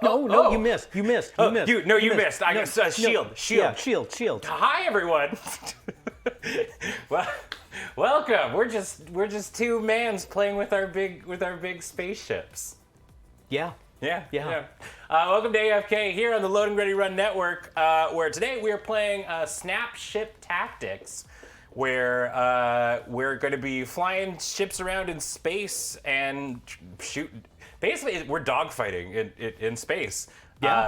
No, you missed. You missed. You missed. I guess shield. Yeah, shield. Hi, everyone. Well, welcome. We're just two mans playing with our big spaceships. Yeah. Welcome to AFK here on the Load and Ready Run Network, where today we are playing Snap Ship Tactics, where we're going to be flying ships around in space and shoot. Basically, we're dogfighting in space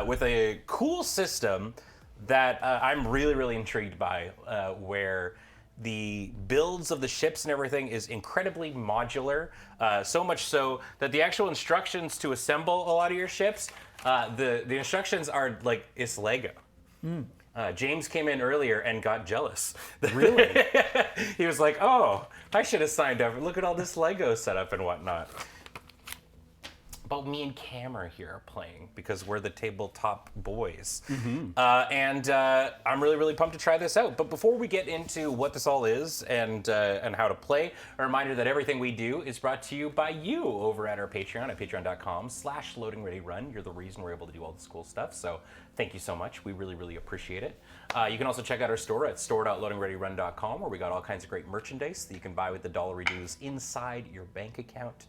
with a cool system that I'm really intrigued by, where the builds of the ships and everything is incredibly modular, so much so that the actual instructions to assemble a lot of your ships, the instructions are like, it's Lego. James came in earlier and got jealous. Really? He was like, oh, I should have signed up. Look at all this Lego setup and whatnot. But me and Cam are here playing because we're the tabletop boys. And I'm really pumped to try this out. But before we get into what this all is and how to play, a reminder that everything we do is brought to you by you over at our Patreon at patreon.com/loadingreadyrun. You're the reason we're able to do all this cool stuff. So thank you so much. We really appreciate it. You can also check out our store at store.loadingreadyrun.com, where we got all kinds of great merchandise that you can buy with the dollar reduce inside your bank account.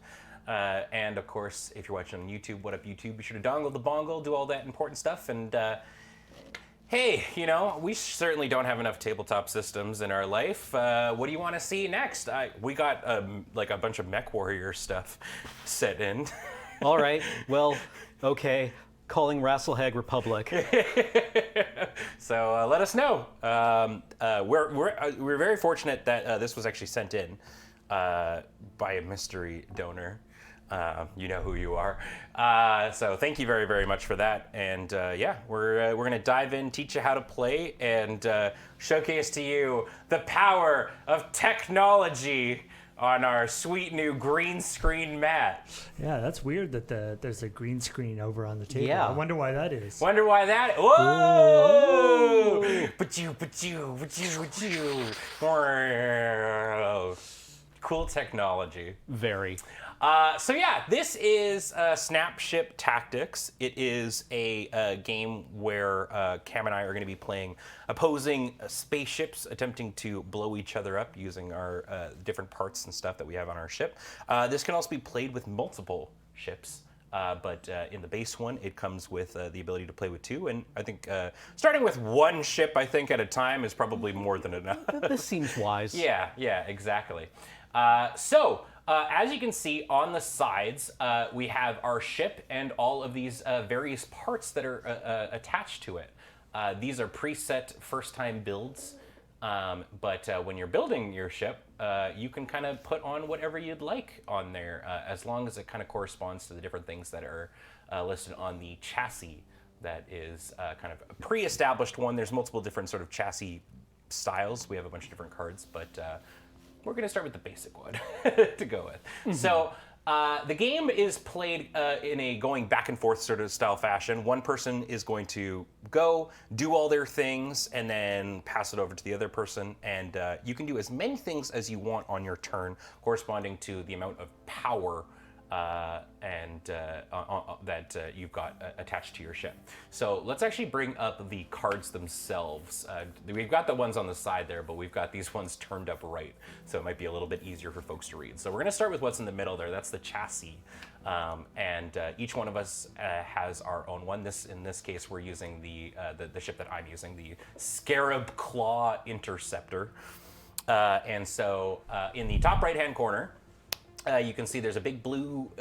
And of course, if you're watching on YouTube, what up YouTube? Be sure to dongle the bongle, do all that important stuff. And hey, you know, we certainly don't have enough tabletop systems in our life. What do you want to see next? We got like a bunch of Mech Warrior stuff set in. All right. Well, okay. Calling Rasselhag Republic. So let us know. We're very fortunate that this was actually sent in by a mystery donor. You know who you are. So thank you very much for that. And yeah, we're going to dive in, teach you how to play, and showcase to you the power of technology on our sweet new green screen mat. Yeah, that's weird that there's a green screen over on the table. Yeah. I wonder why that is. Wonder why that? Whoa! But you. Cool technology. Very. So yeah, this is Snap Ship Tactics. It is a game where Cam and I are going to be playing opposing spaceships, attempting to blow each other up using our different parts and stuff that we have on our ship. This can also be played with multiple ships. But in the base one, it comes with the ability to play with two, and I think starting with one ship, I think, at a time is probably more than enough. This seems wise. Yeah, exactly. As you can see on the sides, we have our ship and all of these various parts that are attached to it. These are preset first-time builds, but when you're building your ship, you can kind of put on whatever you'd like on there, as long as it kind of corresponds to the different things that are listed on the chassis that is kind of a pre-established one. There's multiple different sort of chassis styles. We have a bunch of different cards, but we're going to start with the basic one to go with. So the game is played in a going back and forth sort of style fashion. One person is going to go, do all their things, and then pass it over to the other person. And you can do as many things as you want on your turn, corresponding to the amount of power that you've got attached to your ship. So let's actually bring up the cards themselves. We've got the ones on the side there, but we've got these ones turned up right, so it might be a little bit easier for folks to read. So we're going to start with what's in the middle there. That's the chassis, and each one of us has our own one. In this case, we're using the ship that I'm using, the Scarab Claw Interceptor. And so in the top right-hand corner, you can see there's a big blue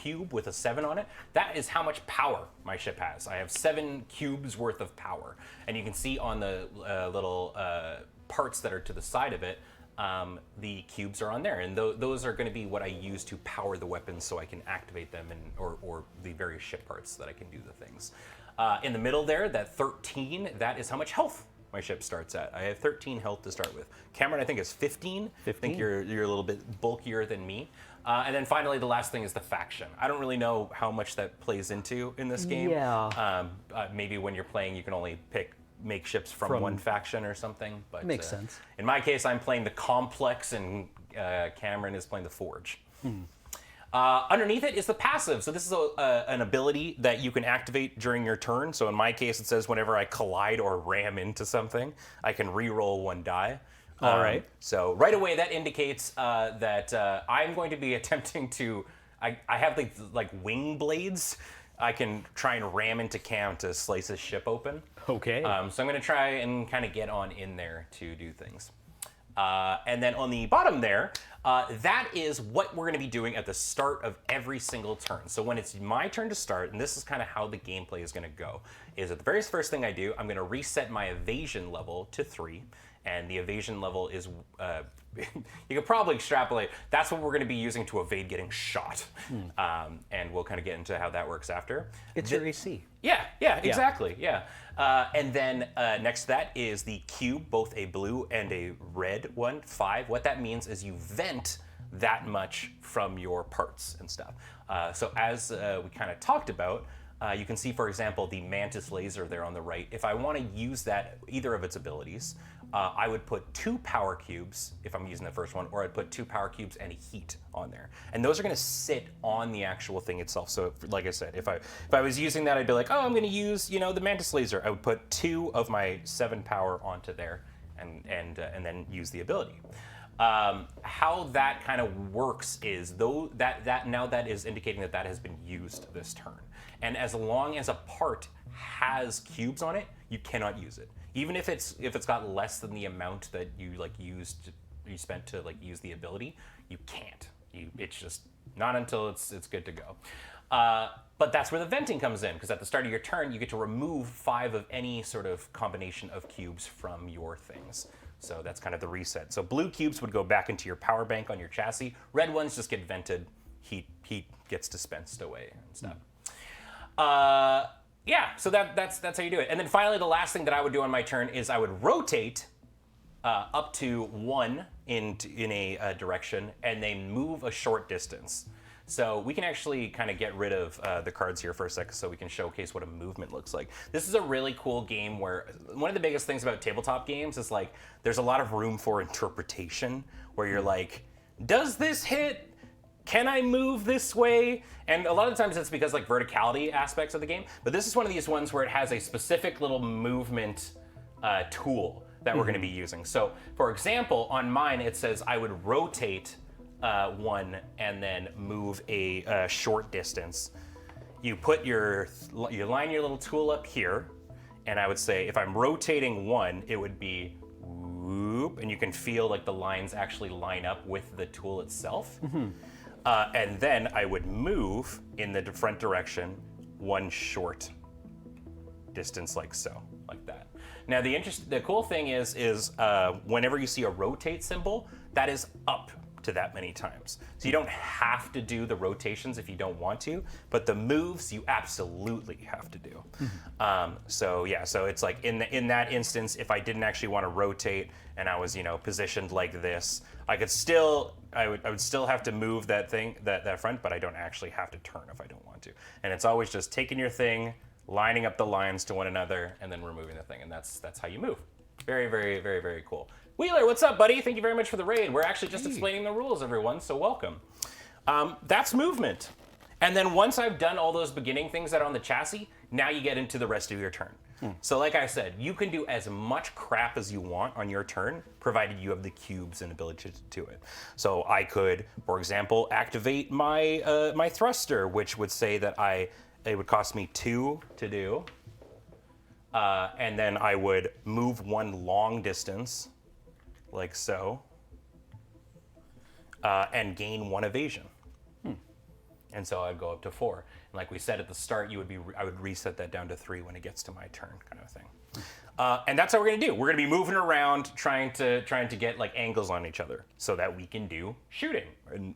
cube with a 7 on it. That is how much power my ship has. I have 7 cubes worth of power. And you can see on the little parts that are to the side of it, the cubes are on there. And those are going to be what I use to power the weapons so I can activate them, or the various ship parts that I can do the things. In the middle there, that 13, that is how much health my ship starts at. I have 13 health to start with. Cameron, I think, is 15. I think you're a little bit bulkier than me. And then finally, the last thing is the faction. I don't really know how much that plays into in this game. Yeah. Maybe when you're playing, you can only make ships from one faction or something. But makes sense. In my case, I'm playing the Complex, and Cameron is playing the Forge. Underneath it is the passive. So this is an ability that you can activate during your turn. So in my case, it says whenever I collide or ram into something, I can re-roll 1 die. All right. So right away, that indicates that I'm going to be attempting to. I have like wing blades. I can try and ram into Cam to slice his ship open. Okay. So I'm going to try and kind of get on in there to do things. And then on the bottom there, that is what we're going to be doing at the start of every single turn. So when it's my turn to start, and this is kind of how the gameplay is going to go, is that the very first thing I do, I'm going to reset my evasion level to 3. And the evasion level is, you could probably extrapolate, that's what we're going to be using to evade getting shot. And we'll kind of get into how that works after. It's your AC. Yeah, exactly, yeah. And then next to that is the cube, both a blue and a red one, 5. What that means is you vent that much from your parts and stuff. So as we kind of talked about, you can see, for example, the Mantis laser there on the right. If I want to use that, either of its abilities, I would put 2 power cubes if I'm using the first one, or I'd put 2 power cubes and a heat on there. And those are going to sit on the actual thing itself. So like I said, if I was using that, I'd be like, oh, I'm going to use, the Mantis laser. I would put 2 of my 7 power onto there and then use the ability. How that kind of works is that is indicating that has been used this turn. And as long as a part has cubes on it, you cannot use it. Even if it's got less than the amount that you you spent to use the ability, you can't. It's just not until it's good to go. But that's where the venting comes in, because at the start of your turn, you get to remove 5 of any sort of combination of cubes from your things. So that's kind of the reset. So blue cubes would go back into your power bank on your chassis. Red ones just get vented. Heat gets dispensed away and stuff. Yeah, so that's how you do it. And then finally, the last thing that I would do on my turn is I would rotate up to 1 in a direction and then move a short distance. So we can actually kind of get rid of the cards here for a second so we can showcase what a movement looks like. This is a really cool game where one of the biggest things about tabletop games is there's a lot of room for interpretation where you're like, does this hit? Can I move this way? And a lot of times it's because verticality aspects of the game. But this is one of these ones where it has a specific little movement tool that we're going to be using. So for example, on mine, it says I would rotate 1 and then move a short distance. You put you line your little tool up here, and I would say if I'm rotating 1, it would be whoop, and you can feel the lines actually line up with the tool itself. And then I would move in the front direction 1 short distance like that. Now the cool thing is whenever you see a rotate symbol, that is up to that many times. So you don't have to do the rotations if you don't want to, but the moves you absolutely have to do. So it's in that instance, if I didn't actually want to rotate and I was positioned like this, I would still have to move that front, but I don't actually have to turn if I don't want to. And it's always just taking your thing, lining up the lines to one another, and then removing the thing, and that's how you move. Very, very, very, very cool. Wheeler, what's up, buddy? Thank you very much for the raid. We're actually just explaining the rules, everyone, so welcome. That's movement. And then once I've done all those beginning things that are on the chassis, now you get into the rest of your turn. So like I said, you can do as much crap as you want on your turn, provided you have the cubes and ability to do it. So I could, for example, activate my my thruster, which would say that it would cost me 2 to do. And then I would move 1 long distance, like so, and gain 1 evasion. And so I'd go up to 4. And like we said at the start, I would reset that down to 3 when it gets to my turn, kind of thing. And that's how we're gonna do. We're gonna be moving around, trying to get angles on each other so that we can do shooting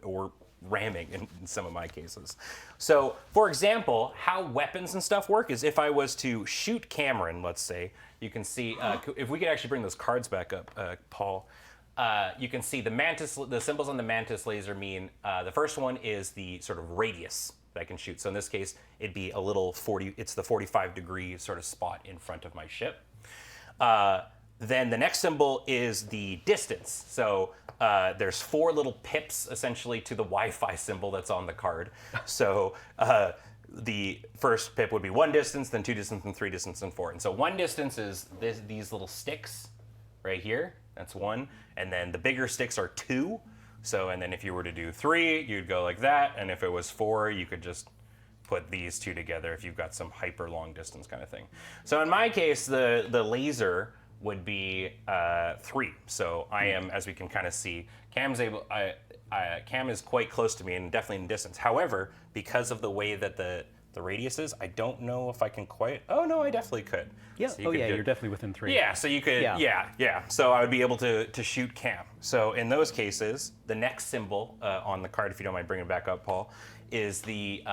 or ramming in some of my cases. So, for example, how weapons and stuff work is if I was to shoot Cameron, let's say, you can see, if we could actually bring those cards back up, Paul, you can see the symbols on the Mantis laser mean, the first one is the sort of radius that I can shoot. So in this case, it'd be a little it's the 45-degree sort of spot in front of my ship. Then the next symbol is the distance. So there's 4 little pips essentially to the Wi-Fi symbol that's on the card. So the first pip would be 1 distance, then 2 distance, and 3 distance, and 4. And so 1 distance is these little sticks right here. That's 1. And then the bigger sticks are 2. So, and then if you were to do 3, you'd go like that. And if it was 4, you could just put these 2 together if you've got some hyper long distance kind of thing. So in my case, the laser would be 3. So I am, as we can kind of see, Cam is quite close to me and definitely in distance. However, because of the way that the radius is, I don't know if I can quite. Oh no, I definitely could. Yeah. So you're definitely within 3. Yeah, so you could. Yeah. So I would be able to shoot Cam. So in those cases, the next symbol on the card, if you don't mind bringing it back up, Paul, is the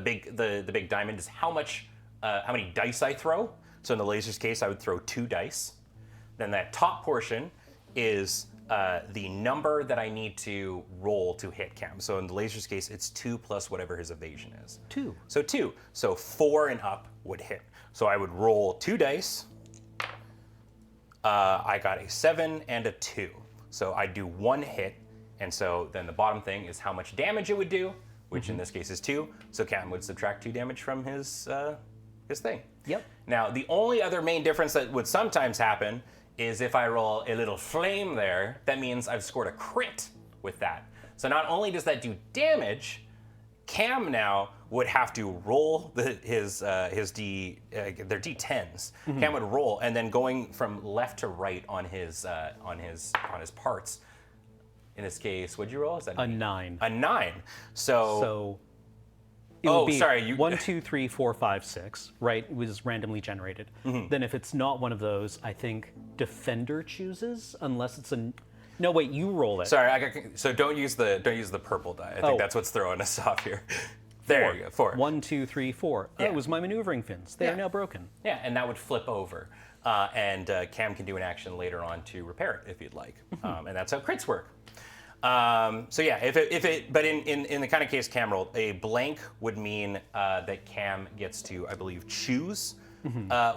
big diamond. Is how many dice I throw. So in the laser's case, I would throw 2 dice. Then that top portion is the number that I need to roll to hit Cam. So in the laser's case, it's 2 plus whatever his evasion is. 2. So 2. So 4 and up would hit. So I would roll 2 dice. I got a 7 and a 2. So I do 1 hit. And so then the bottom thing is how much damage it would do, which in this case is 2. So Cam would subtract 2 damage from his thing. Yep. Now, the only other main difference that would sometimes happen is if I roll a little flame there, that means I've scored a crit with that. So not only does that do damage, Cam now would have to roll their D10s. Cam would roll, and then going from left to right on his parts. In this case, what'd you roll? Is that A 9. A 9. So it would be sorry. 1, 2, 3, 4, 5, 6. Right, it was randomly generated. Then if it's not one of those, I think defender chooses, unless it's a. No, wait, you roll it. Sorry, so don't use the purple die. I think that's what's throwing us off here. There you go. 4. 1, 2, 3, 4. Oh, Yeah. it was my maneuvering fins. They are now broken. Yeah, and that would flip over. And Cam can do an action later on to repair it if you'd like. And that's how crits work. So yeah, but in the kind of case Cam rolled, a blank would mean that Cam gets to, I believe, choose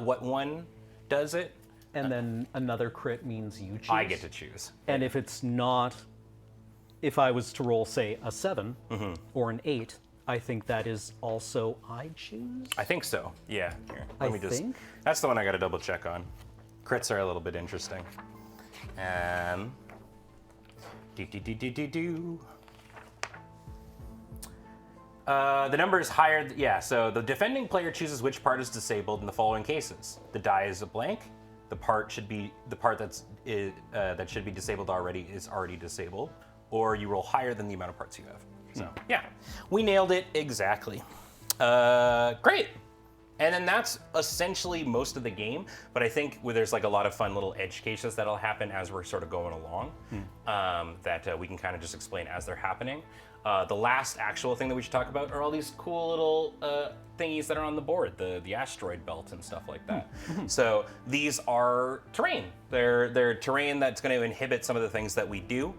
what one does it. And then another crit means you choose. I get to choose. And if it's not, if I was to roll, say, a 7 or an 8, I think that is also I choose. I think so. Yeah. Here, let me just. think? That's the one I got to double check on. Crits are a little bit interesting. And. The number is higher. Yeah. So the defending player chooses which part is disabled in the following cases. The die is a blank. The part that should be disabled already is already disabled, or you roll higher than the amount of parts you have. So yeah, we nailed it exactly. Great. And then that's essentially most of the game. But I think there's like a lot of fun little edge cases that'll happen as we're sort of going along that we can kind of just explain as they're happening. The last actual thing that we should talk about are all these cool little thingies that are on the board, the asteroid belt and stuff like that. So these are terrain. They're terrain that's going to inhibit some of the things that we do.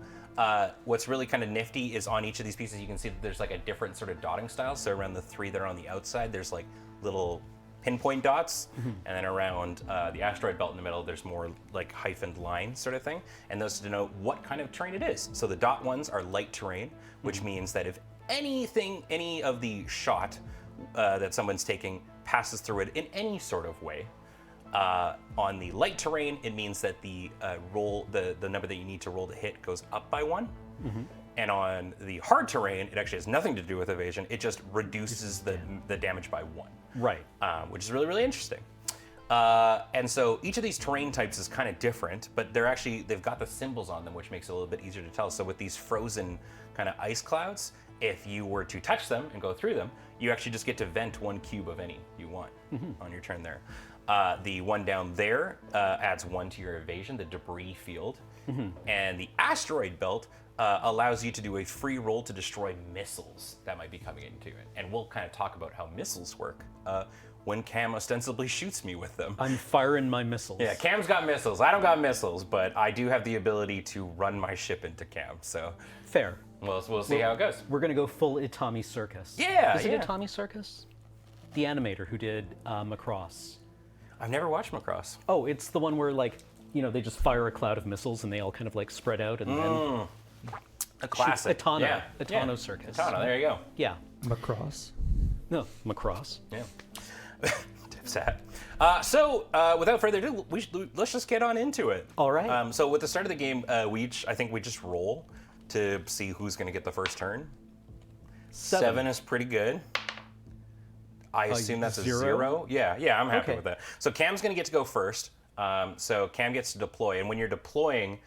What's really kind of nifty is on each of these pieces, you can see that there's like a different sort of dotting style. So around the 3 that are on the outside, there's like little pinpoint dots. And then around the asteroid belt in the middle, there's more like hyphened lines sort of thing. And those denote what kind of terrain it is. So the dot ones are light terrain, which means that if any of the shot that someone's taking passes through it in any sort of way, on the light terrain, it means that the the number that you need to roll to hit goes up by 1. And on the hard terrain, it actually has nothing to do with evasion. It just reduces the damage by 1. Right. Which is really, really interesting. And so each of these terrain types is kind of different, but they've got the symbols on them, which makes it a little bit easier to tell. So with these frozen kind of ice clouds, if you were to touch them and go through them, you actually just get to vent 1 cube of any you want on your turn there. The one down there adds 1 to your evasion, the debris field. And the asteroid belt allows you to do a free roll to destroy missiles that might be coming into it. And we'll kind of talk about how missiles work when Cam ostensibly shoots me with them. I'm firing my missiles. Yeah, Cam's got missiles. I don't got missiles, but I do have the ability to run my ship into Cam. So Fair. we'll see how it goes. We're going to go full Itami Circus. Yeah, Is it yeah. Itami Circus? The animator who did Macross. I've never watched Macross. Oh, it's the one where like, they just fire a cloud of missiles and they all kind of like spread out and then A classic. Etano. Yeah. Etano Circus. Etano, there you go. Yeah. Macross. No, Macross. Yeah. Sad. So, without further ado, let's just get on into it. All right. So, with the start of the game, I think we just roll to see who's going to get the first turn. 7 is pretty good. I assume that's a 0. Yeah, I'm happy with that. So, Cam's going to get to go first. So, Cam gets to deploy, and when you're deploying,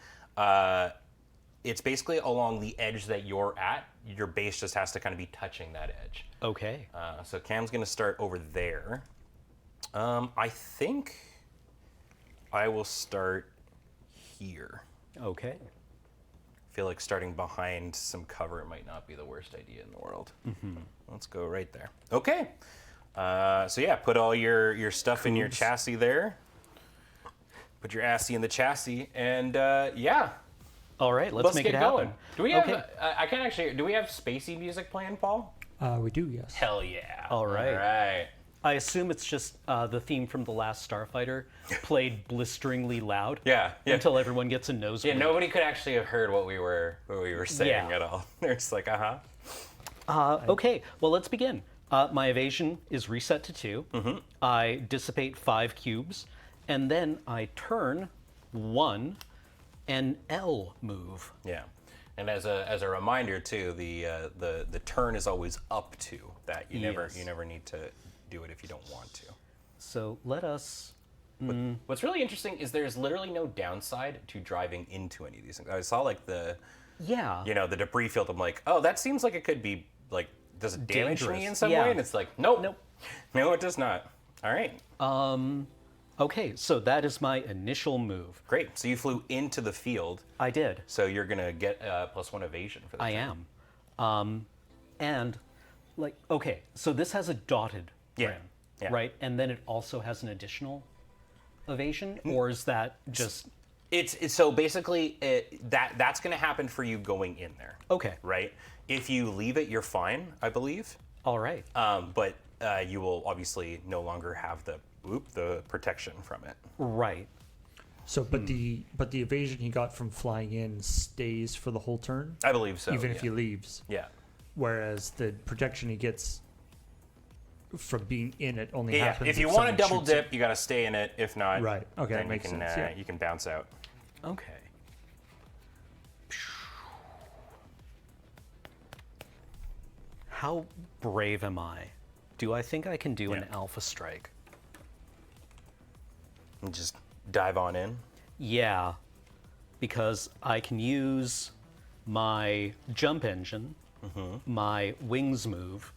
it's basically along the edge that you're at. Your base just has to kind of be touching that edge. Okay. So Cam's going to start over there. I think I will start here. Okay. I feel like starting behind some cover might not be the worst idea in the world. Let's go right there. Okay. So yeah, put all your stuff in your chassis there. Put your assy in the chassis, and yeah. All right, let's make get it happen. going. Do we have? Okay. I can't actually. Do we have spacey music playing, Paul? We do, yes. Hell yeah! All right. All right. I assume it's just the theme from The Last Starfighter played blisteringly loud. Yeah. Until everyone gets a nosebleed. Yeah. Nobody could actually have heard what we were saying Yeah. at all. They're just like, Okay, well, let's begin. My evasion is reset to 2. I dissipate 5 cubes, and then I turn 1 and L move. Yeah. And as a reminder too, the turn is always up to that. You Yes. never need to do it if you don't want to. So let us. What's really interesting is there's literally no downside to driving into any of these things. I saw like the Yeah. the debris field. I'm like, oh, that seems like it could be like, does it damage me Dangerous. in some Yeah. way? And it's like, nope. Nope. No, it does not. All right. Okay, so that is my initial move. Great. So you flew into the field. I did. So you're gonna get +1 evasion for that. I am. And, like, okay, so this has a dotted rim, Yeah. right? And then it also has an additional evasion? Or is that just. It's so basically that's gonna happen for you going in there. Okay. Right. If you leave it, you're fine, I believe. All right. But you will obviously no longer have the protection from it. Right. So, but the evasion he got from flying in stays for the whole turn, I believe so. even if he leaves. Yeah. Whereas the protection he gets from being in it only Yeah. happens If you want someone to double shoots it. dip, you got to stay in it. If not, Right. Okay, then that makes you can sense, yeah. you can bounce out. Okay. How brave am I? Do I think I can do an Yeah. alpha strike? And just dive on in. Yeah, because I can use my jump engine, my wings move,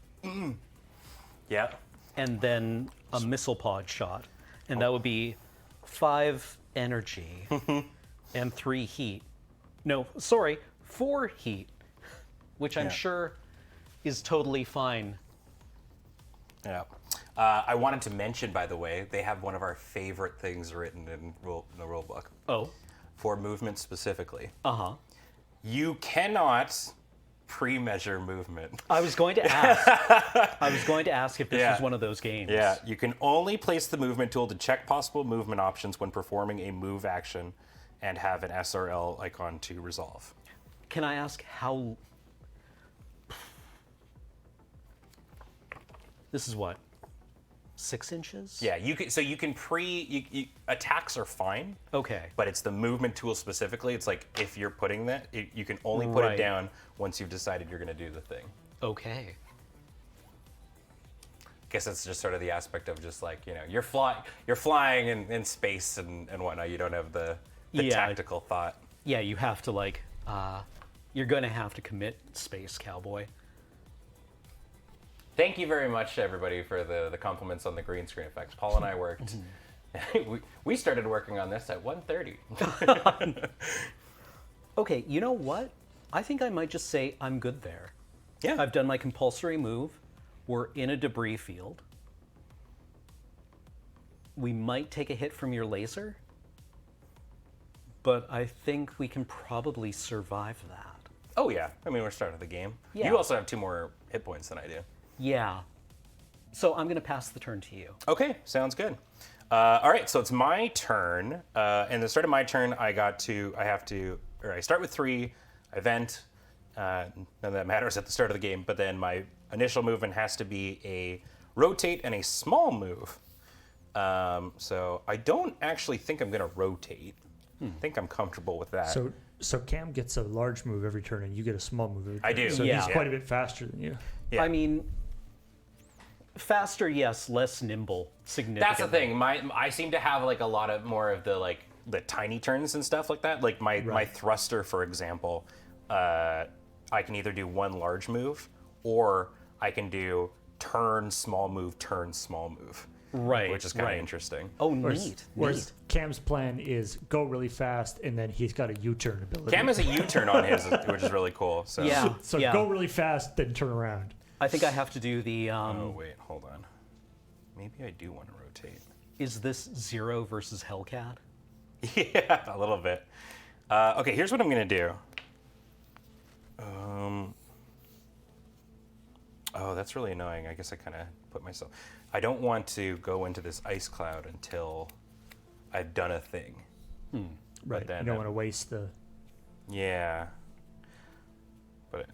Yeah. and then a missile pod shot. And that would be 5 energy and 3 heat. No, sorry, 4 heat, which I'm Yeah. sure is totally fine. Yeah. I wanted to mention, by the way, they have one of our favorite things written in the rule book Oh, for movement specifically. uh-huh. You cannot pre-measure movement. I was going to ask. I was going to ask if this Yeah. was one of those games. Yeah, you can only place the movement tool to check possible movement options when performing a move action and have an SRL icon to resolve. Can I ask how? This is what? 6 inches? Yeah, you can attacks are fine, Okay. but it's the movement tool specifically. It's like if you're putting that, you can only put Right. it down once you've decided you're going to do the thing. Okay. Guess that's just sort of the aspect of just like, you're flying in space and whatnot. You don't have the Yeah. tactical thought. Yeah, you have to you're gonna have to commit, Space Cowboy. Thank you very much, everybody, for the compliments on the green screen effects. Paul and I worked. we started working on this at 1:30. Okay, you know what? I think I might just say I'm good there. Yeah. I've done my compulsory move. We're in a debris field. We might take a hit from your laser, but I think we can probably survive that. Oh yeah. I mean, we're starting the game. Yeah. You also have 2 more hit points than I do. Yeah. So I'm gonna pass the turn to you. Okay, sounds good. All right, so it's my turn. And the start of my turn, I start with 3, I vent. None of that matters at the start of the game, but then my initial movement has to be a rotate and a small move. So I don't actually think I'm going to rotate. I think I'm comfortable with that. So Cam gets a large move every turn, and you get a small move every turn. I do. So Yeah. he's quite a bit faster than you. Yeah. I mean, faster, yes, less nimble, significantly. That's the thing. I seem to have like a lot of more of the tiny turns and stuff like that. Like my thruster, for example, I can either do 1 large move, or I can do turn, small move, turn, small move. Right. Which is kind of interesting. Oh, Whereas Cam's plan is go really fast, and then he's got a U-turn ability. Cam has a U-turn on his, which is really cool. So. Yeah. So go really fast, then turn around. I think I have to do the. Oh wait, hold on. Maybe I do want to rotate. Is this Zero versus Hellcat? Yeah, a little bit. Okay, here's what I'm gonna do. Oh, that's really annoying. I guess I kind of put myself. I don't want to go into this ice cloud until I've done a thing. Right. then you don't want to waste the. Yeah. But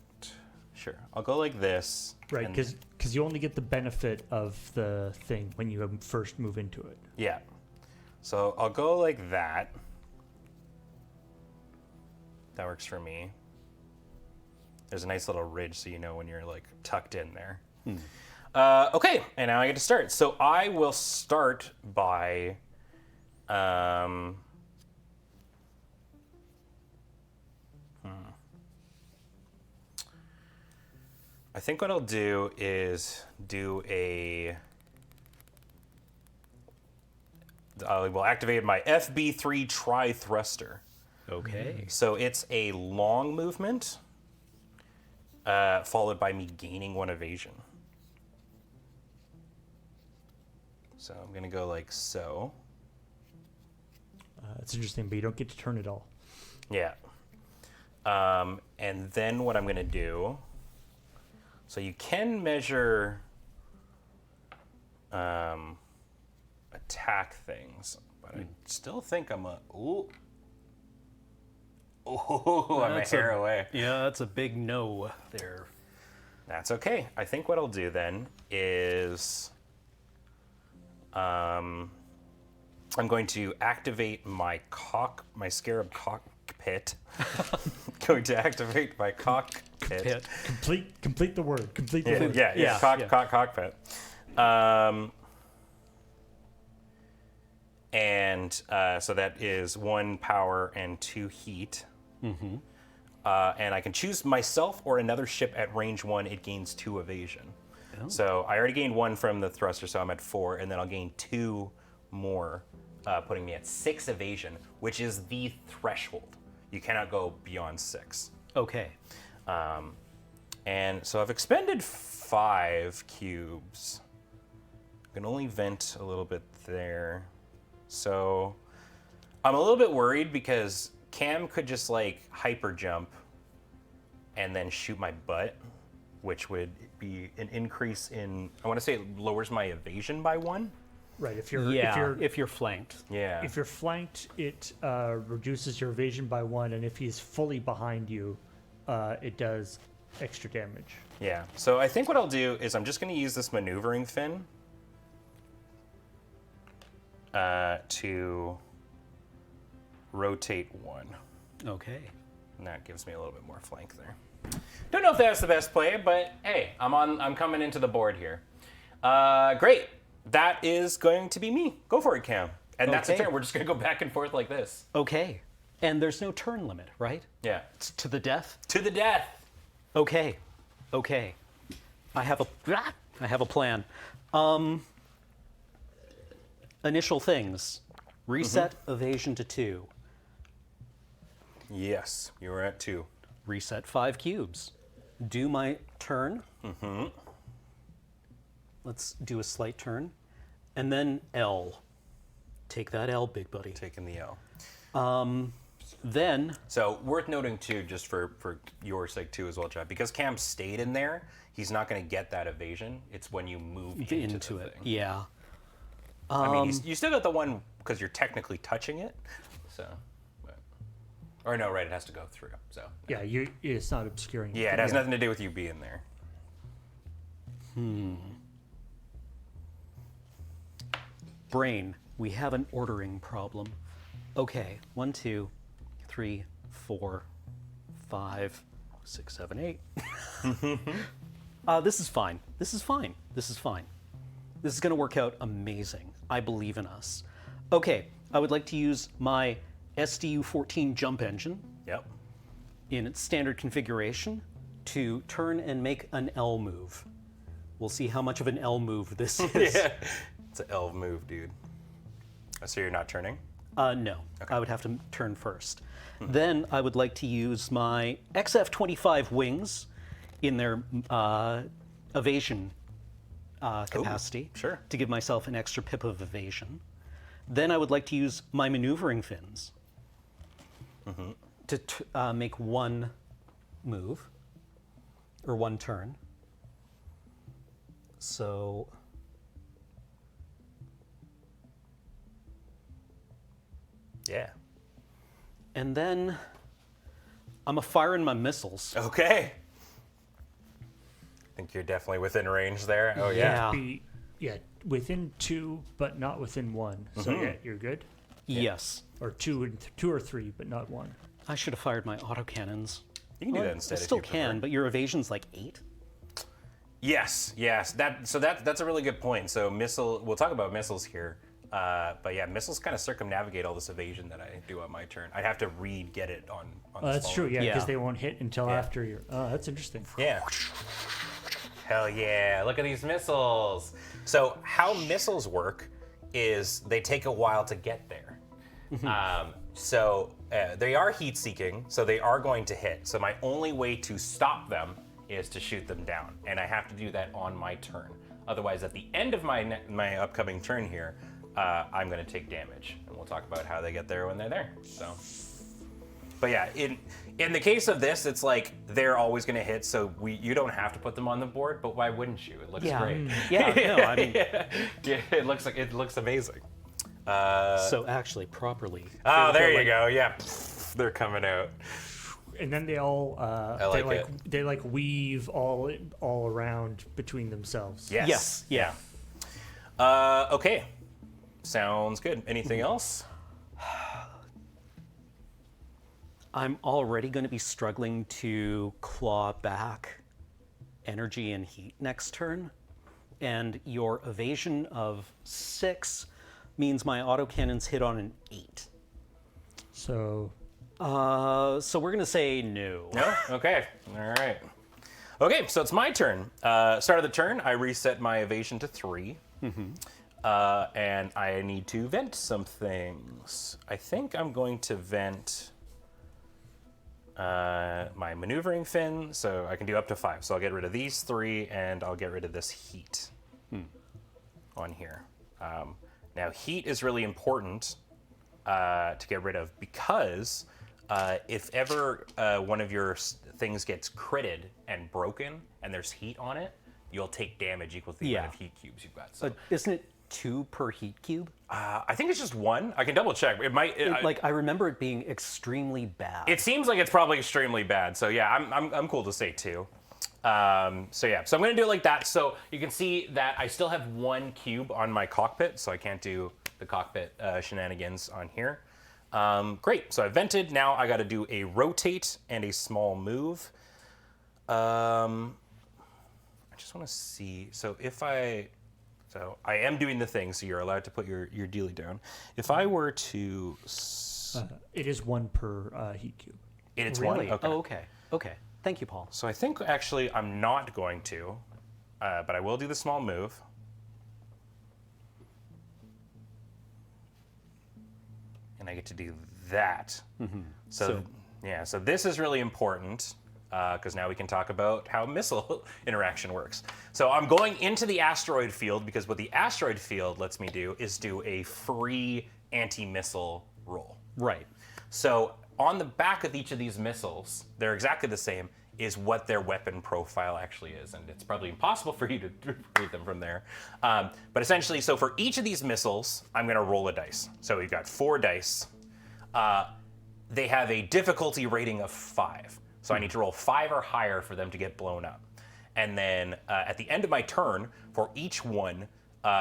sure, I'll go like this. Right, and- because you only get the benefit of the thing when you first move into it. Yeah. So I'll go like that. That works for me. There's a nice little ridge so you know when you're like tucked in there. Okay, and now I get to start. So I will start by I think what I'll do is I will activate my FB3 tri-thruster. Okay. So it's a long movement, followed by me gaining 1 evasion. So I'm gonna go like so. It's interesting, but you don't get to turn it all. Yeah. And then what I'm gonna do, so you can measure attack things, but I still think I'm I'm a hair away. Yeah, that's a big no there. That's okay. I think what I'll do then is I'm going to activate my scarab cockpit. Going to activate my cockpit. Complete the word. Complete the word. Yeah. Cockpit. And so that is 1 power and 2 heat. Mm-hmm. And I can choose myself or another ship at range 1. It gains 2 evasion. Oh. So I already gained 1 from the thruster, so I'm at 4, and then I'll gain 2 more, putting me at 6 evasion, which is the threshold. You cannot go beyond 6. Okay. And so I've expended 5 cubes. I can only vent a little bit there. So I'm a little bit worried because Cam could just like hyper jump and then shoot my butt, which would be an increase in, I want to say it lowers my evasion by 1. Right. If you're flanked. Yeah. If you're flanked, it reduces your evasion by 1, and if he's fully behind you, it does extra damage. Yeah. So I think what I'll do is I'm just going to use this maneuvering fin to rotate 1. Okay. And that gives me a little bit more flank there. Don't know if that's the best play, but hey, I'm coming into the board here. Great. That is going to be me. Go for it, Cam. And that's a Okay. turn. We're just going to go back and forth like this. Okay. And there's no turn limit, right? Yeah. It's to the death? To the death. Okay. Okay. I have a plan. Initial things. Reset evasion to 2. Yes, you were at 2. Reset 5 cubes. Do my turn. Let's do a slight turn. And then L. Take that L, big buddy. Taking the L. Then, So worth noting too, just for your sake too as well, Chad, because Cam stayed in there, he's not going to get that evasion. It's when you move into the it. thing. Yeah. I mean, you still got the one because you're technically touching it. So, or no, right? It has to go through. So Yeah, it's not obscuring. yeah, it has nothing to do with you being there. Brain, we have an ordering problem. Okay, 1, 2, 3, 4, 5, 6, 7, 8. This is fine. This is fine. This is fine. This is going to work out amazing. I believe in us. Okay, I would like to use my SDU-14 jump engine Yep. in its standard configuration to turn and make an L move. We'll see how much of an L move this is. Yeah. It's an L move, dude. So you're not turning? No, I would have to turn first. Then I would like to use my XF-25 wings in their evasion capacity sure. to give myself an extra pip of evasion. Then I would like to use my maneuvering fins to make one move, or one turn. So... Yeah. And then I'm firing my missiles. Okay. I think you're definitely within range there. Oh, yeah. Yeah. Within 2, but not within 1. So yeah, you're good. Yes. Or 2 or 3, but not 1. I should have fired my autocannons. You can do that instead. I if still you can, prefer. but your evasion's like 8. Yes. That's a really good point. So we'll talk about missiles here. But yeah, missiles kind of circumnavigate all this evasion that I do on my turn. I'd have to get it on this That's true, follower. yeah, because Yeah. they won't hit until after you're... Oh, that's interesting. Yeah. Hell yeah, look at these missiles. So how missiles work is they take a while to get there. They are heat-seeking, so they are going to hit. So my only way to stop them is to shoot them down, and I have to do that on my turn. Otherwise, at the end of my upcoming turn here, I'm going to take damage, and we'll talk about how they get there when they're there. So, but yeah, in the case of this, it's like they're always going to hit, so you don't have to put them on the board. But why wouldn't you? It looks great. Yeah, no, I mean... Yeah, it looks amazing. So actually, properly. Oh, there you go. Yeah, they're coming out. And then they all like they weave all around between themselves. Yes. Yeah. Okay. Sounds good. Anything else? I'm already going to be struggling to claw back energy and heat next turn. And your evasion of 6 means my autocannons hit on an 8. So So we're going to say no. No? Okay. All right. Okay, so it's my turn. Start of the turn, I reset my evasion to 3. And I need to vent some things. I think I'm going to vent my maneuvering fin, so I can do up to 5. So I'll get rid of these 3, and I'll get rid of this heat on here. Now, heat is really important to get rid of because if ever one of your things gets critted and broken and there's heat on it, you'll take damage equal to the amount of heat cubes you've got. So, Isn't it 2 per heat cube? I think it's just 1. I can double check. It might. I remember it being extremely bad. It seems like it's probably extremely bad. So yeah, I'm cool to say 2. So I'm gonna do it like that. So you can see that I still have 1 cube on my cockpit, so I can't do the cockpit shenanigans on here. Great. So I vented. Now I got to do a rotate and a small move. I just want to see. So I am doing the thing. So you're allowed to put your dealie down. If I were to, it is 1 per heat cube. it's Really? 1. Okay. Oh, okay. Okay. Thank you, Paul. So I think actually I'm not going to, but I will do the small move. And I get to do that. So this is really important because now we can talk about how missile interaction works. So I'm going into the asteroid field because what the asteroid field lets me do is do a free anti-missile roll. Right. So on the back of each of these missiles, they're exactly the same. is what their weapon profile actually is. And it's probably impossible for you to read them from there. But essentially, so for each of these missiles, I'm going to roll a dice. So we've got 4 dice. They have a difficulty rating of 5. So I need to roll 5 or higher for them to get blown up. And then at the end of my turn, for each one,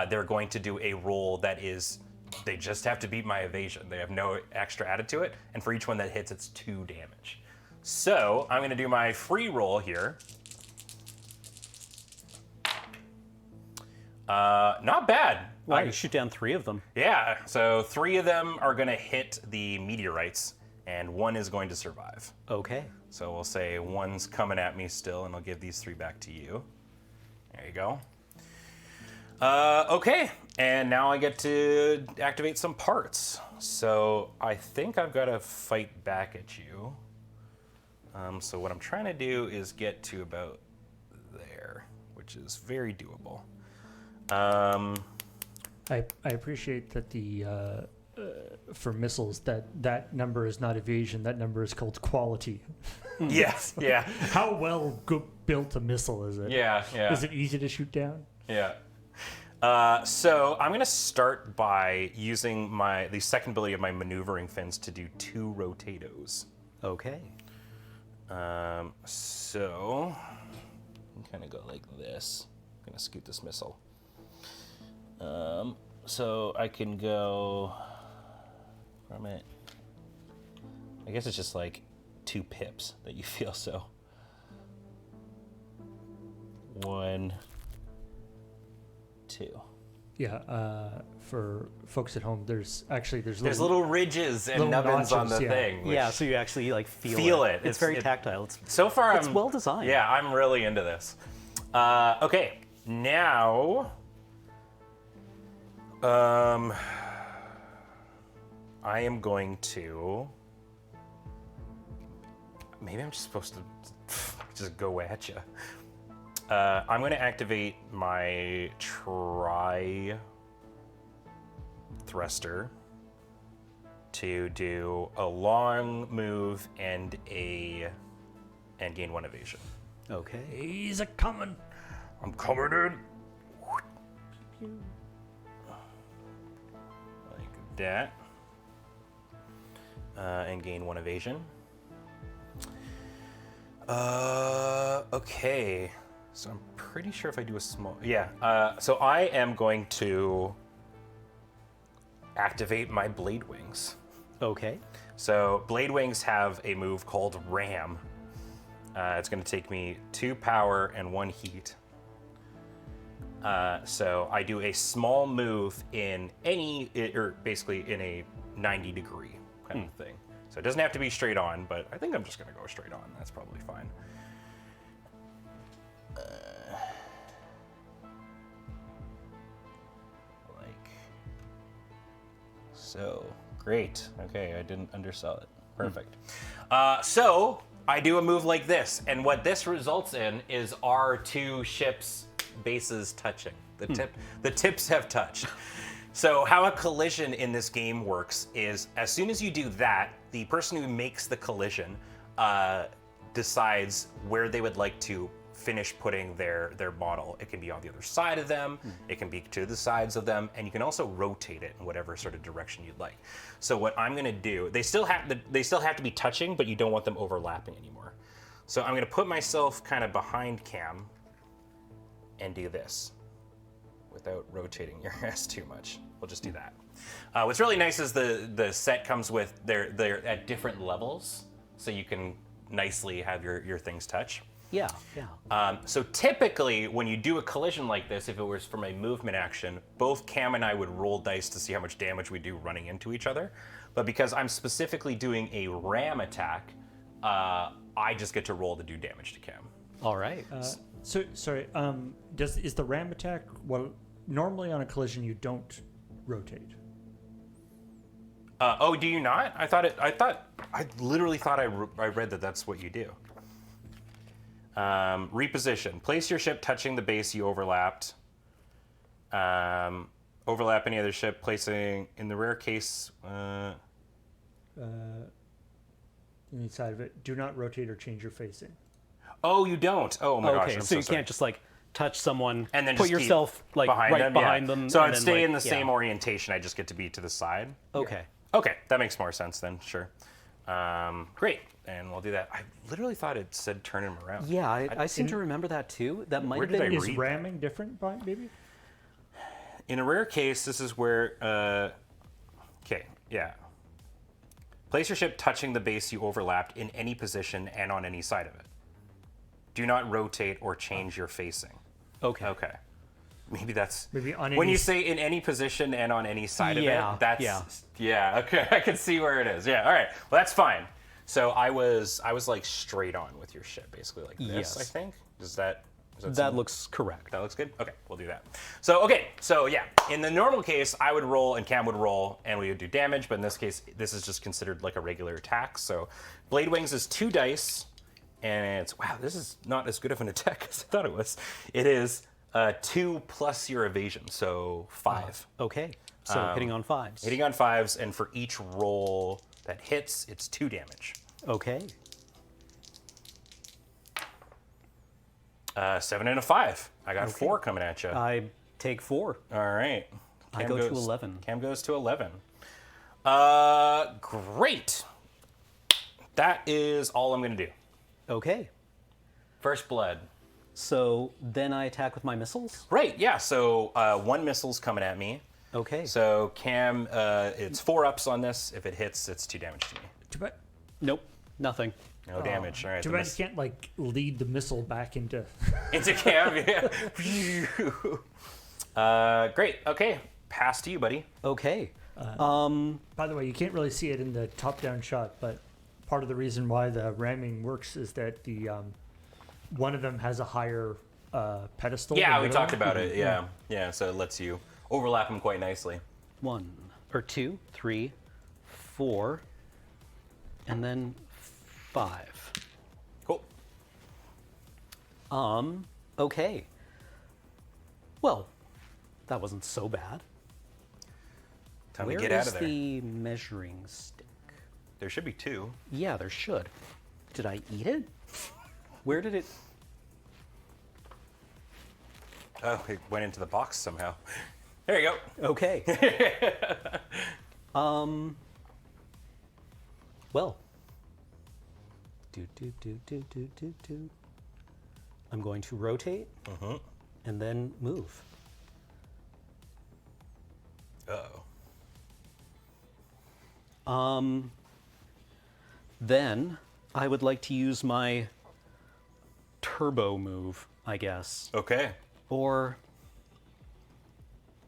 they're going to do a roll that is, they just have to beat my evasion. They have no extra added to it. And for each one that hits, it's 2 damage. So I'm going to do my free roll here. Not bad. Wow, you shoot down 3 of them. Yeah, so 3 of them are going to hit the meteorites, and 1 is going to survive. Okay. So we'll say 1's coming at me still, and I'll give these 3 back to you. There you go. Okay, and now I get to activate some parts. So I think I've got to fight back at you. So what I'm trying to do is get to about there, which is very doable. I appreciate that the for missiles that number is not evasion. That number is called quality. Yes, yeah. How well built a missile is it? Yeah, yeah. Is it easy to shoot down? Yeah. So I'm going to start by using the second ability of my maneuvering fins to do 2 rotatos. Okay. So I'm kind of go like this. I'm going to scoot this missile. So I can go from it. I guess it's just like 2 pips that you feel. So 1, 2. Yeah. For folks at home, there's little ridges and little nubbins on notches, the yeah. thing. which- Yeah, so you actually like Feel it. It's very tactile. So far, It's well designed. Yeah, I'm really into this. Okay, now, I am going to. Maybe I'm just supposed to just go at you. I'm going to activate my thruster to do a long move and gain 1 evasion. Okay. He's a coming. I'm coming in. Like that. And gain 1 evasion. Okay. So I'm pretty sure if I do a small... Yeah. So I am going to activate my blade wings. Okay. So blade wings have a move called Ram. It's going to take me 2 power and 1 heat. So I do a small move in basically in a 90-degree kind of thing. So it doesn't have to be straight on, but I think I'm just going to go straight on. That's probably fine. Like so. Great. Okay, I didn't undersell it. Perfect. So I do a move like this, and what this results in is our 2 ships' bases touching. The tips have touched. So how a collision in this game works is, as soon as you do that, the person who makes the collision decides where they would like to finish putting their model. It can be on the other side of them, it can be to the sides of them, and you can also rotate it in whatever sort of direction you'd like. So what I'm going to do, they still have to be touching, but you don't want them overlapping anymore. So I'm going to put myself kind of behind Cam and do this without rotating your ass too much. We'll just do that. What's really nice is the set comes with they're at different levels, so you can nicely have your things touch. Yeah, yeah. So typically, when you do a collision like this, if it was from a movement action, both Cam and I would roll dice to see how much damage we do running into each other. But because I'm specifically doing a ram attack, I just get to roll to do damage to Cam. All right. So sorry. Is the ram attack? Well, normally on a collision you don't rotate. Oh, do you not? I literally thought I read that that's what you do. Reposition. Place your ship touching the base you overlapped. Overlap any other ship, placing, in the rare case... Inside of it, do not rotate or change your facing. Oh, you don't. Oh my gosh. Okay, I'm so you sorry. can't just like touch someone And then put just keep yourself like behind right them, behind yeah. them. So and I'd then, stay like, in the yeah. same orientation. I just get to be to the side. Okay. Okay, that makes more sense then. Sure. Great, and we'll do that. I literally thought it said turn him around. Yeah, I seem to remember that too. That might Where have did I been. Is read ramming different, maybe? In a rare case, this is where. Okay, yeah. Place your ship touching the base you overlapped in any position and on any side of it. Do not rotate or change your facing. Okay. Okay. Maybe that's Maybe on when any you say in any position and on any side Yeah, of it. That's yeah. okay. I can see where it is. Yeah. All right. Well, that's fine. So I was like straight on with your ship, basically like this. Yes. I think. Does that That looks correct. that looks good? Okay, we'll do that. So, yeah, in the normal case, I would roll and Cam would roll and we would do damage, but in this case, this is just considered like a regular attack. So, Blade Wings is 2 dice, and it's, wow, this is not as good of an attack as I thought it was. It is 2 plus your evasion, so 5. Okay. So hitting on 5s. Hitting on 5s, and for each roll that hits, it's 2 damage. Okay. 7 and a 5. I got 4 coming at you. I take 4. All right. I go to 11. Cam goes to 11. Great. That is all I'm going to do. Okay. First blood. So then I attack with my missiles. Right, yeah. So 1 missile's coming at me. Okay. So Cam, it's 4 ups on this. If it hits, it's 2 damage to me. Too bad, Nope. Nothing. No damage. All right. too bad you can't like lead the missile back into. Into Cam, yeah. Great. Okay. Pass to you, buddy. Okay. By the way, you can't really see it in the top-down shot, but part of the reason why the ramming works is that the one of them has a higher pedestal. Yeah, than we the talked other one. about it. Yeah. Yeah, so it lets you overlap them quite nicely. 1 or 2, 3, 4, and then 5. Cool. Okay. Well, that wasn't so bad. Time Where to get out is of there. the measuring stick? There should be 2. Yeah, there should. Did I eat it? Where did it? Oh, it went into the box somehow. There you go. Okay. Well. Do. I'm going to rotate and then move. Uh-oh. Then I would like to use my turbo move, I guess. Okay. Or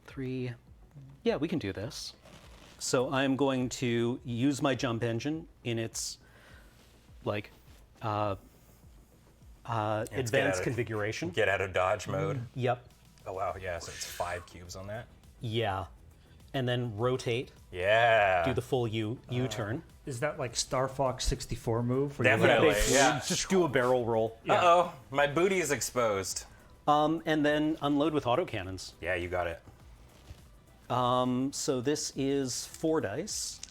3. Yeah, we can do this. So I'm going to use my jump engine in its like advanced configuration. Get out of dodge mode. Yep. Oh wow, yeah. So it's 5 cubes on that. Yeah. And then rotate, Yeah. do the full U-turn. Is that like Star Fox 64 move? where you Definitely. like- Basically, yeah. just do a barrel roll. Uh-oh, my booty is exposed. And then unload with autocannons. Yeah, you got it. So this is 4 dice.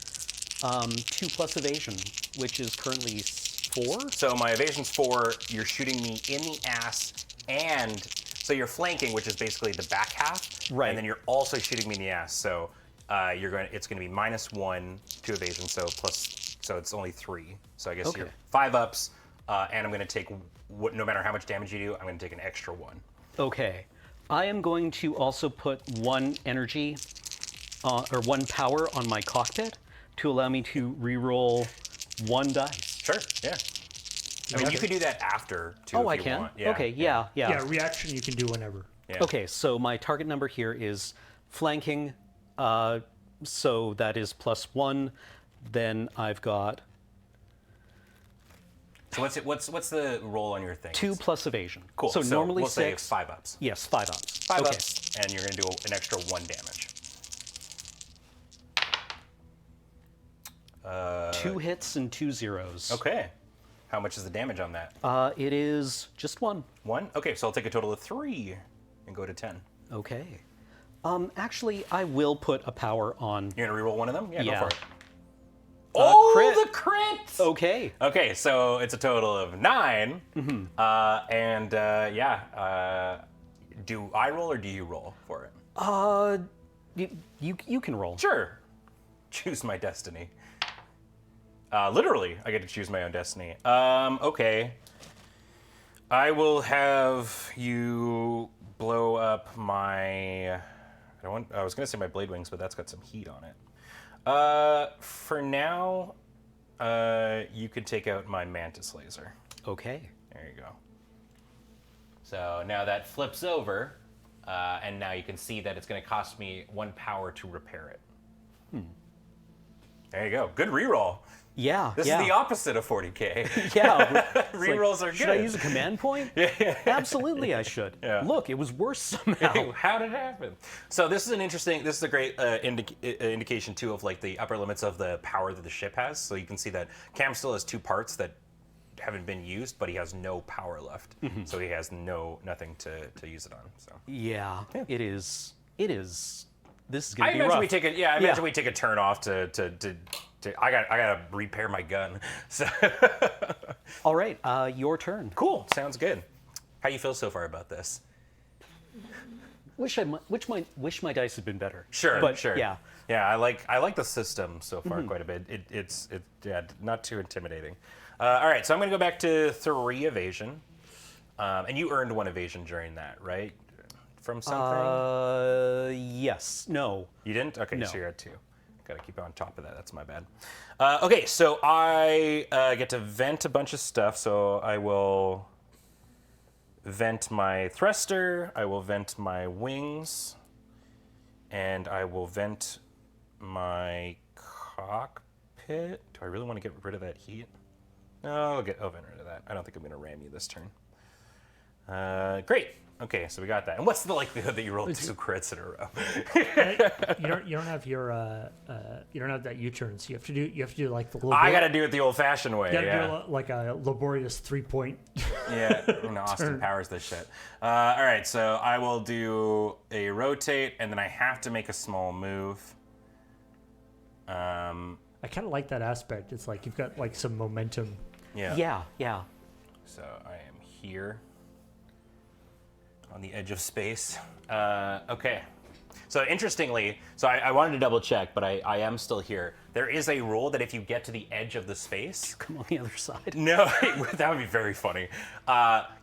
2 plus evasion, which is currently 4. So my evasion's 4. You're shooting me in the ass, and so you're flanking, which is basically the back half. Right. And then you're also shooting me in the ass. So it's going to be -1 to evasion. So it's only 3. So I guess Okay. you're 5 ups, and I'm going to take no matter how much damage you do, I'm going to take an extra 1. Okay. I am going to also put 1 energy or 1 power on my cockpit to allow me to re-roll 1 dice. Sure. Yeah. I mean, you could do that after too. Oh, if I you can? Want. Yeah. Okay, yeah. Yeah, reaction you can do whenever. Yeah. Okay, so my target number here is flanking, so that is +1. Then I've got So what's the roll on your thing? 2 plus evasion. Cool. So normally we'll say 6. 5 ups. Yes, 5 ups. 5 okay. ups, and you're going to do an extra 1 damage. 2 hits and 2 zeros. Okay. How much is the damage on that? It is just 1. 1? Okay, so I'll take a total of 3 and go to 10. Okay. Actually, I will put a power on. You're going to reroll one of them? Yeah, Yeah. go for it. Oh, crit. the crit! Okay. Okay, so it's a total of 9. Do I roll or do you roll for it? You can roll. Sure. Choose my destiny. Literally, I get to choose my own destiny. Okay. I will have you blow up my... I was going to say my blade wings, but that's got some heat on it. For now, you could take out my mantis laser. Okay. There you go. So now that flips over, and now you can see that it's going to cost me 1 power to repair it. There you go. Good reroll. Yeah. This is the opposite of 40k. Yeah. Rerolls are good. Should I use a command point? Yeah. Absolutely, I should. Yeah. Look, it was worse somehow. How did it happen? So this is a great indication too of like the upper limits of the power that the ship has. So you can see that Cam still has 2 parts that haven't been used, but he has no power left. So he has nothing to use it on. So Yeah. It is. This is gonna I be imagine rough. we take a imagine we take a turn off to I gotta repair my gun. So All right. Your turn. cool. Sounds good. How you feel so far about this? Wish my dice had been better. Sure, But sure. yeah. Yeah, I like the system so far quite a bit. It's not too intimidating. All right, so I'm gonna go back to 3 evasion, and you earned 1 evasion during that, right? From something. Yes. No. You didn't? Okay, no. so you're at 2. Gotta keep on top of that. That's my bad. Okay, so I get to vent a bunch of stuff. So I will vent my thruster. I will vent my wings, and I will vent my cockpit. Do I really want to get rid of that heat? No, I'll vent rid of that. I don't think I'm gonna ram you this turn. Great. Okay, so we got that. And what's the likelihood that you roll 2 crits in a row? You don't have your you don't have that U-turn, so you have to do like the little. I got to do it the old-fashioned way. You gotta do like a laborious 3-point. Yeah, Austin Powers this shit. All right, so I will do a rotate, and then I have to make a small move. I kind of like that aspect. It's like you've got like some momentum. Yeah. So I am here on the edge of space. Okay. So interestingly, I wanted to double check, but I am still here. There is a rule that if you get to the edge of the space, Come on the other side. no, that would be very funny.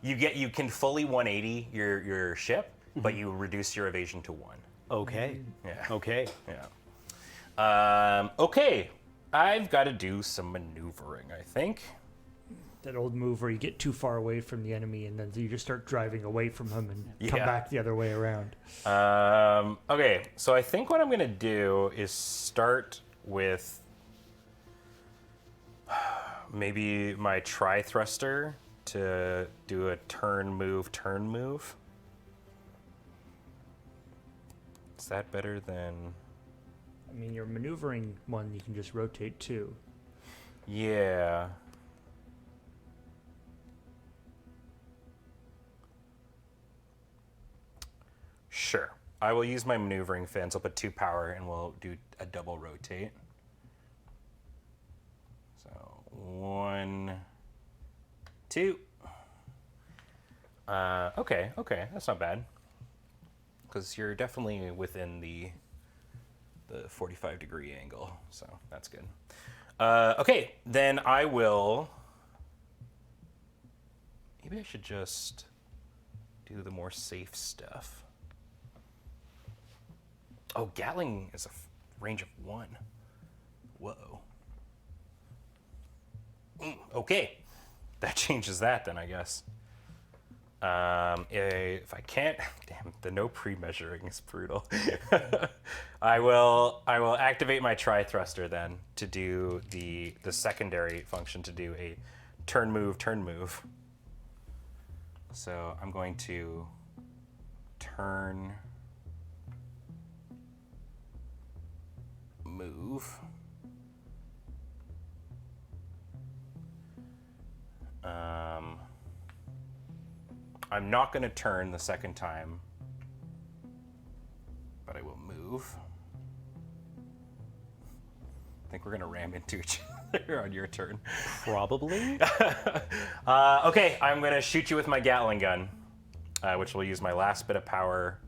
You can fully 180 your ship, but you reduce your evasion to 1. Okay. Yeah. Okay. Yeah. Okay. I've got to do some maneuvering, I think. That old move where you get too far away from the enemy and then you just start driving away from him and come Yeah. back the other way around. Okay, so I think what I'm going to do is start with maybe my tri-thruster to do a turn move. Is that better than... I mean, your maneuvering one, you can just rotate too. Yeah. Sure. I will use my maneuvering fins. I'll put 2 power and we'll do a double rotate. So 1, 2. Okay, that's not bad. Because you're definitely within the 45-degree angle, so that's good. Okay, then I will... Maybe I should just do the more safe stuff. Oh, Gatling is a range of 1. Whoa. Okay, that changes that then, I guess. If I can't, damn, the no pre-measuring is brutal. I will activate my tri-thruster then to do the secondary function to do a turn move. So I'm going to turn move. I'm not going to turn the second time, but I will move. think we're gonna ram into each other on your turn. Probably. Okay, I'm gonna shoot you with my Gatling gun, which will use my last bit of power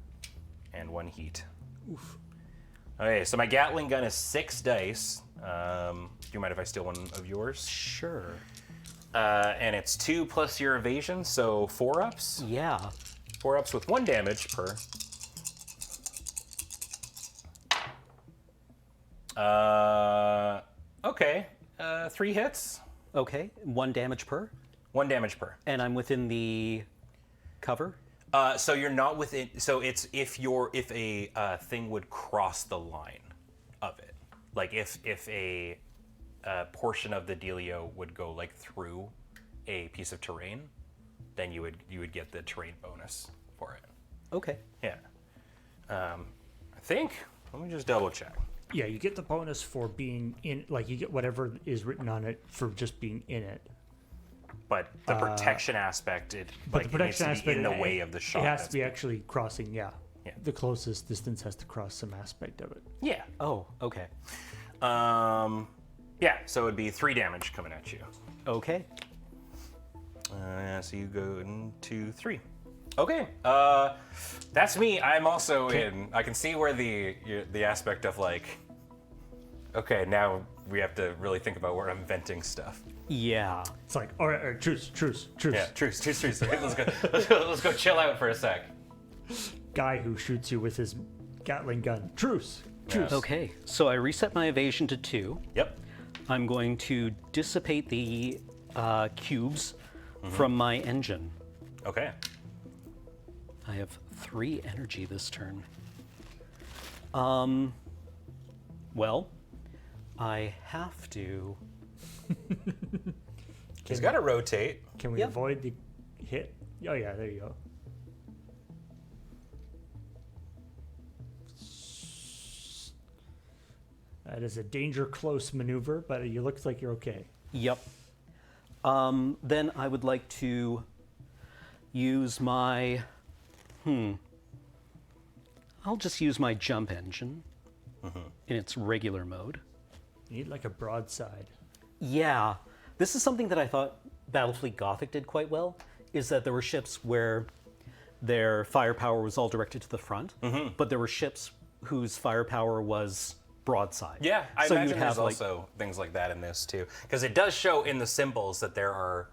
and 1 heat. Oof. Okay, so my Gatling gun is 6 dice. Do you mind if I steal one of yours? Sure. And it's 2 plus your evasion, so 4 ups. Yeah. 4 ups with 1 damage per. Okay. 3 hits. Okay. 1 damage per. 1 damage per. And I'm within the cover. So you're not within. So it's if a thing would cross the line of it, like if a portion of the dealio would go like through a piece of terrain, then you would get the terrain bonus for it. Okay. Yeah. I think. Let me just double check. Yeah, you get the bonus for being in, like you get whatever is written on it for just being in it. But the protection aspect, But the protection it needs to be aspect in the way of the shot. It has to be actually crossing. Yeah. Yeah. The closest distance has to cross some aspect of it. Yeah. Oh, okay. Yeah. So it'd be 3 damage coming at you. Okay. So you go into 3. Okay. That's me. I'm also in. I can see where the aspect of like. Okay, now we have to really think about where I'm venting stuff. Yeah. It's like, all right, truce. Yeah, truce. Let's go chill out for a sec. Guy who shoots you with his Gatling gun. Truce. Okay. So I reset my evasion to 2. Yep. I'm going to dissipate the cubes from my engine. Okay. I have 3 energy this turn. Well, I have to. He's got to rotate. Can we Yep. avoid the hit? Oh yeah, there you go. That is a danger close maneuver, but you look like you're okay. Yep. Then I would like to use my. I'll just use my jump engine in its regular mode. You need like a broadside. Yeah. This is something that I thought Battlefleet Gothic did quite well, is that there were ships where their firepower was all directed to the front, but there were ships whose firepower was broadside. Yeah, I So imagine you'd have, there's also things like that in this too, because it does show in the symbols that there are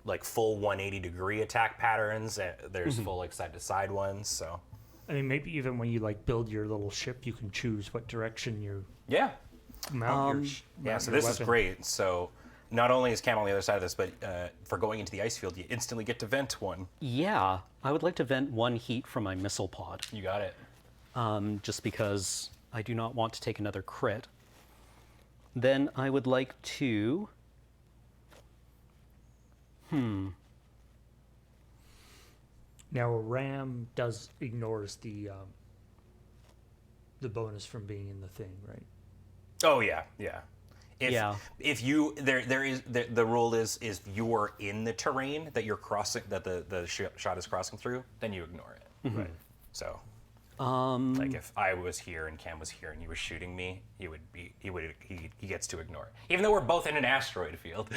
like full 180-degree attack patterns. There's full like side-to-side ones. So I mean, maybe even when you like build your little ship, you can choose what direction you yeah, mount your so this is great. So not only is Cam on the other side of this, but for going into the ice field, you instantly get to vent one. Yeah, I would like to vent 1 heat from my missile pod, You got it. just because I do not want to take another crit. Then I would like to. Now a ram ignores the bonus from being in the thing, right? Oh yeah, yeah. If you the rule is you are in the terrain that you're crossing, that the shot is crossing through, then you ignore it. Right. So like if I was here and Cam was here and he was shooting me, he gets to ignore it, even though we're both in an asteroid field.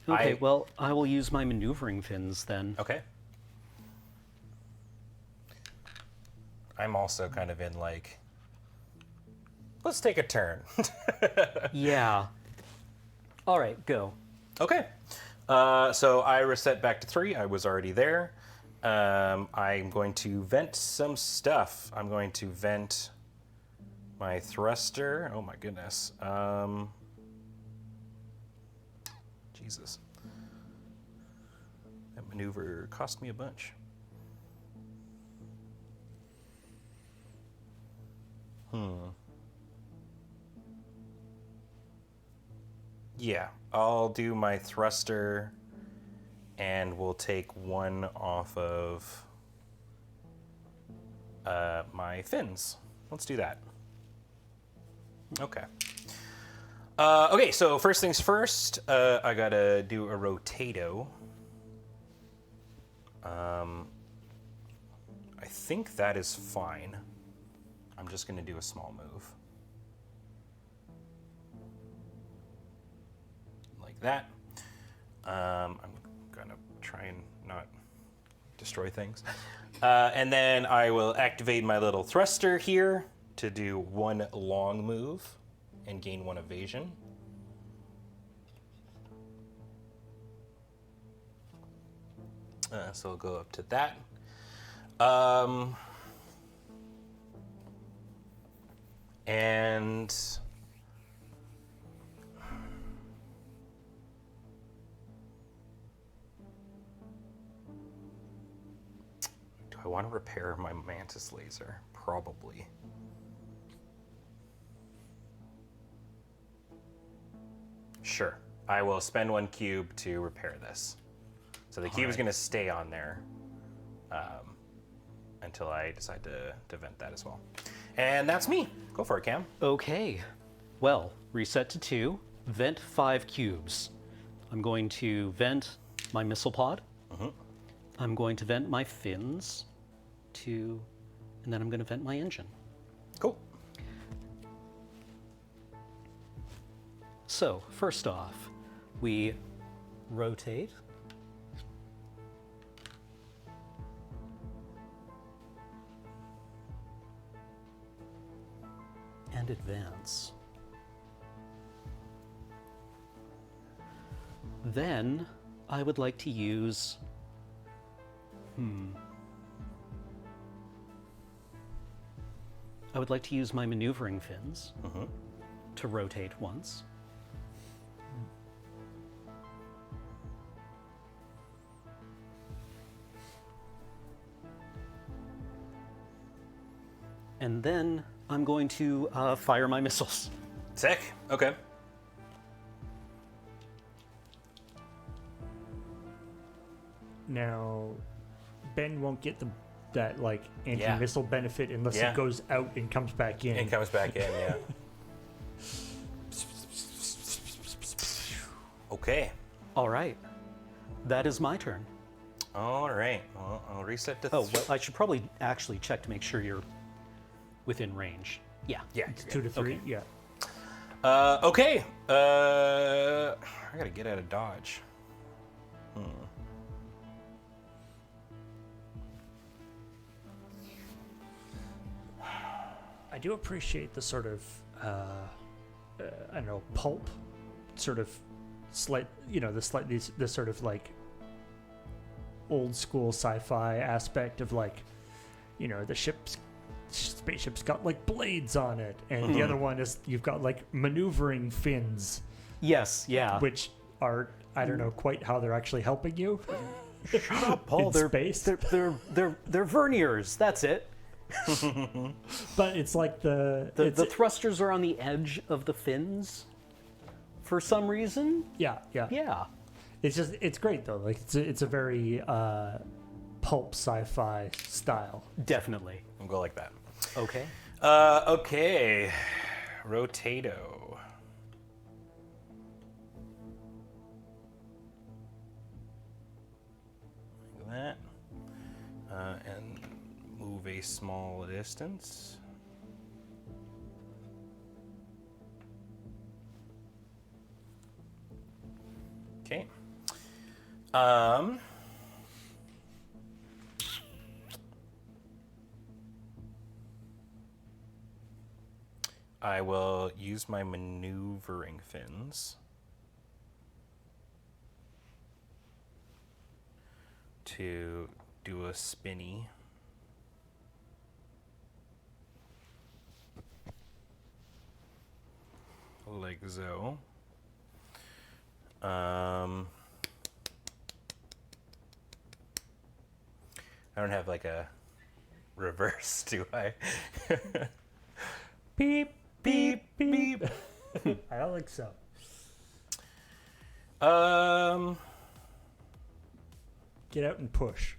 Okay, well, I will use my maneuvering fins then. Okay. I'm also kind of in like, let's take a turn. Yeah. All right, go. Okay. So I reset back to 3. I was already there. I'm going to vent some stuff. I'm going to vent my thruster. Oh my goodness. Jesus. That maneuver cost me a bunch. Yeah, I'll do my thruster and we'll take 1 off of my fins. Let's do that. Okay. Okay, so first things first, I gotta do a rotato. I think that is fine. I'm just going to do a small move. Like that. I'm going to try and not destroy things. And then I will activate my little thruster here to do one long move and gain one evasion. So I'll go up to that. And do I want to repair my mantis laser? Probably. Sure. I will spend 1 cube to repair this. So the cube is going to stay on there until I decide to vent that as well. And that's me. Go for it, Cam. Okay. Well, reset to 2, vent 5 cubes. I'm going to vent my missile pod. I'm going to vent my fins, 2, and then I'm going to vent my engine. Cool. So, first off, we rotate. And advance. Then I would like to use I would like to use my maneuvering fins to rotate once. And then I'm going to fire my missiles. Sick. Okay. Now, Ben won't get that like anti-missile benefit unless Yeah. it goes out and comes back in. It comes back in, yeah. Okay. All right. That is my turn. All right. Well, I'll reset to. Oh, well, I should probably actually check to make sure you're within range. Yeah. Yeah. It's 2 to 3. Okay. Yeah. Okay. I gotta get out of dodge. I do appreciate the sort of I don't know, pulp sort of slight, the sort of like old school sci-fi aspect of like, the spaceship's got like blades on it, and the other one is you've got like maneuvering fins, Yes, yeah. which are I don't know quite how they're actually helping you. Shut up, Paul. in They're, space. they're verniers. That's it. But it's like The thrusters are on the edge of the fins for some reason. yeah. Yeah. It's great though. Like it's a very pulp sci-fi style. Definitely. We'll go like that. Okay. Okay. Rotato. Like that. And move a small distance. Okay. I will use my maneuvering fins to do a spinny. Like so. I don't have like a reverse, do I? Beep beep beep. I don't think so. Get out and push.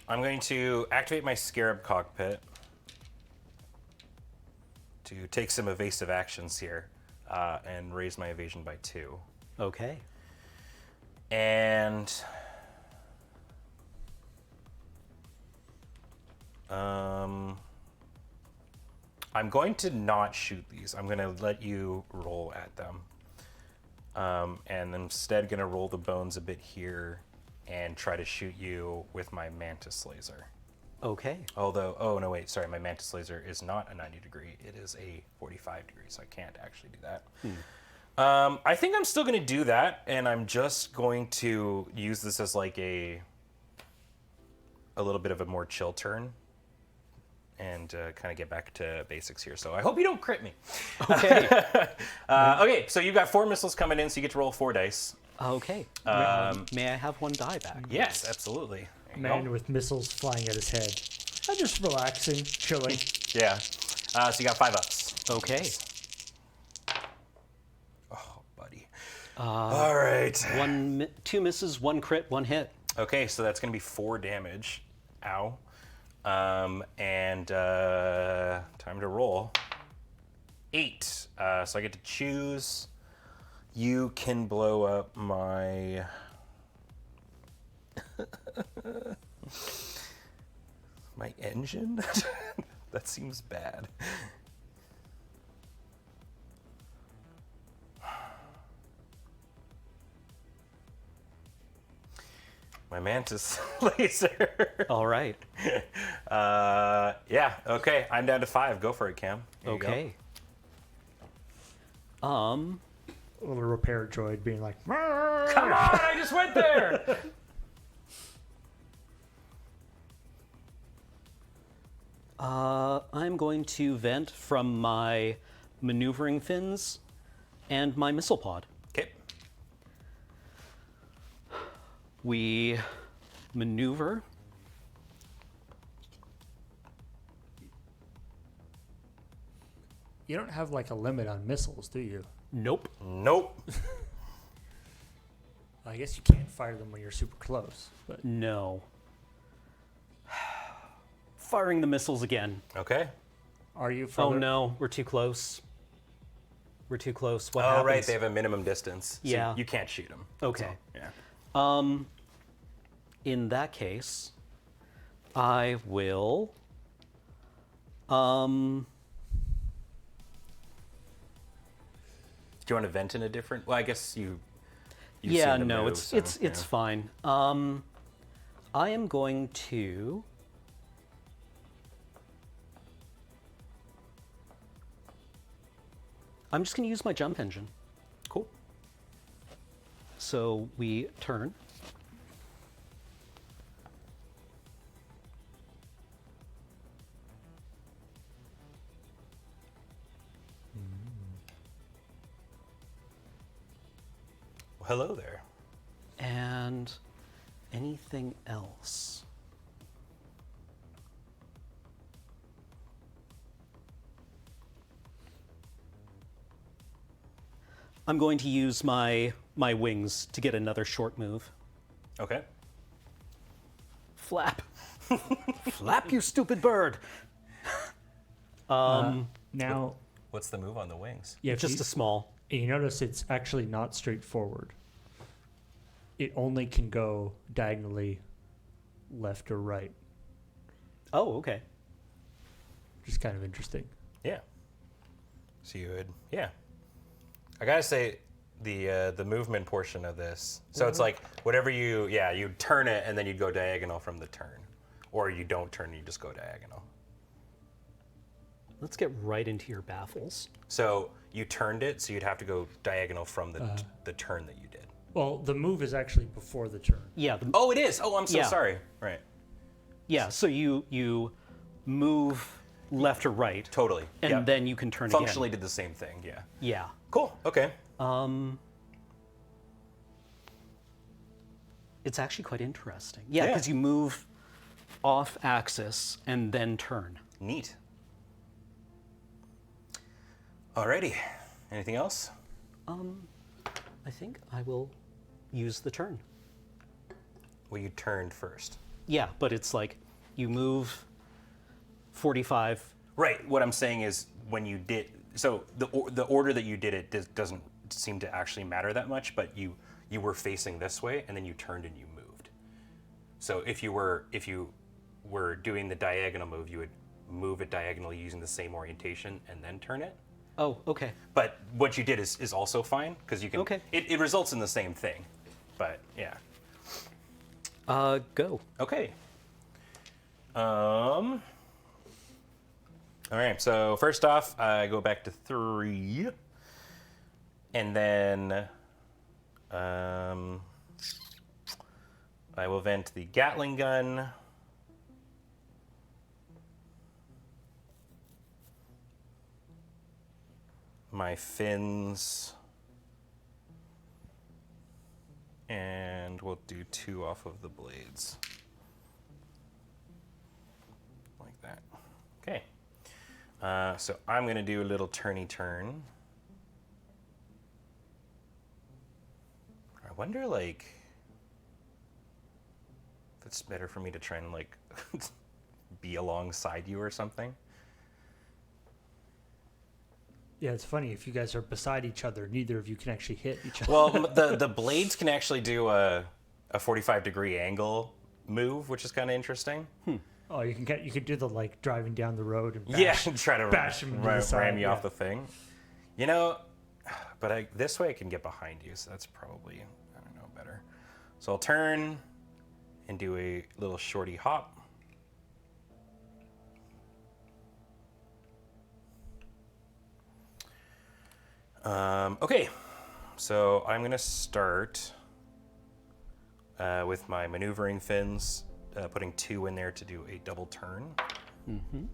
I'm going to activate my Scarab cockpit to take some evasive actions here and raise my evasion by 2. Okay. And I'm going to not shoot these. I'm going to let you roll at them. And I'm instead going to roll the bones a bit here and try to shoot you with my mantis laser. Okay. Although, oh no, wait, sorry, my mantis laser is not a 90 degree. It is a 45 degree, so I can't actually do that. I think I'm still going to do that, and I'm just going to use this as like a little bit of a more chill turn. And kind of get back to basics here. So I hope you don't crit me. Okay. Okay, so you've got 4 missiles coming in, so you get to roll 4 dice. Okay. May I have one die back? Yes, absolutely. There you Man go. with missiles flying at his head. I'm just relaxing, chilling. Yeah. So you got 5 ups. Okay. Oh, buddy. All right. 2 misses, 1 crit, 1 hit. Okay, so that's going to be 4 damage. Ow. And time to roll. 8. So I get to choose. You can blow up my... my engine? That seems bad. My mantis laser. All right. Yeah, okay. I'm down to 5. Go for it, Cam. Here you go. Okay. A little repair droid being like, Come on, I just went there. I'm going to vent from my maneuvering fins and my missile pod. Okay. We maneuver. you don't have like a limit on missiles, do you? Nope. Nope. I guess you can't fire them when you're super close, but No. Firing the missiles again. Okay. are you Oh further? no, we're too close. We're too close. What Oh, happens? right. They have a minimum distance. So Yeah. you can't shoot them. Okay. Yeah. In that case, I will. Do you want to vent in a different? Well, I guess you. you've Yeah, seen the no, move, it's so, it's yeah. it's fine. I am going to. I'm just going to use my jump engine. Cool. So we turn. Well, hello there. And anything else? I'm going to use my wings to get another short move. Okay. Flap. Flap, you stupid bird. Now, What's the move on the wings? yeah, if Just you, a small. you notice it's actually not straightforward. It only can go diagonally left or right, Oh, okay. which is kind of interesting. Yeah. So you would, yeah. I gotta say, the movement portion of this. So it's like whatever you turn it and then you'd go diagonal from the turn, or you don't turn, you just go diagonal. Let's get right into your baffles. So you turned it, so you'd have to go diagonal from the turn that you did. Well, the move is actually before the turn. Yeah. Oh, it is. Oh, I'm so Yeah. sorry. Right. Yeah. So you move left or right, Totally. and Yep. then you can turn Functionally did the same thing. Yeah. again. Yeah. Cool. Okay. It's actually quite interesting. Yeah, Yeah. because you move off axis and then turn. Neat. Alrighty. Anything else? I think I will use the turn. Well, you turned first. Yeah, but it's like you move 45. Right. What I'm saying is when you did, so the order that you did it doesn't seem to actually matter that much, but you were facing this way and then you turned and you moved. So if you were doing the diagonal move, you would move it diagonally using the same orientation and then turn it. Oh, okay. But what you did is also fine because you can. Okay. It results in the same thing, but yeah. Go. Okay. All right. So first off, I go back to 3, and then I will vent the Gatling gun. My fins. And we'll do 2 off of the blades. Like that. Okay. So I'm going to do a little turny turn. I wonder, like, if it's better for me to try and, like, be alongside you or something. Yeah, it's funny. If you guys are beside each other, neither of you can actually hit each other. Well, the blades can actually do a 45-degree angle move, which is kind of interesting. Oh, you could do the like driving down the road and Try to bash him into the side, ram you yeah. off the thing. You know, but this way I can get behind you, so that's probably, I don't know, better. So I'll turn and do a little shorty hop. Okay, so I'm gonna start with my maneuvering fins, putting 2 in there to do a double turn. Mm-hmm.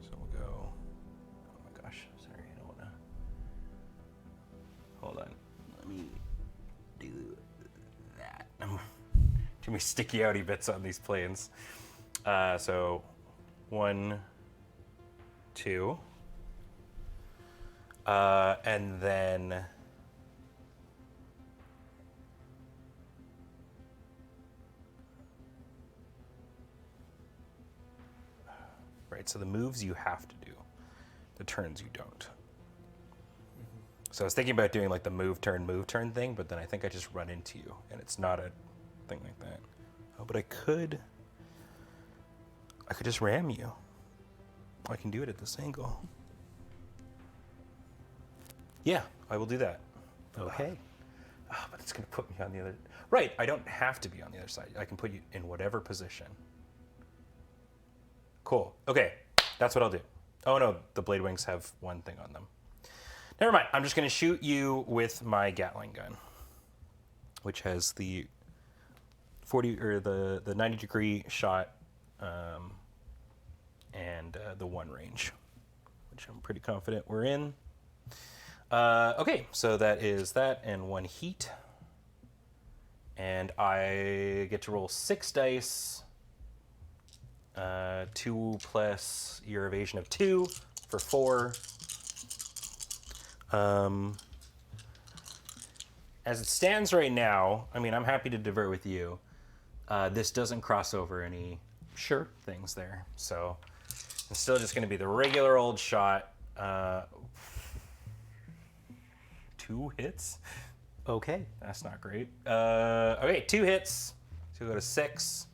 So we'll go, oh my gosh, sorry, I don't wanna, hold on, let me do that. Too many sticky outy bits on these planes. So 1, 2. And then right, so the moves you have to do, the turns you don't. So I was thinking about doing like the move turn thing, but then I think I just run into you, and it's not a thing like that. Oh, but I could just ram you. I can do it at this angle. Yeah, I will do that. Okay. Oh, but it's going to put me on the other... Right, I don't have to be on the other side. I can put you in whatever position. Cool. Okay, that's what I'll do. Oh, no, the blade wings have one thing on them. Never mind. I'm just going to shoot you with my Gatling gun, which has the 40 or the 90-degree shot and the 1 range, which I'm pretty confident we're in. Okay, so that is that and 1 heat. And I get to roll 6 dice. 2 plus your evasion of 2 for 4. As it stands right now, I mean, I'm happy to divert with you. This doesn't cross over any things there. So it's still just going to be the regular old shot. 2 hits. Okay. That's not great. Okay, 2 hits. So we go to 6.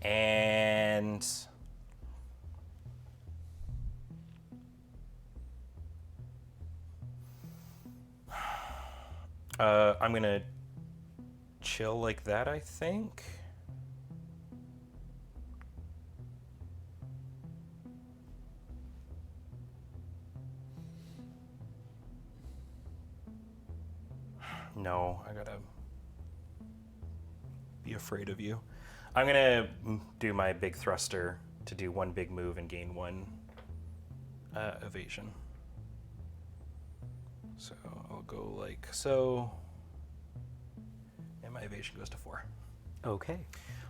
And I'm gonna chill like that, I think. No, I gotta be afraid of you. I'm gonna do my big thruster to do 1 big move and gain 1 evasion. So I'll go like so, and my evasion goes to 4. Okay.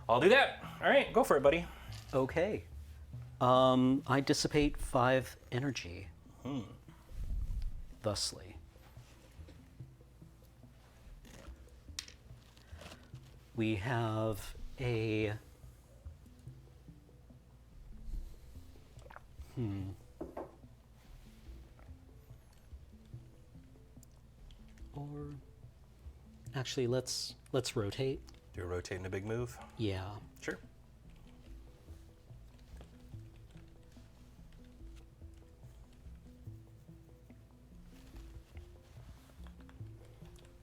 I'll do that. All right, go for it, buddy. Okay. I dissipate 5 energy. Thusly. We have a... Or... Actually, let's rotate. Do a rotate and a big move? Yeah. Sure.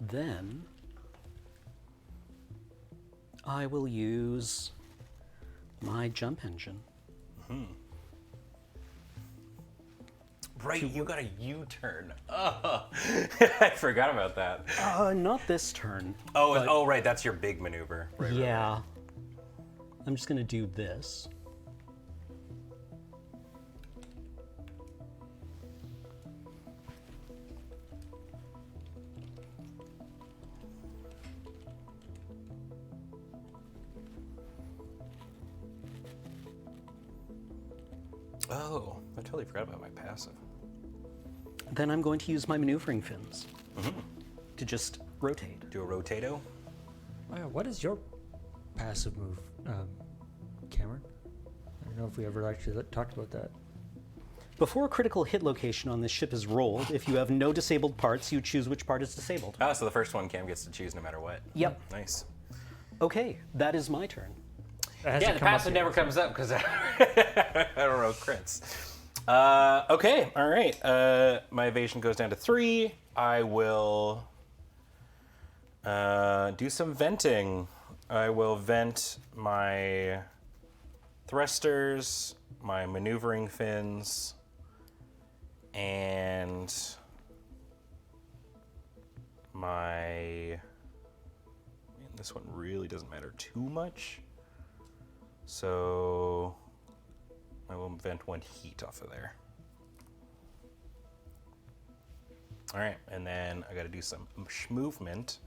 Then I will use my jump engine. Right, you got a U-turn. Oh, I forgot about that. Not this turn. Oh, but- oh, right, that's your big maneuver. Right, yeah. I'm just gonna do this. Oh, I totally forgot about my passive. Then I'm going to use my maneuvering fins to just rotate. Do a rotato. What is your passive move, Cameron? I don't know if we ever actually talked about that. Before a critical hit location on this ship is rolled, if you have no disabled parts, you choose which part is disabled. Oh, so the first one Cam gets to choose no matter what. Yep. Nice. Okay, that is my turn. It hasn't Yeah, the come up passive yet. never comes up because I don't know crits. Okay, all right. My evasion goes down to 3. I will do some venting. I will vent my thrusters, my maneuvering fins, and my... This one really doesn't matter too much. So I will vent 1 heat off of there. All right, and then I got to do some movement.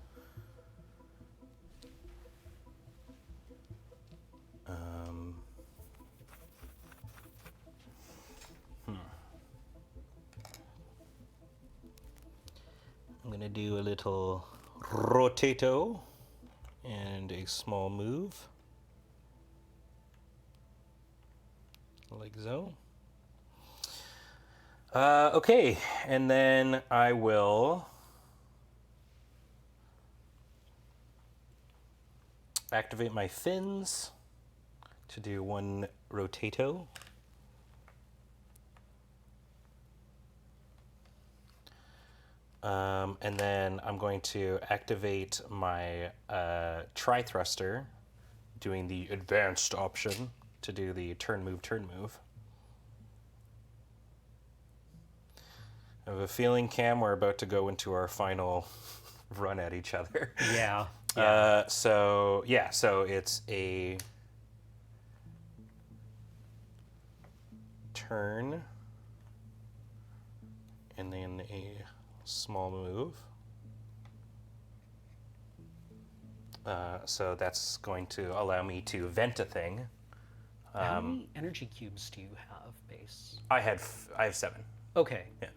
I'm gonna do a little rotato and a small move. Like so. Okay, and then I will activate my fins to do 1 rotato. And then I'm going to activate my tri-thruster, doing the advanced option to do the turn move. I have a feeling, Cam, we're about to go into our final run at each other. Yeah. So it's a turn and then a small move. So that's going to allow me to vent a thing. How many energy cubes do you have, base? I have 7. Okay. Yeah.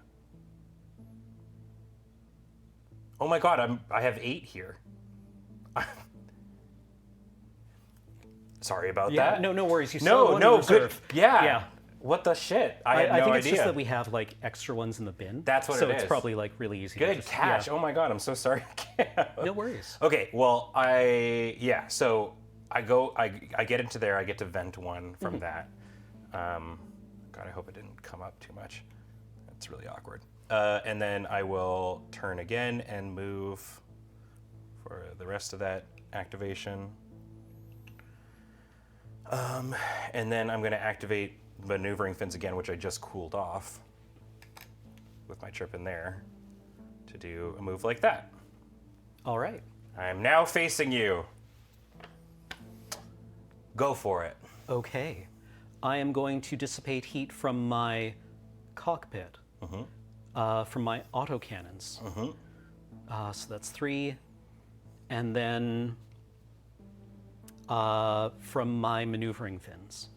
Oh my God, I have 8 here. Sorry about Yeah, that. no worries. You still have one in good. reserve. Yeah. Yeah. What the shit? I had no think it's idea. just that we have like extra ones in the bin. That's what so it it's is. probably like really easy. to Good just, catch. yeah. Oh my God, I'm so sorry. No worries. Okay, well, so I get into there, I get to vent 1 from that. God, I hope it didn't come up too much. That's really awkward. And then I will turn again and move for the rest of that activation. And then I'm going to activate maneuvering fins again, which I just cooled off with my trip in there to do a move like that. All right. I'm now facing you. Go for it. Okay. I am going to dissipate heat from my cockpit, from my autocannons. So that's 3. And then from my maneuvering fins.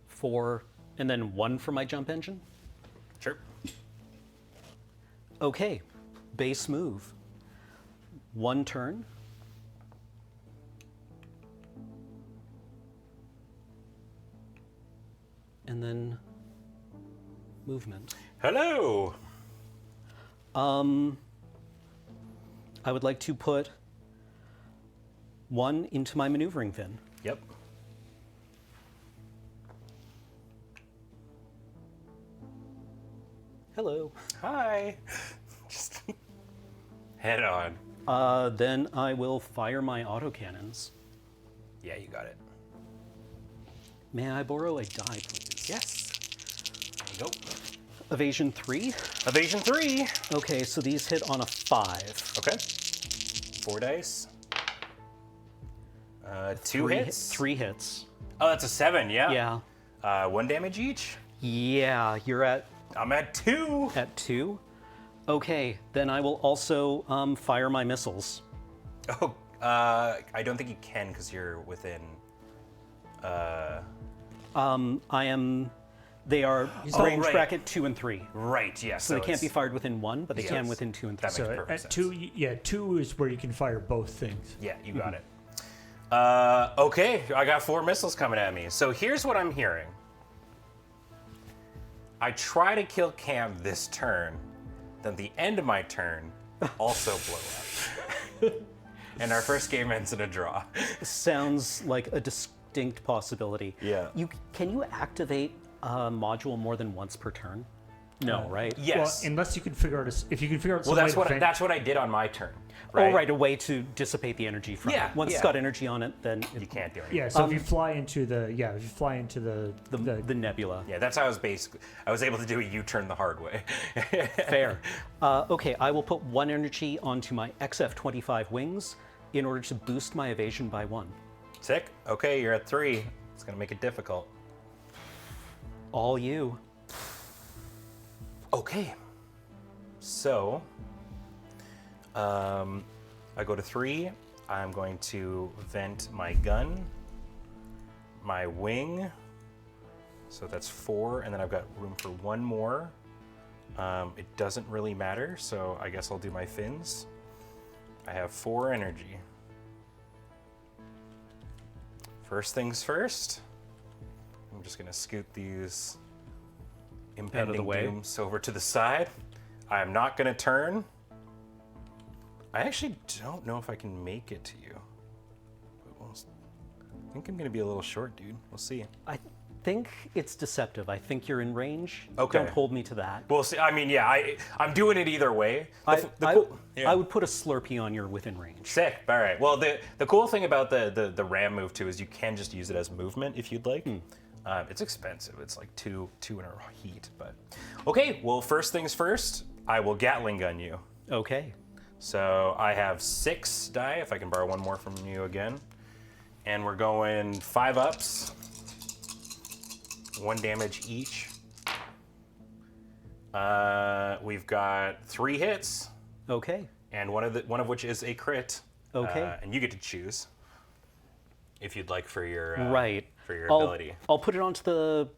4. And then 1 for my jump engine. Sure. Okay. Base move. 1 turn. And then movement. Hello. I would like to put 1 into my maneuvering fin. Yep. Hello. Hi. Just head on. Then I will fire my autocannons. Yeah, you got it. May I borrow a die, please? Yes. There you go. Evasion 3. Evasion 3. Okay, so these hit on a 5. Okay. 4 dice. 2 hits. 3 hits. Oh, that's a 7. Yeah. Yeah. 1 damage each. Yeah, you're I'm at 2. at 2. Okay, then I will also fire my missiles. Oh, I don't think you can because you're within. I am. They are Oh, range right. bracket 2 and 3. Right. Yes. So they can't be fired within 1, but they can Yes. within 2 and 3. That makes So perfect at sense. 2, yeah, 2 is where you can fire both things. Yeah, you got it. Okay, I got 4 missiles coming at me. So here's what I'm hearing. I try to kill Cam this turn, then the end of my turn also blow up. And our first game ends in a draw. Sounds like a distinct possibility. Yeah. Can you activate a module more than once per turn? No, right? Yes. Well, unless you can figure out if you can figure out some Well, that's way to that's what I did on my turn. Right? Oh, right, a way to dissipate the energy from Yeah, it. Once it's yeah. got energy on it, then You can't do anything. Yeah, so if you fly into the the nebula. Yeah, that's how I was I was able to do a U-turn the hard way. Fair. Okay, I will put 1 energy onto my XF-25 wings in order to boost my evasion by 1. Sick. Okay, you're at 3. It's gonna make it difficult. All you. Okay. So, I go to 3. I'm going to vent my gun, my wing. So that's 4, and then I've got room for 1 more. It doesn't really matter, so I guess I'll do my fins. I have 4 energy. First things first. I'm just gonna scoot these impending way. dooms over to the side. I am not gonna turn. I actually don't know if I can make it to you. But I think I'm gonna be a little short, dude. We'll see. I think it's deceptive. I think you're in range. Okay. Don't hold me to that. We'll see. I mean, yeah, I'm doing it either way. I would put a Slurpee on your within range. Sick. All right. Well, the cool thing about the ram move too is you can just use it as movement if you'd like. It's expensive. It's like two in a heat. But okay. Well, first things first. I will Gatling gun you. Okay. So I have 6 die. If I can borrow 1 more from you again, and we're going 5 ups. 1 damage each. We've got 3 hits. Okay. And one of which is a crit. Okay. And you get to choose if you'd like for your Right. for your ability. I'll put it onto the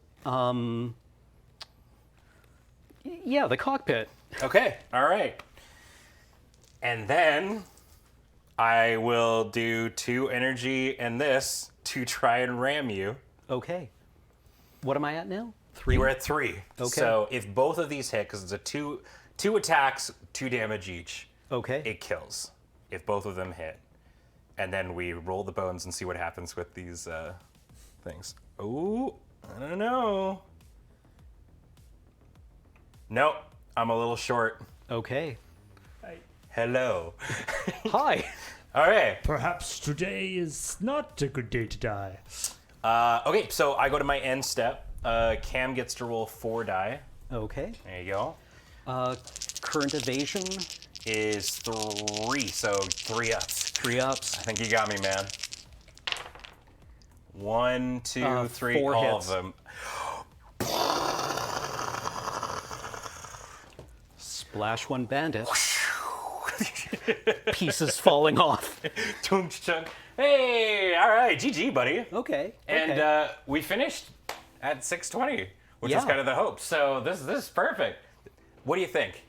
the cockpit. Okay. All right. And then I will do 2 energy and this to try and ram you. Okay. What am I at now? 3. You were at 3. Okay. So if both of these hit, because it's a two attacks, 2 damage each, Okay. it kills. If both of them hit. And then we roll the bones and see what happens with these things. Ooh, I don't know. Nope, I'm a little short. Okay. Hello. Hi. All right. Perhaps today is not a good day to die. Okay, so I go to my end step. Cam gets to roll 4 die. Okay. There you go. Current evasion, Is 3, so 3 ups. 3 ups. I think you got me, man. 1, 2, 3, 4 all hits. of them. Splash 1 bandit. Pieces falling off. Chunk, chunk. Hey, all right, GG, buddy. Okay. And okay. we finished at 620, which is Yeah. kind of the hope. So this is perfect. What do you think?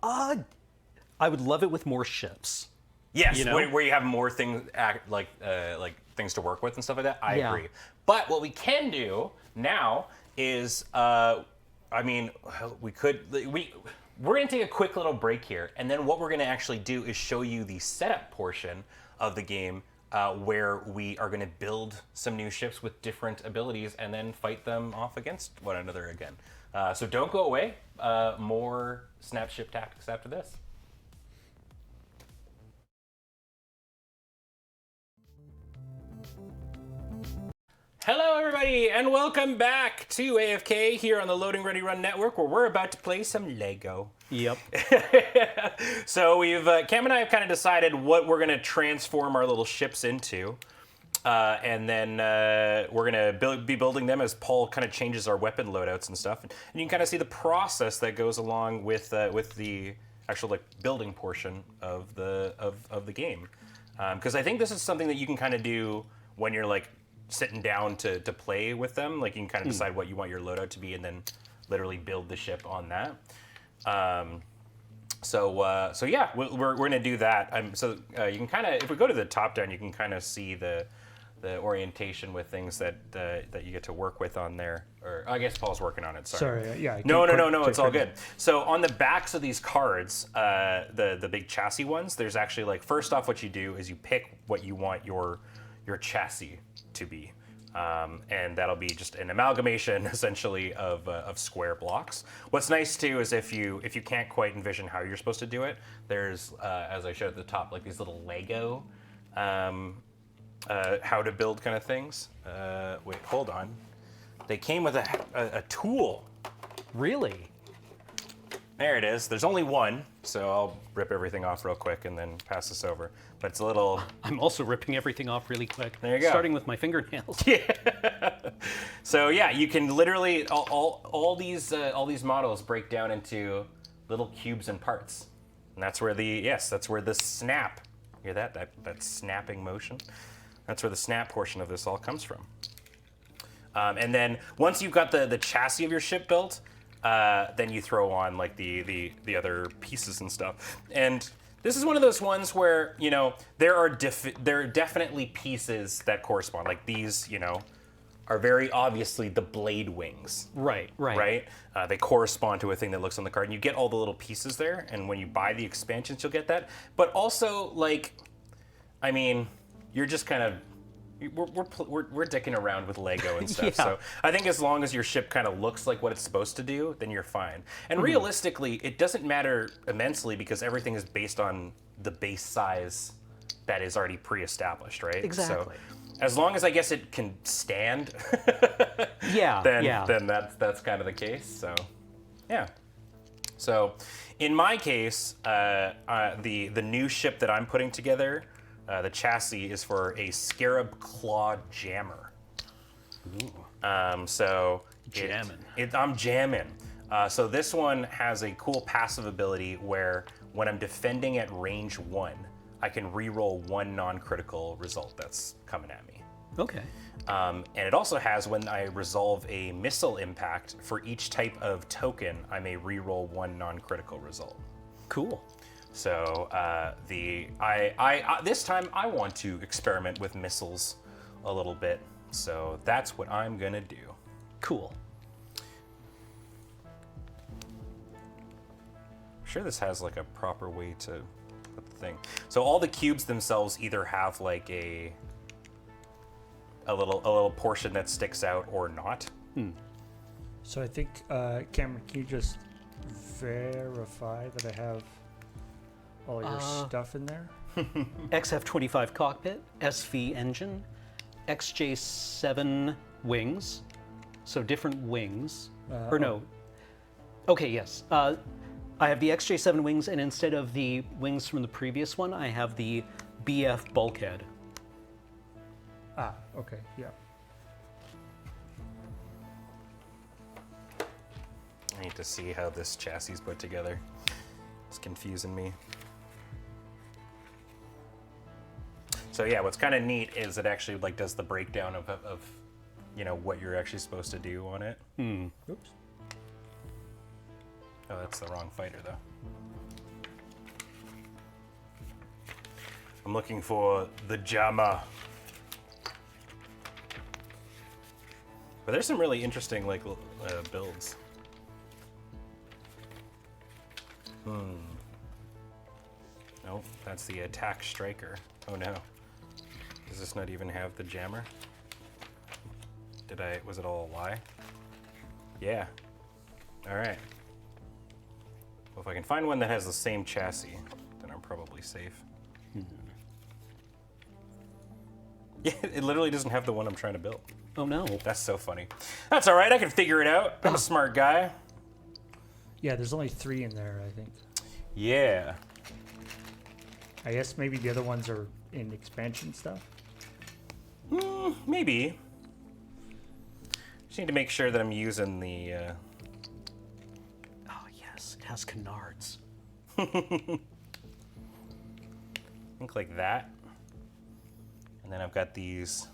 I would love it with more ships. Yes, You know? where you have more things like things to work with and stuff like that. I Yeah. agree. But what we can do now is, we're gonna take a quick little break here, and then what we're gonna actually do is show you the setup portion of the game where we are going to build some new ships with different abilities and then fight them off against one another again. So don't go away. More Snap Ship Tactics after this. Hello, everybody, and welcome back to AFK here on the Loading Ready Run Network, where we're about to play some Lego. Yep. So we've Cam and I have kind of decided what we're going to transform our little ships into, and then we're going to be building them as Paul kind of changes our weapon loadouts and stuff. And you can kind of see the process that goes along with the actual like building portion of the game, because I think this is something that you can kind of do when you're like sitting down to play with them. Like you can kind of decide what you want your loadout to be and then literally build the ship on that. So yeah, we're going to do that. You can kind of, if we go to the top down, you can kind of see the orientation with things that you get to work with on there. Or I guess Paul's working on it. Sorry. Yeah. No. It's all good. So on the backs of these cards, the big chassis ones, there's actually like, first off, what you do is you pick what you want your chassis to be, and that'll be just an amalgamation essentially of square blocks. What's nice too is if you can't quite envision how you're supposed to do it, there's as I showed at the top, like these little Lego how to build kind of things. Wait, hold on. They came with a tool. Really? There it is. There's only one, so I'll rip everything off real quick and then pass this over. But it's a little... I'm also ripping everything off really quick. There you go. Starting with my fingernails. Yeah. So yeah, you can literally all these models break down into little cubes and parts, and that's where the snap. Hear that snapping motion? That's where the snap portion of this all comes from. And then once you've got the chassis of your ship built, then you throw on like the other pieces and stuff. And this is one of those ones where, you know, there are definitely pieces that correspond. Like these, you know, are very obviously the blade wings. Right. They correspond to a thing that looks on the card, and you get all the little pieces there. And when you buy the expansions, you'll get that. But also, like, I mean, you're just kind of we're dicking around with Lego and stuff. Yeah. So I think as long as your ship kind of looks like what it's supposed to do, then you're fine. And realistically, it doesn't matter immensely because everything is based on the base size that is already pre-established, right? Exactly. So as long as I guess it can stand, then that's kind of the case. So yeah. So in my case, the new ship that I'm putting together, the chassis is for a Scarab Claw Jammer. Ooh. So Jammin'. I'm jamming. So this one has a cool passive ability where when I'm defending at range 1, I can reroll one non-critical result that's coming at me. Okay. And it also has, when I resolve a missile impact, for each type of token, I may reroll one non-critical result. Cool. So this time I want to experiment with missiles a little bit. So that's what I'm gonna do. Cool. I'm sure this has like a proper way to put the thing. So all the cubes themselves either have like a little portion that sticks out or not. So I think, Cameron, can you just verify that I have all your stuff in there? XF-25 cockpit, SV engine, XJ7 wings, so different wings. Okay, yes. I have the XJ7 wings, and instead of the wings from the previous one, I have the BF bulkhead. Okay, yeah. I need to see how this chassis is put together. It's confusing me. So yeah, what's kind of neat is it actually like does the breakdown of you know what you're actually supposed to do on it. Oops. Oh, that's the wrong fighter though. I'm looking for the jammer. But there's some really interesting like builds. Nope, that's the attack striker. Oh no. Does this not even have the jammer? Was it all a lie? Yeah. All right. Well, if I can find one that has the same chassis, then I'm probably safe. Yeah, it literally doesn't have the one I'm trying to build. Oh no. That's so funny. That's all right, I can figure it out. I'm a smart guy. Yeah, there's only 3 in there, I think. Yeah. I guess maybe the other ones are in expansion stuff. Maybe. Just need to make sure that I'm using the... Oh yes, it has canards. think like that. And then I've got these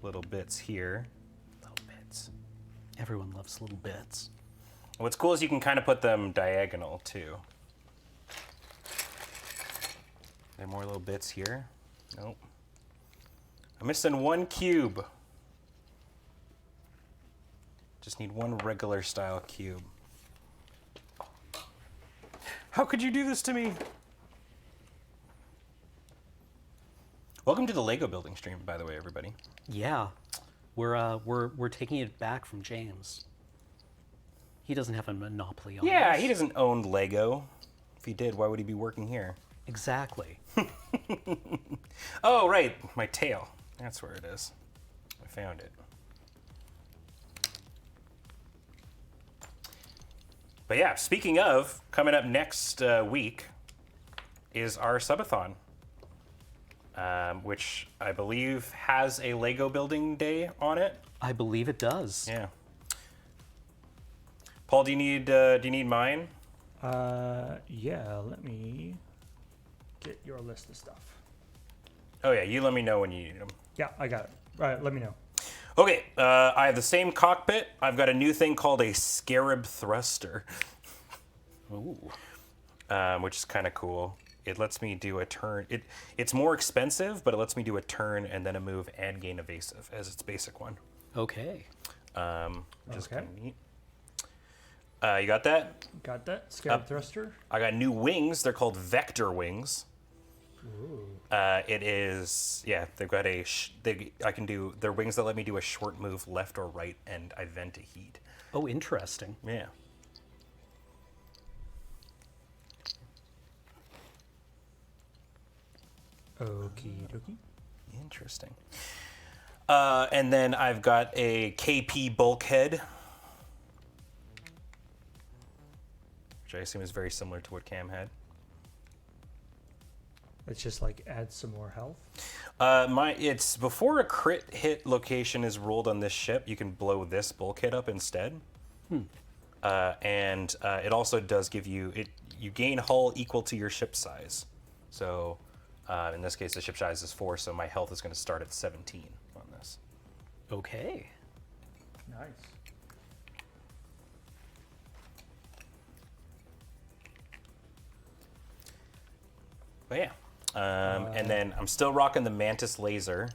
little bits here. Little bits. Everyone loves little bits. What's cool is you can kind of put them diagonal too. There more little bits here? Nope. I'm missing 1 cube. Just need 1 regular style cube. How could you do this to me? Welcome to the Lego building stream, by the way, everybody. Yeah, we're taking it back from James. He doesn't have a monopoly on Yeah, this. he doesn't own Lego. If he did, why would he be working here? Exactly. Oh, right, my tail. That's where it is. I found it. But yeah, speaking of, coming up next week is our subathon, which I believe has a Lego building day on it. I believe it does. Yeah. Paul, do you need mine? Yeah, let me get your list of stuff. Oh yeah, you let me know when you need them. Yeah, I got it. All right, let me know. Okay, I have the same cockpit. I've got a new thing called a scarab thruster. Ooh. Which is kind of cool. It lets me do a turn. It's more expensive, but it lets me do a turn and then a move and gain evasive as its basic one. Okay. Which is Okay. kind of neat. You got that? Got that? Scarab thruster? I got new wings. They're called vector wings. Ooh. It is, yeah, they've got they're wings that let me do a short move left or right, and I vent a heat. Oh, interesting. Yeah. Okie dokie. Interesting. And then I've got a KP bulkhead, which I assume is very similar to what Cam had. It's just like add some more health. It's before a crit hit location is rolled on this ship, you can blow this bulkhead up instead. And it also does give you you gain hull equal to your ship size. So in this case, the ship size is 4, so my health is going to start at 17 on this. Okay. Nice. But yeah. And then I'm still rocking the Mantis laser,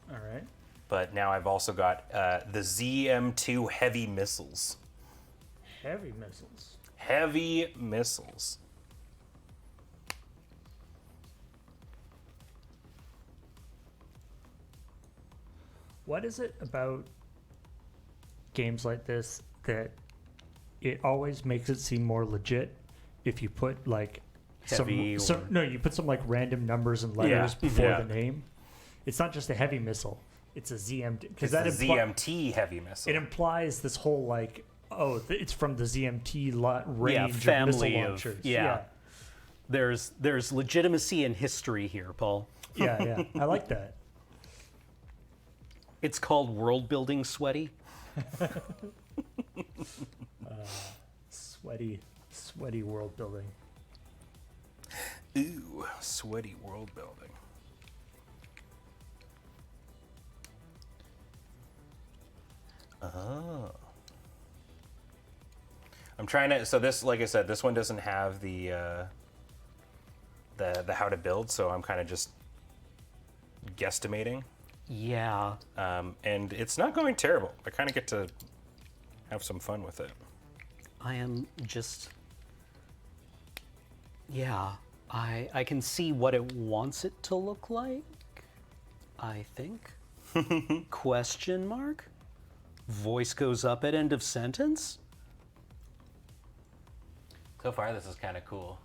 All right. but now I've also got the ZM2 heavy missiles. Heavy missiles. Heavy missiles. What is it about games like this that it always makes it seem more legit if you put like Heavy you put some like random numbers and letters Yeah, before yeah. the name. It's not just a heavy missile; it's a ZM It's because the ZMT heavy missile. it implies this whole like it's from the ZMT range of family missile of- launchers. yeah. There's legitimacy in history here, Paul. yeah. I like that. It's called world building sweaty. Sweaty world building. Ooh, sweaty world building. Oh. I'm trying to. So this, like I said, this one doesn't have the how to build. So I'm kind of just guesstimating, Yeah. and it's not going terrible. I kind of get to have some fun with it. I am just. Yeah. I can see what it wants it to look like. I think. Question mark? Voice goes up at end of sentence? So far, this is kind of cool.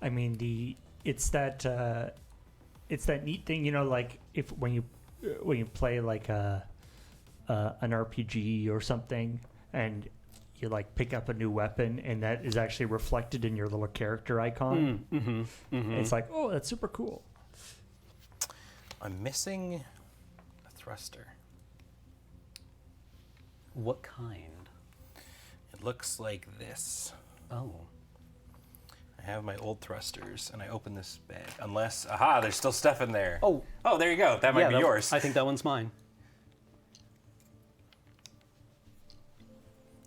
I mean, it's that neat thing, you know, like if when you play like an RPG or something, and you like pick up a new weapon, and that is actually reflected in your little character icon. It's like, oh, that's super cool. I'm missing a thruster. What kind? It looks like this. Oh. I have my old thrusters, and I open this bag. Unless, aha, there's still stuff in there. Oh. Oh, there you go. That might be yours. I think that one's mine.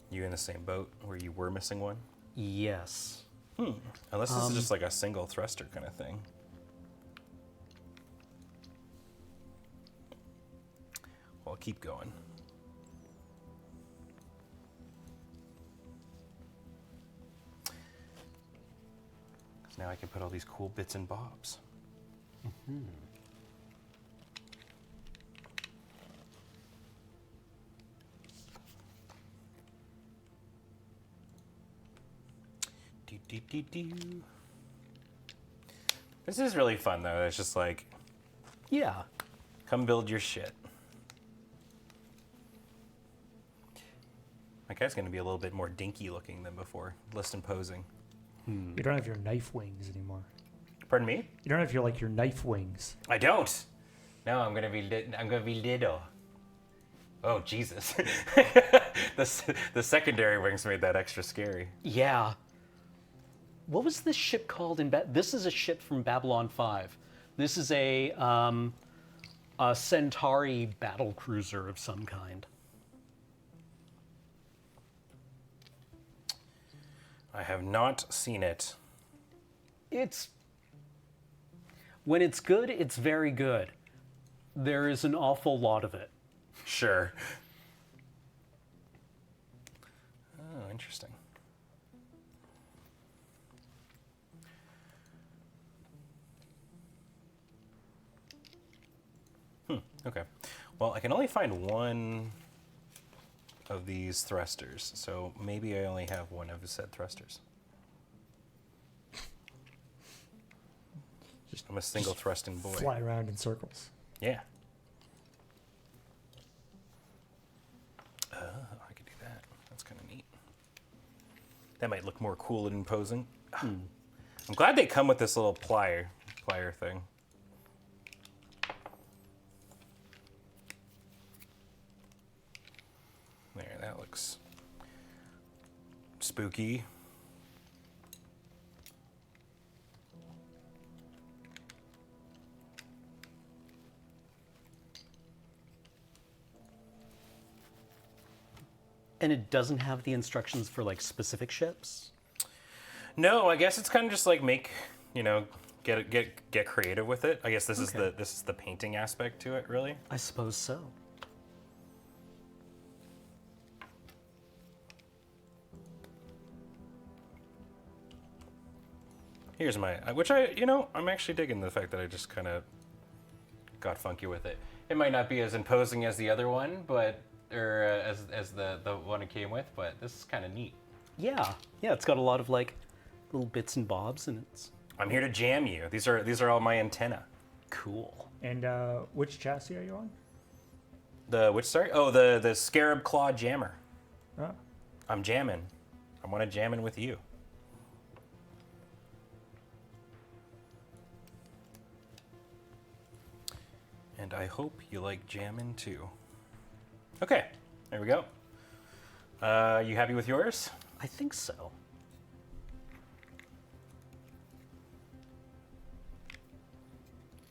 You in the same boat where you were missing one? Yes. Unless this is just like a single thruster kind of thing. Well, keep going. Now I can put all these cool bits and bobs. Do. This is really fun though. It's just like, Yeah. come build your shit. My guy's gonna be a little bit more dinky looking than before. Less imposing. You don't have your knife wings anymore. Pardon me? You don't have your knife wings. I don't. No, I'm gonna be little. Oh Jesus! the secondary wings made that extra scary. Yeah. What was this ship called in this is a ship from Babylon 5. This is a Centauri battle cruiser of some kind. I have not seen it. When it's good, it's very good. There is an awful lot of it. Sure. Oh, interesting. Okay. Well, I can only find one of these thrusters, so maybe I only have one of the said thrusters. I'm a single thrusting boy. Fly around in circles. Yeah. Oh, I could do that. That's kind of neat. That might look more cool and imposing. I'm glad they come with this little plier thing. There, that looks spooky. And it doesn't have the instructions for like specific ships? No, I guess it's kind of just like get creative with it. I guess this is the painting aspect to it, really. I suppose so. Here's my, I'm actually digging the fact that I just kind of got funky with it. It might not be as imposing as the other one, or as the one it came with, but this is kind of neat. Yeah, it's got a lot of like little bits and bobs, and it's I'm here to jam you. These are all my antenna. cool. And which chassis are you on? The Scarab Claw Jammer. Oh. I'm jamming. I want to jamming with you. And I hope you like jamming too. Okay, there we go. You happy with yours? I think so.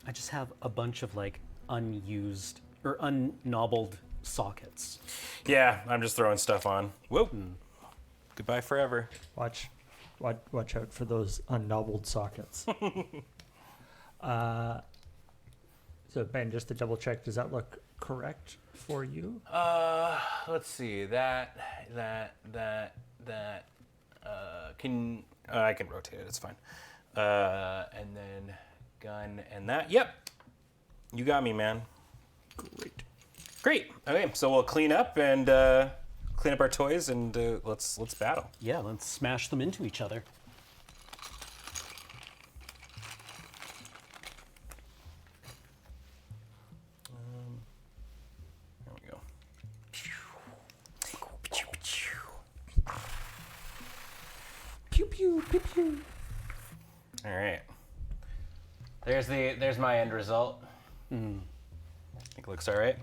I just have a bunch of like unused or unknobbled sockets. Yeah, I'm just throwing stuff on. Whoa. Goodbye forever. Watch out for those unknobbled sockets. So Ben, just to double check, does that look correct for you? Let's see. I can rotate it. It's fine. And then gun and that. Yep. You got me, man. Great. Great. Okay, so we'll clean up and clean up our toys and let's battle. Yeah, let's smash them into each other. There we go. Pew pew pew pew. All right. There's my end result. I think it looks all right.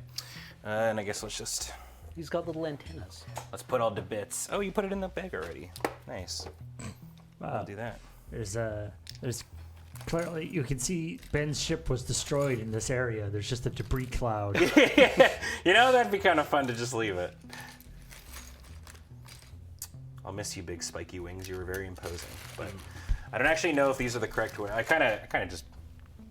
And I guess let's He's got little antennas. put all the bits. Oh, you put it in the bag already. Nice. Wow. I'll do that. There's clearly you can see Ben's ship was destroyed in this area. There's just a debris cloud. You know, that'd be kind of fun to just leave it. I'll miss you, big spiky wings. You were very imposing. But I don't actually know if these are the correct way. I kind of just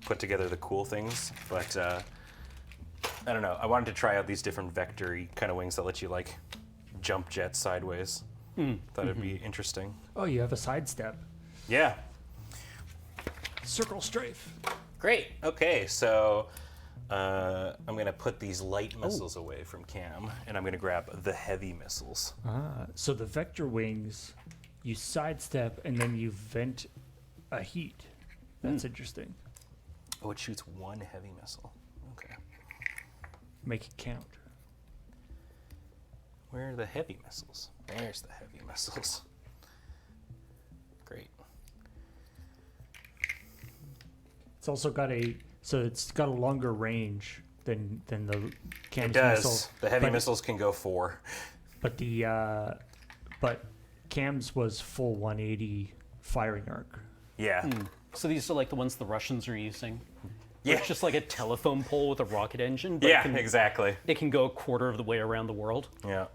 put together the cool things, but I don't know. I wanted to try out these different vector-y kind of wings that let you like jump jets sideways. Thought it'd be interesting. Oh, you have a sidestep. Yeah. Circle strafe. Great. Okay, so I'm gonna put these light missiles away from Cam, and I'm gonna grab the heavy missiles. So the vector wings, you sidestep and then you vent a heat. That's interesting. Oh, it shoots one heavy missile. Okay. Make it count. Where are the heavy missiles? There's the heavy missiles. Great. It's also got it's got a longer range than the Cam's It does. missile. The heavy but- missiles can go 4. But but Cam's was full 180 firing arc. Yeah. So these are like the ones the Russians are using. Yeah. It's just like a telephone pole with a rocket engine. But Yeah, it can, exactly. it can go a quarter of the way around the world. Yeah.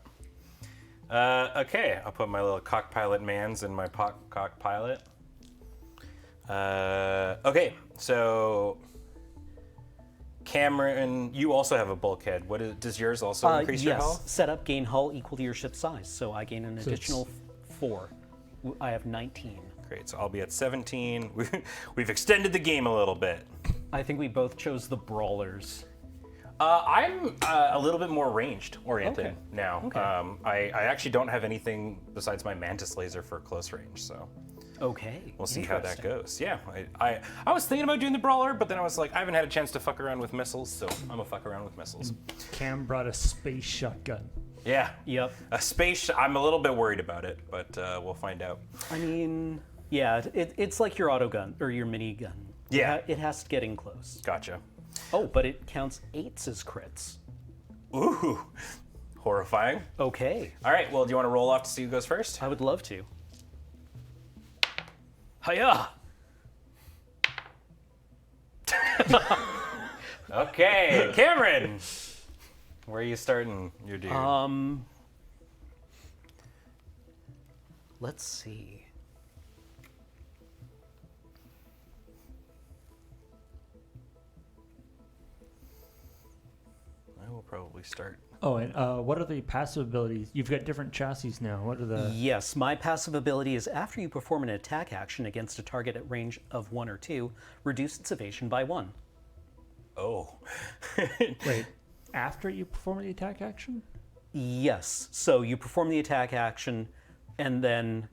Okay, I'll put my little cockpilot mans in my cockpilot. Okay, so Cameron, you also have a bulkhead. Does yours also increase your yes, hull? set up gain hull equal to your ship size. So I gain an additional 4. I have 19. Great, so I'll be at 17. We've extended the game a little bit. I think we both chose the brawlers. I'm a little bit more ranged oriented Okay. now. Okay. I actually don't have anything besides my mantis laser for close range, so Okay. we'll see how that interesting. goes. Yeah, I was thinking about doing the brawler, but then I was like, I haven't had a chance to fuck around with missiles, so I'm gonna fuck around with missiles. Cam brought a space shotgun. Yeah, Yep. a space. I'm a little bit worried about it, but we'll find out. I mean, yeah, it's like your auto gun or your mini gun. Yeah. It has to get in close. Gotcha. Oh, but it counts 8s as crits. Ooh, horrifying. Okay. All right, well, do you want to roll off to see who goes first? I would love to. Hiya! Okay, Cameron. Where are you starting your dude? Let's see. I will probably start. Oh, and what are the passive abilities? You've got different chassis now. What are the? Yes, my passive ability is after you perform an attack action against a target at range of 1 or 2, reduce its evasion by 1. Oh. Wait, after you perform the attack action? Yes, so you perform the attack action, and then,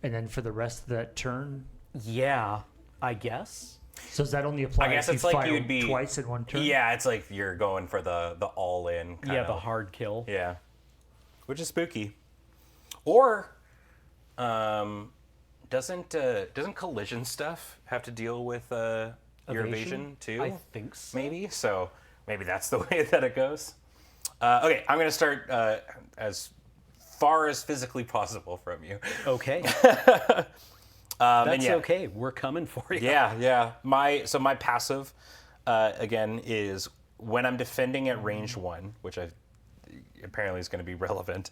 And then for the rest of that turn? yeah, I guess. So does that only apply I guess if it's you like fire you'd be twice in one turn? Yeah, it's like you're going for the all-in kind Yeah, of. the hard kill. Yeah, which is spooky. Or, doesn't collision stuff have to deal with your evasion too? I think so. Maybe. So maybe that's the way that it goes. Okay, I'm gonna start as far as physically possible from you. Okay. And That's yeah. okay. We're coming for you. Yeah. My passive again is when I'm defending at range 1, which apparently is going to be relevant.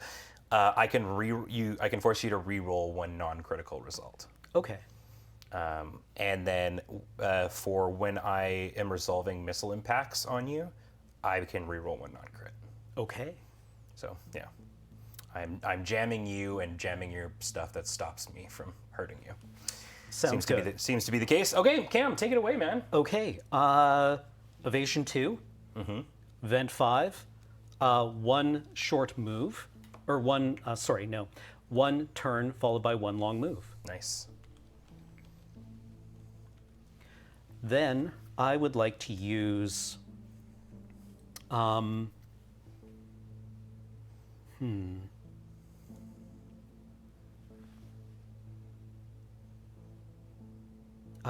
I can force you to re-roll one non-critical result. Okay. And then for when I am resolving missile impacts on you, I can re-roll one non-crit. Okay. So yeah, I'm jamming you and jamming your stuff that stops me from hurting you. Sounds good. Seems to be the case. Okay, Cam, take it away, man. Okay. Evasion 2. Vent 5. One short move. Or one, one turn followed by one long move. Nice. Then I would like to use... I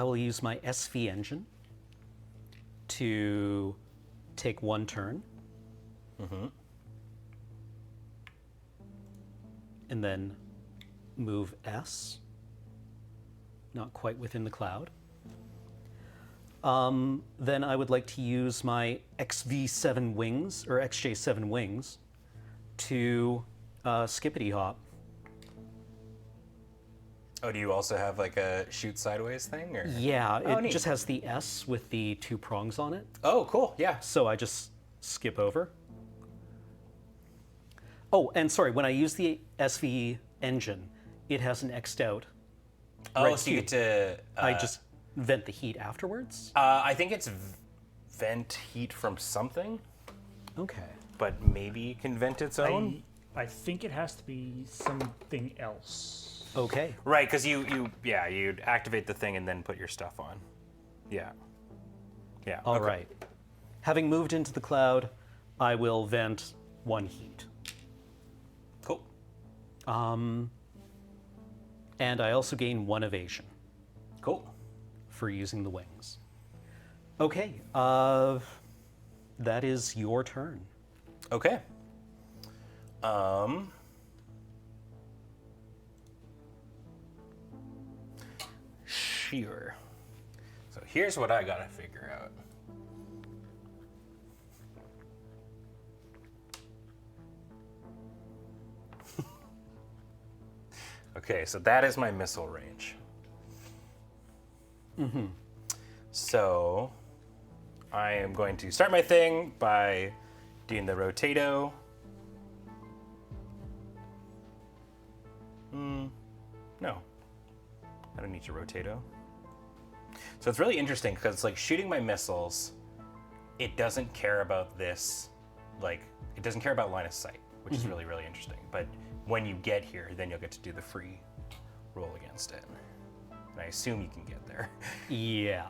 will use my SV engine to take one turn. And then move S. Not quite within the cloud. Then I would like to use my XV7 wings, or XJ7 wings, to skippity hop. Oh, do you also have like a shoot sideways thing? Or? Yeah, Oh, it neat. just has the S with the 2 prongs on it. Oh, cool. Yeah. So I just skip over. Oh, and sorry, when I use the SV engine, it has an X'd out. Oh, right so you cube. get to... I just vent the heat afterwards? I think it's vent heat from something, Okay. but maybe you can vent its own. I think it has to be something else. Okay. Right, because you'd activate the thing and then put your stuff on. Yeah. Yeah. All okay. right. Having moved into the cloud, I will vent 1 heat. Cool. And I also gain 1 evasion Cool. for using the wings. Okay. That is your turn. Okay. Sure. So here's what I gotta figure out. Okay, so that is my missile range. So I am going to start my thing by doing the rotato. No, I don't need to rotato. So it's really interesting because like shooting my missiles, it doesn't care about this, like it doesn't care about line of sight, which is really, really interesting. But when you get here, then you'll get to do the free roll against it. And I assume you can get there. Yeah.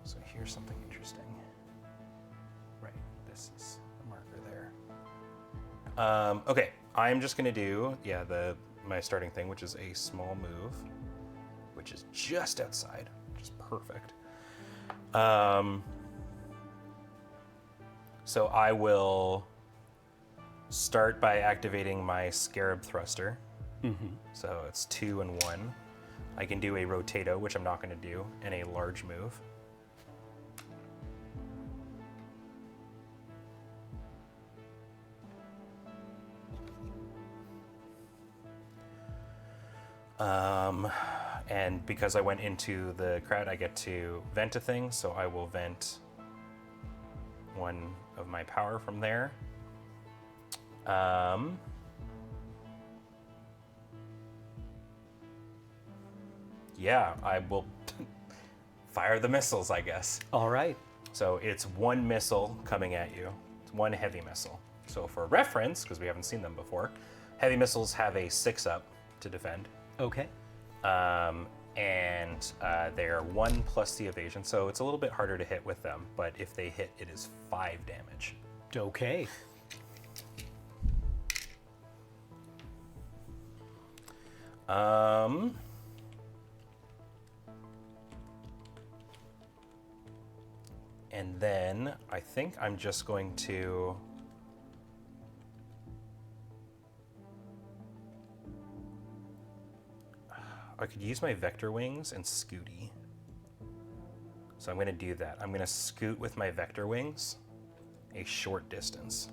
So here's something interesting. Right, this is the marker there. Okay, I'm just gonna do, my starting thing, which is a small move, which is just outside, which is perfect. So I will start by activating my Scarab Thruster. So it's 2 and 1. I can do a Rotato, which I'm not going to do, and a large move. And because I went into the crowd, I get to vent a thing, so I will vent 1 of my power from there. Yeah, I will fire the missiles, I guess. All right. So it's 1 missile coming at you. It's 1 heavy missile. So for reference, because we haven't seen them before, heavy missiles have a 6-up to defend. Okay. And they're 1 plus the evasion, so it's a little bit harder to hit with them, but if they hit, it is 5 damage. Okay. And then I think I'm just going to... I could use my vector wings and scooty. So I'm going to do that. I'm going to scoot with my vector wings a short distance.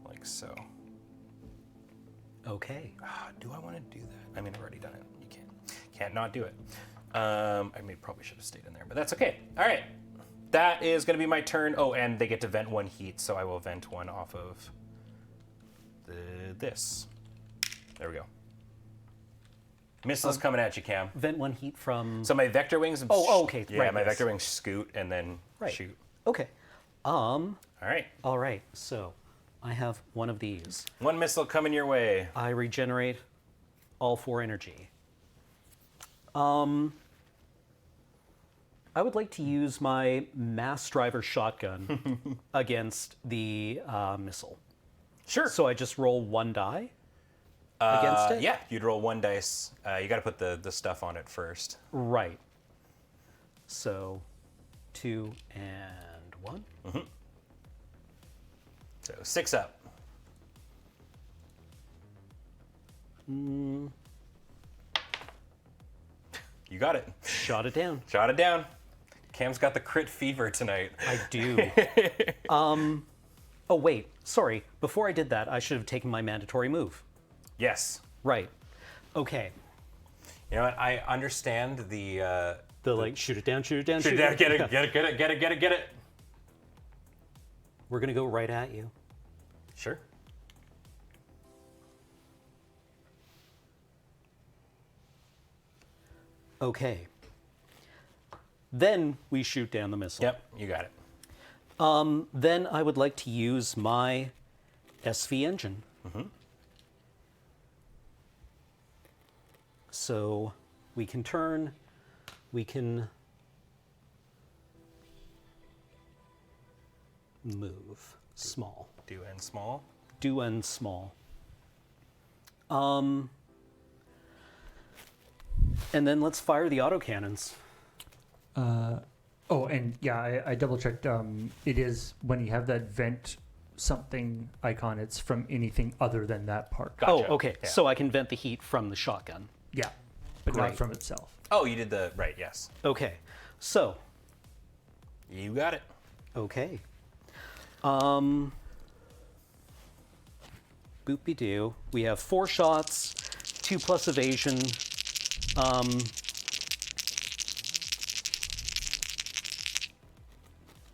Like so. Okay. Do I want to do that? I mean, I've already done it. You can't not do it. I probably should have stayed in there, but that's okay. All right. That is going to be my turn. Oh, and they get to vent 1 heat, so I will vent 1 off of this. There we go. Missiles coming at you, Cam. Vent one heat from. So my vector wings. Okay. Yeah, right, my yes. vector wings scoot and then Right. shoot. Okay. All right. All right. So I have one of these. One missile coming your way. I regenerate all 4 energy. I would like to use my mass driver shotgun against the missile. Sure. So I just roll 1 die against it? Yeah, you'd roll 1 dice. You got to put the stuff on it first. Right. So 2 and 1. So 6 up. You got it. Shot it down. Shot it down. Cam's got the crit fever tonight. I do. Oh, wait. Sorry. Before I did that, I should have taken my mandatory move. Yes. Right. Okay. You know what? I understand the like, shoot it down, shoot it down, shoot it down, get it. We're going to go right at you. Sure. Okay. Then we shoot down the missile. Yep, you got it. Then I would like to use my SV engine. So we can turn, we can move small. Do and small. Do and small. And then let's fire the autocannons. Oh, and yeah, I double checked. It is when you have that vent something icon, it's from anything other than that part. Gotcha. Oh, okay. Yeah. So I can vent the heat from the shotgun. Yeah, but Great. not from itself. Oh, you did the right. Yes. Okay. So, You got it. okay. Boop-de-doo. We have 4 shots, 2 plus evasion.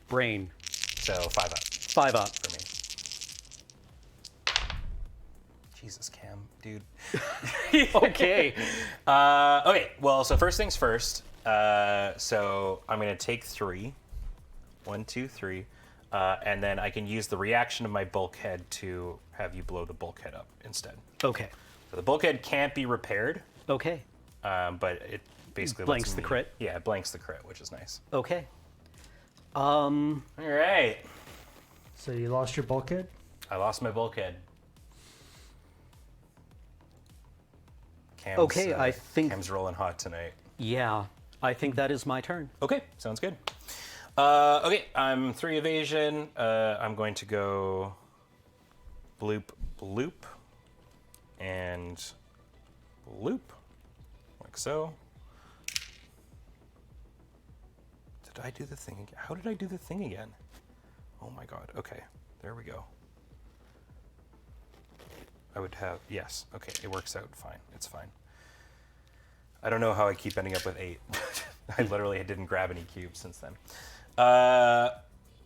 Brain. So 5 up 5 up. for me. Jesus, Cam, dude. Okay. Okay. Well, so first things first. So I'm gonna take 3. 1, 2, 3. And then I can use the reaction of my bulkhead to have you blow the bulkhead up instead. Okay. So the bulkhead can't be repaired, Okay. but it basically Blanks lets the me- crit? Yeah, it blanks the crit, which is nice. Okay. All right. So you lost your bulkhead? I lost my bulkhead. Cam's, Okay, I think- Cam's rolling hot tonight. Yeah. I think that is my turn. Okay, sounds good. Okay, I'm 3 evasion. I'm going to go bloop, bloop, and loop, like so. Did I do the thing again? How did I do the thing again? Oh my god, okay, there we go. I would have, yes, okay, it works out fine, it's fine. I don't know how I keep ending up with 8. I literally didn't grab any cubes since then.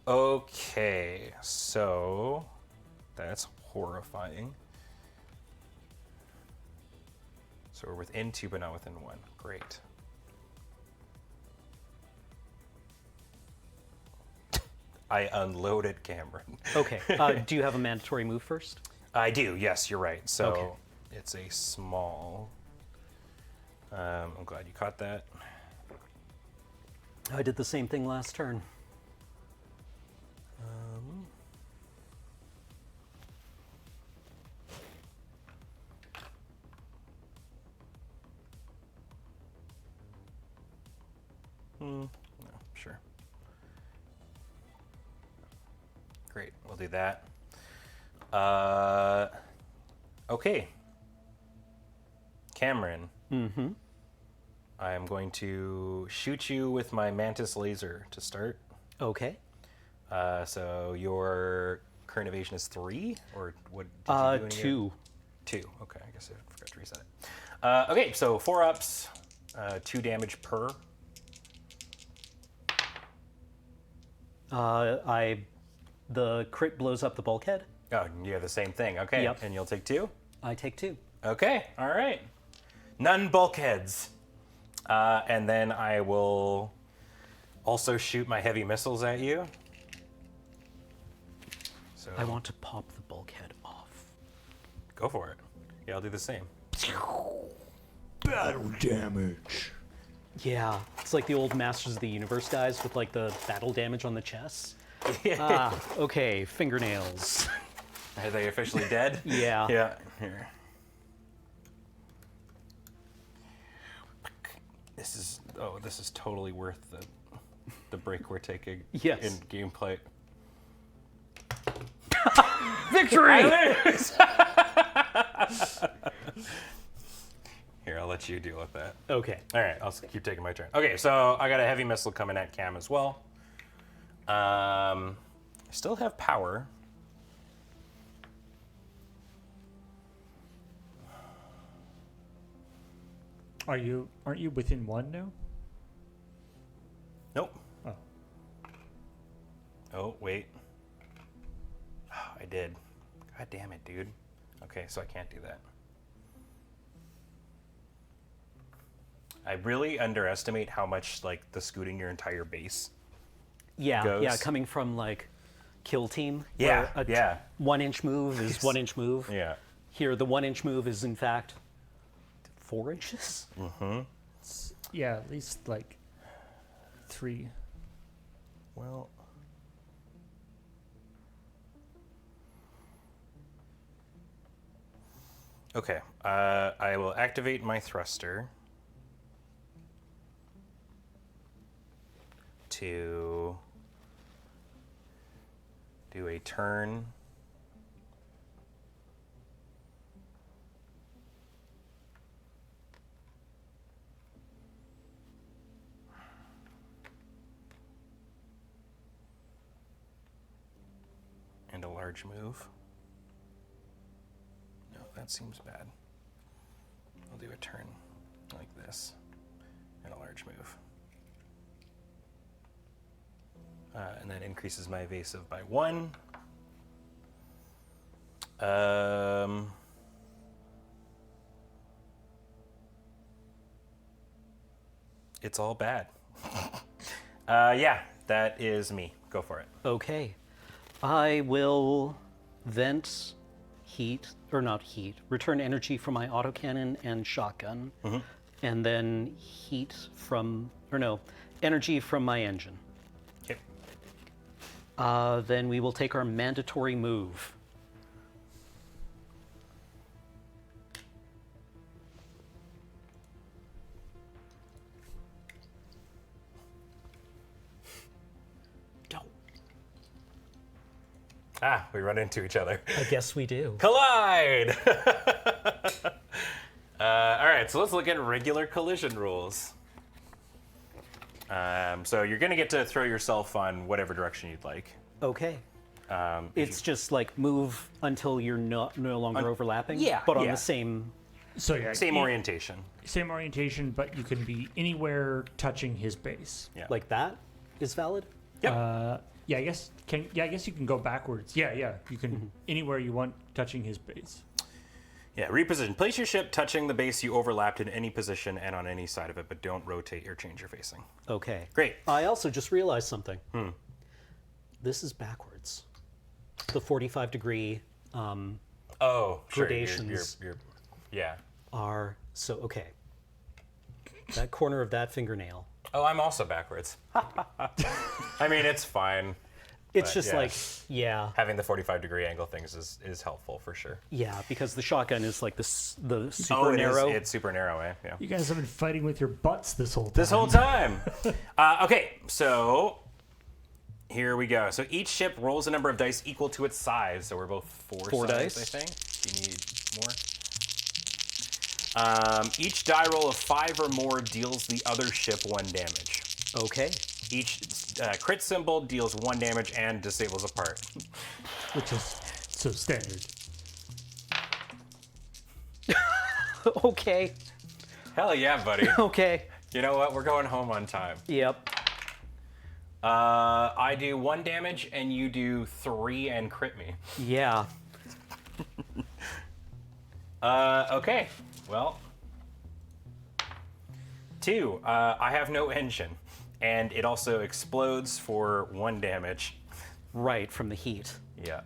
Okay, so that's horrifying. So we're within 2, but not within 1. Great. I unloaded Cameron. Okay. Do you have a mandatory move first? I do, yes, you're right. So Okay. it's a small. I'm glad you caught that. I did the same thing last turn. No, sure. Great, we'll do that. Okay. Cameron. Mm-hmm. I am going to shoot you with my mantis laser to start. Okay. So your current evasion is 3, or what did you do in 2. 2. Okay, I guess I forgot to reset it. Okay, so 4 ups, 2 damage per. The crit blows up the bulkhead. Oh, you have the same thing. Okay. Yep. And you'll take 2? I take 2. Okay. All right. None bulkheads. And then I will also shoot my heavy missiles at you. So I want to pop the bulkhead off. go for it. Yeah, I'll do the same. Battle damage. Yeah, it's like the old Masters of the Universe guys with like the battle damage on the chest. Okay, fingernails. Are they officially dead? Yeah. Yeah. Here. This is totally worth the break we're taking Yes. in gameplay. Victory! Here, I'll let you deal with that. Okay. All right, I'll keep taking my turn. Okay, so I got a heavy missile coming at Cam as well. I still have power. Aren't you within 1 now? Nope. Oh. Oh, wait. Oh, I did. God damn it, dude. Okay, so I can't do that. I really underestimate how much like the scooting your entire base. Yeah, Goes. yeah, coming from like Kill Team. Yeah, where a yeah. 1-inch move is 1-inch move. Yeah. Here, the 1-inch move is in fact 4 inches. Yeah, at least like 3. Well. Okay. I will activate my thruster to do a turn. And a large move. No, that seems bad. I'll do a turn like this and a large move. And that increases my evasive by 1. It's all bad. Yeah, that is me. Go for it. Okay. I will vent heat, or not heat, return energy from my autocannon and shotgun, and then heat from, or no, energy from my engine. Okay. Then we will take our mandatory move. Ah, we run into each other. I guess we do. Collide! All right, so let's look at regular collision rules. So you're going to get to throw yourself on whatever direction you'd like. Okay. It's just like move until you're no longer overlapping. yeah, But on yeah. the same. So yeah, Same orientation. Same orientation, but you can be anywhere touching his base. Yeah. Like that is valid? Yep. Yeah, I guess you can go backwards. Yeah, you can anywhere you want touching his base. Yeah, reposition. Place your ship touching the base you overlapped in any position and on any side of it, but don't rotate or change your facing. Okay. Great. I also just realized something. This is backwards. The 45-degree Oh, sure. gradations Yeah. are so okay. That corner of that fingernail. Oh, I'm also backwards. I mean, it's fine. It's But, just yeah. like, yeah, Having the 45-degree angle things is helpful for sure. yeah, because the shotgun is like the super Oh, it is. narrow. It's super narrow, eh? Yeah. You guys have been fighting with your butts this whole time. This whole time. Okay, so here we go. So each ship rolls a number of dice equal to its size. So we're both four size, dice. I think. Do you need more? Each die roll of 5 or more deals the other ship 1 damage. Okay. Each crit symbol deals 1 damage and disables a part. Which is so standard. Okay. Hell yeah, buddy. Okay. You know what? We're going home on time. Yep. I do 1 damage, and you do 3 and crit me. Yeah. Okay. Well. 2. I have no engine, and it also explodes for 1 damage. Right, from the heat. Yeah.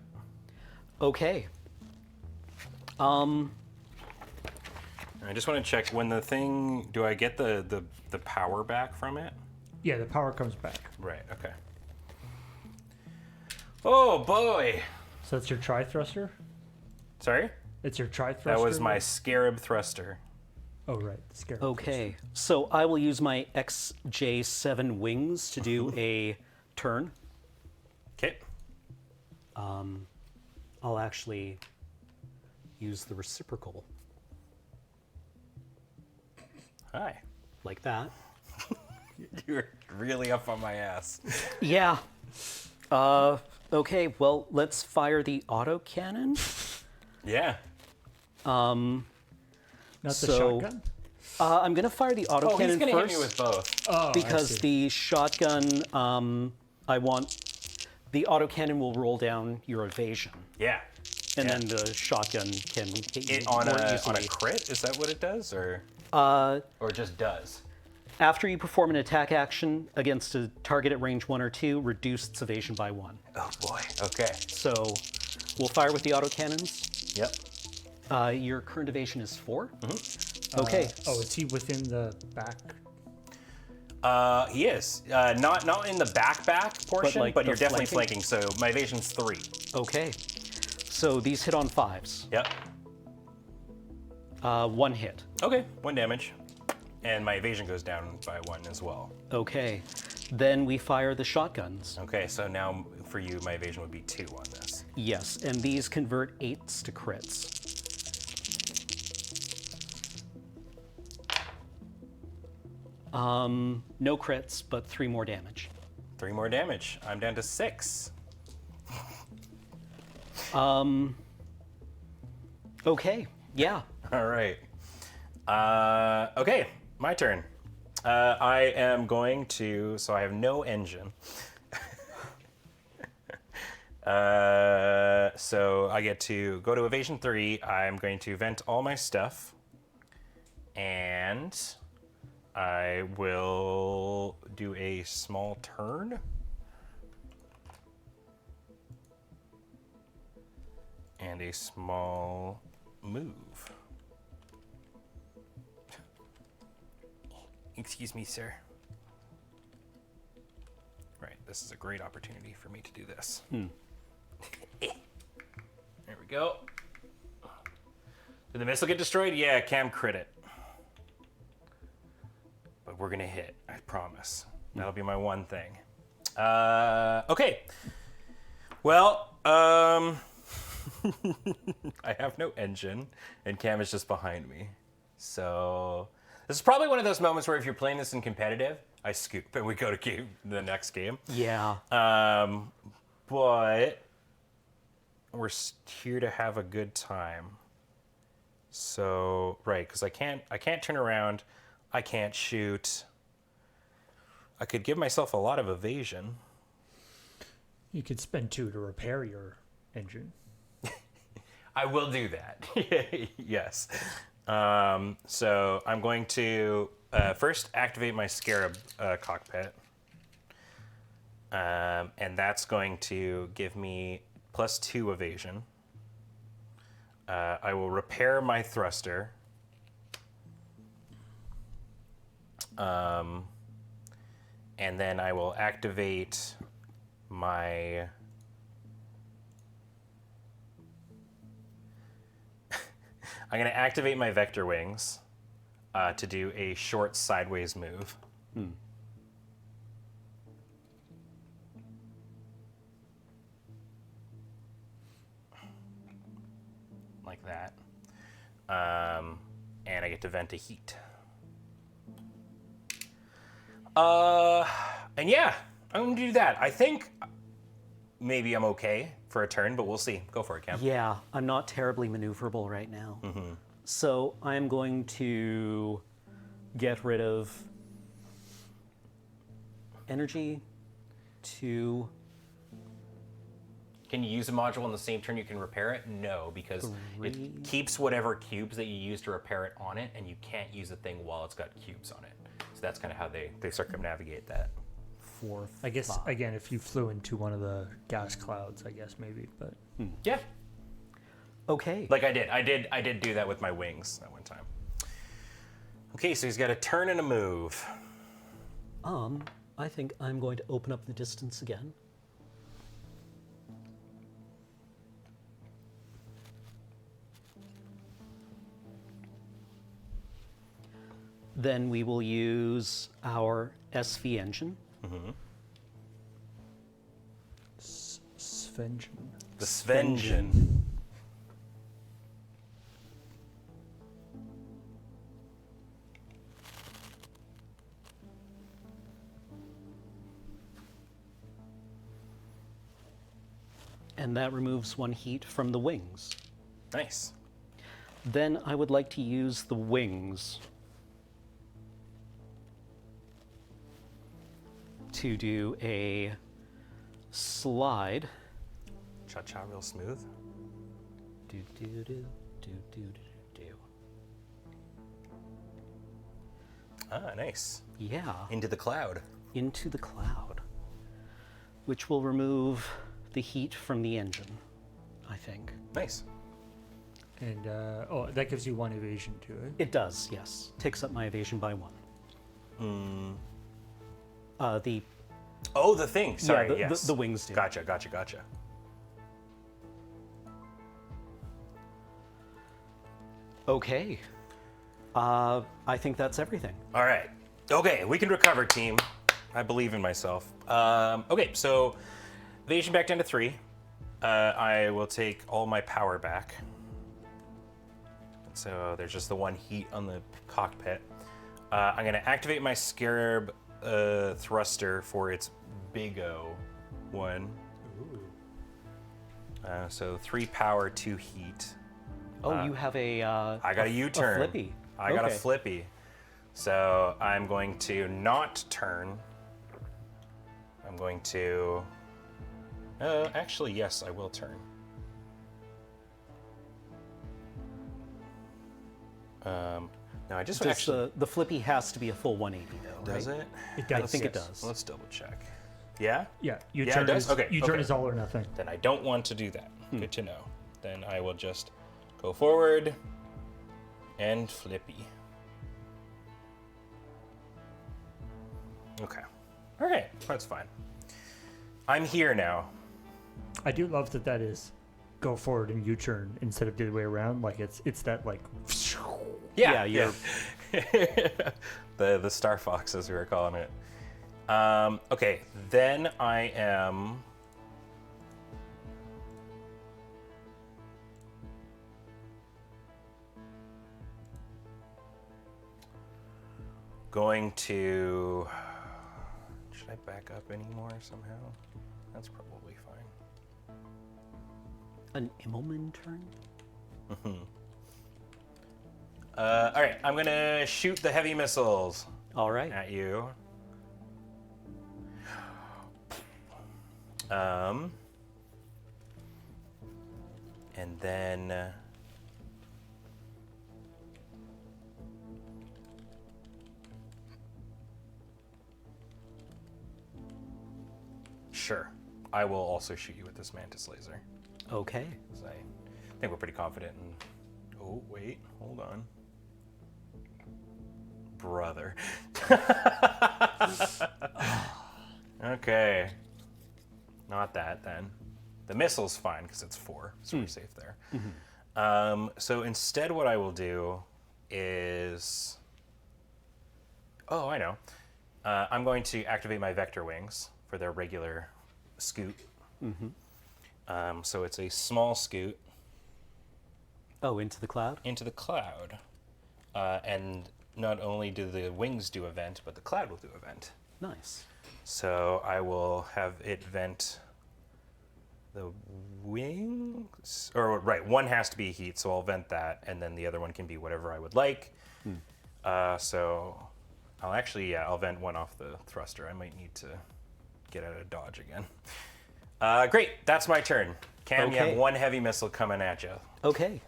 Okay. I just want to check when the thing. Do I get the power back from it? Yeah, the power comes back. Right. Okay. Oh boy. So that's your tri-thruster? Sorry. It's your tri-thruster? That was my scarab thruster. Oh, right. The scarab Okay. So I will use my XJ7 wings to do a turn. Okay. I'll actually use the reciprocal, Hi. like that. You're really up on my ass. Yeah. Okay, well, let's fire the autocannon. Yeah. Not the So- shotgun? I'm going to fire the Oh, he's autocannon gonna first hit me with both. Oh, I because see. the shotgun, I want... The autocannon will roll down your evasion, Yeah. and Yeah. then the shotgun can hit you It on more a easily. crit? Is that what it does, or just does? After you perform an attack action against a target at range 1 or 2, reduce its evasion by 1. Oh boy. Okay. So we'll fire with the autocannons. Yep. Your current evasion is 4. Mm-hmm. Okay. Oh, is he within the back? He is not in the back portion, like but the you're definitely flanking? flanking. So my evasion's 3. Okay. So these hit on 5s. Yep. 1 hit. Okay. 1 damage, and my evasion goes down by 1 as well. Okay. Then we fire the shotguns. Okay. So now for you, my evasion would be 2 on this. Yes, and these convert 8s to crits. No crits, but 3 more damage. 3 more damage. I'm down to 6. Okay, yeah. All right. Okay, my turn. I am going to. So I have no engine. So I get to go to evasion 3. I'm going to vent all my stuff, and I will do a small turn. And a small move. Excuse me, sir. Right, this is a great opportunity for me to do this. There we go. Did the missile get destroyed? Yeah, Cam crit it. But we're gonna hit, I promise. That'll be my one thing. Okay. Well, I have no engine, and Cam is just behind me. So this is probably one of those moments where if you're playing this in competitive, I scoop and we go to the next game. Yeah. But we're here to have a good time. So right, because I can't turn around, I can't shoot. I could give myself a lot of evasion. You could spend 2 to repair your engine. I will do that. Yes. So I'm going to first activate my Scarab cockpit. And that's going to give me +2 evasion. I will repair my thruster. And then I will activate my... I'm going to activate my vector wings to do a short sideways move. Like that. And I get to vent a heat. And yeah, I'm going to do that. I think maybe I'm okay for a turn, but we'll see. Go for it, Cam. Yeah, I'm not terribly maneuverable right now. So I'm going to get rid of energy 2. Can you use a module on the same turn you can repair it? No, because 3. it keeps whatever cubes that you use to repair it on it, and you can't use a thing while it's got cubes on it. So that's kind of how they circumnavigate that. 4. I guess 5. again, if you flew into one of the gas clouds, I guess maybe, but Yeah, Okay. like I did do that with my wings that one time. Okay, so he's got a turn and a move. I think I'm going to open up the distance again. Then we will use our SV engine. Svengen. The Svengen. And that removes 1 heat from the wings. Nice. Then I would like to use the wings to do a slide. Cha-cha real smooth. Do, do, do, do, do, do, do. Ah, nice. Yeah, Into the cloud. into the cloud, which will remove the heat from the engine, I think. Nice. And that gives you 1 evasion too, eh? It does, yes. Takes up my evasion by 1. The Oh, the thing. Sorry, the, yes. the wings do. Gotcha. Okay. I think that's everything. All right. Okay, we can recover, team. I believe in myself. Okay, so evasion back down to 3. I will take all my power back. So there's just the 1 heat on the cockpit. I'm going to activate my Scarab thruster for its Big O one. So 3 power, 2 heat. Oh, you have a. I got a U-turn. A flippy. I got a Okay. flippy. So I'm going to not turn. I'm going to. Actually, yes, I will turn. No, I just Does actually. the flippy has to be a full 180 though, Does right? it? It does. I think it yes. does. Let's double check. Yeah? Yeah, it U-turn does? is Okay, U-turn okay. is all or nothing. Then I don't want to do that. Good to know. Then I will just go forward and flippy. Okay. All right, that's fine. I'm here now. I do love that is go forward and U-turn instead of the other way around. Like it's that like. Yeah, you're. the Star Fox, as we were calling it. Okay, then I am. Going to. Should I back up anymore somehow? That's probably fine. An Immelman turn? All right, I'm gonna shoot the heavy missiles All right. at you. And then sure, I will also shoot you with this mantis laser. Okay. 'Cause I think we're pretty confident in. Oh wait, hold on, brother. Okay, not that then. The missile's fine because it's 4, so we're safe there. So instead, what I will do is, oh, I know. I'm going to activate my vector wings for their regular scoot. So it's a small scoot Oh, into the cloud? into the cloud, and not only do the wings do a vent, but the cloud will do a vent. Nice. So I will have it vent the wings, or right, one has to be heat, so I'll vent that, and then the other one can be whatever I would like. So I'll actually, I'll vent one off the thruster. I might need to get out of dodge again. Great, that's my turn. Cam, you Okay. have one heavy missile coming at you. Okay.